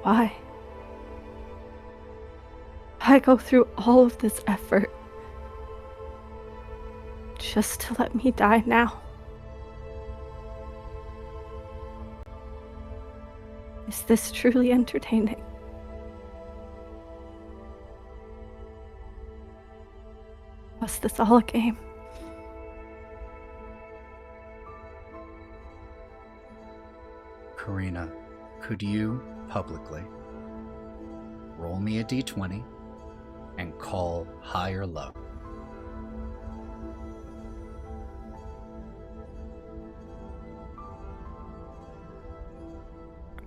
Speaker 4: Why? Why go through all of this effort just to let me die now? Is this truly entertaining? Was this all a game?
Speaker 1: Karina, could you publicly roll me a d20 and call high or low?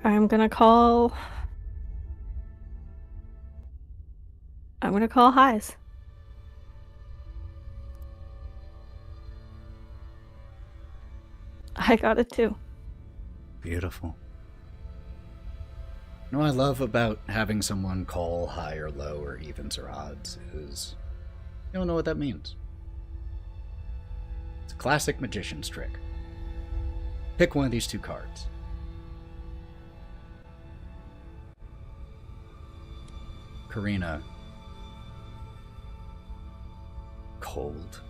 Speaker 4: I'm gonna call highs. I got it too.
Speaker 1: Beautiful. You know what I love about having someone call high or low or evens or odds is you don't know what that means. It's a classic magician's trick. Pick one of these two cards. Karina. Cold.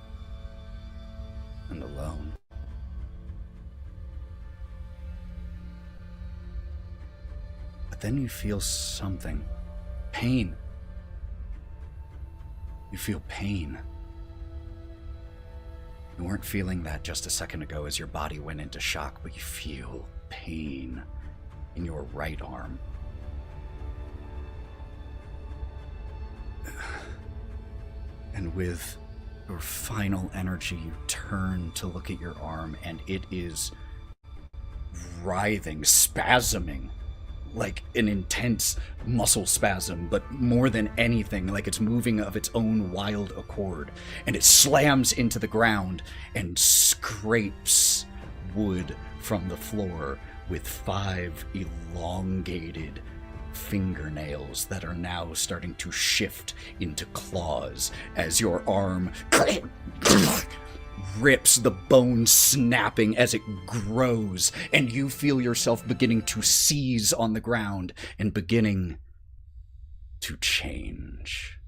Speaker 1: And alone. But then you feel something. Pain. You feel pain. You weren't feeling that just a second ago as your body went into shock, but you feel pain in your right arm. And with your final energy, you turn to look at your arm, and it is writhing, spasming, like an intense muscle spasm, but more than anything, like it's moving of its own wild accord. And it slams into the ground and scrapes wood from the floor with 5 elongated fingernails that are now starting to shift into claws as your arm rips, the bone snapping as it grows, and you feel yourself beginning to seize on the ground and beginning to change.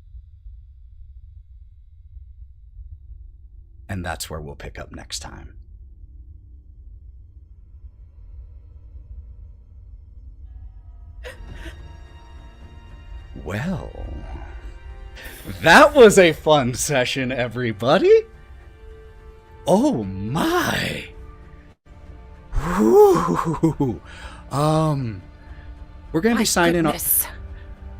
Speaker 1: And that's where we'll pick up next time. Well, that was a fun session, everybody. Oh my. Whew. We're going to be signing off.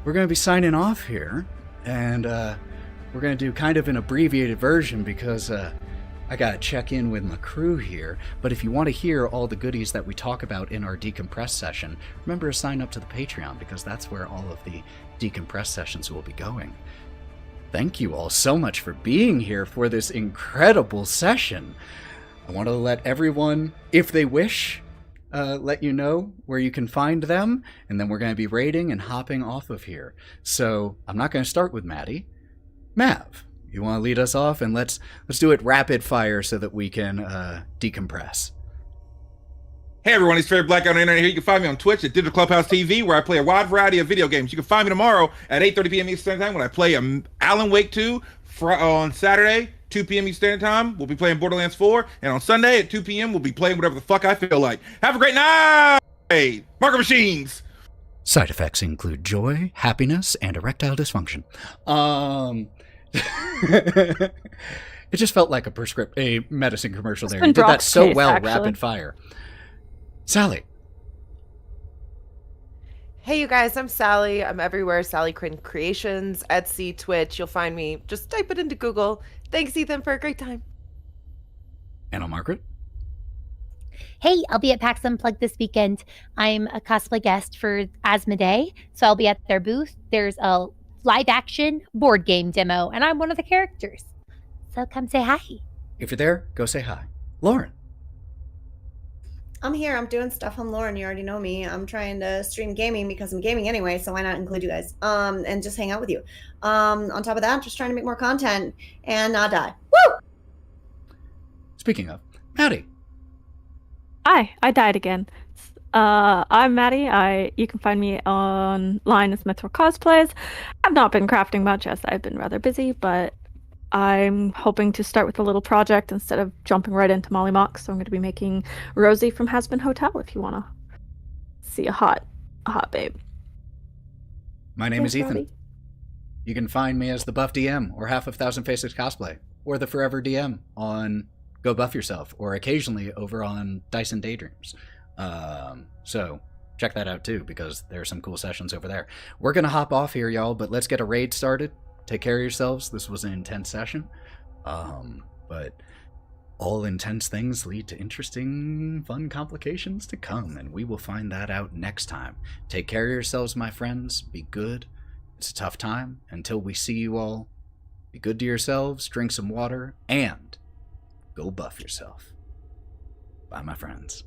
Speaker 1: We're going to be signing off here, and we're going to do kind of an abbreviated version because I gotta check in with my crew here, but if you want to hear all the goodies that we talk about in our decompress session, remember to sign up to the Patreon, because that's where all of the decompress sessions will be going. Thank you all so much for being here for this incredible session. I want to let everyone, if they wish, let you know where you can find them, and then we're going to be raiding and hopping off of here. So I'm not going to start with Matty. Mav, you want to lead us off, and let's do it rapid fire so that we can decompress.
Speaker 2: Hey everyone, it's Fair Black on the internet here. You can find me on Twitch at DigitalClubhouseTV, where I play a wide variety of video games. You can find me tomorrow at 8:30 p.m. Eastern Standard Time when I play Alan Wake 2 on Saturday, 2 p.m. Eastern Standard Time. We'll be playing Borderlands 4, and on Sunday at 2 p.m. we'll be playing whatever the fuck I feel like. Have a great night! Margaret Machines!
Speaker 1: Side effects include joy, happiness, and erectile dysfunction. It just felt like a medicine commercial there. You did that so well,
Speaker 4: actually.
Speaker 1: rapid fire. Sally.
Speaker 5: Hey, you guys, I'm Sally. I'm everywhere. SallyQuinnCreations, Etsy, Twitch. You'll find me. Just type it into Google. Thanks, Ethan, for a great time.
Speaker 1: And Margaret.
Speaker 3: Hey, I'll be at PAX Unplugged this weekend. I'm a cosplay guest for Asmodee, so I'll be at their booth. There's a live-action board game demo, and I'm one of the characters. So come say hi.
Speaker 1: If you're there, go say hi. Lauren.
Speaker 6: I'm here. I'm doing stuff. I'm Lauren. You already know me. I'm trying to stream gaming because I'm gaming anyway, so why not include you guys? And just hang out with you. On top of that, just trying to make more content and not die. Woo!
Speaker 1: Speaking of, Matty.
Speaker 4: Hi, I died again. I'm Matty. You can find me online as Metro Cosplays. I've not been crafting much as I've been rather busy, but I'm hoping to start with a little project instead of jumping right into Molly Mock. So I'm going to be making Rosie from Hasbin Hotel if you want to see a hot babe.
Speaker 1: My name is Ethan.
Speaker 4: Robbie.
Speaker 1: You can find me as the Buff DM, or Half of Thousand Faces Cosplay, or the Forever DM on Go Buff Yourself, or occasionally over on Dyson Daydreams. So check that out too, because there are some cool sessions over there. We're going to hop off here, y'all, but let's get a raid started. Take care of yourselves. This was an intense session. But all intense things lead to interesting, fun complications to come, and we will find that out next time. Take care of yourselves, my friends. Be good. It's a tough time. Until we see you all, be good to yourselves, drink some water, and go buff yourself. Bye, my friends.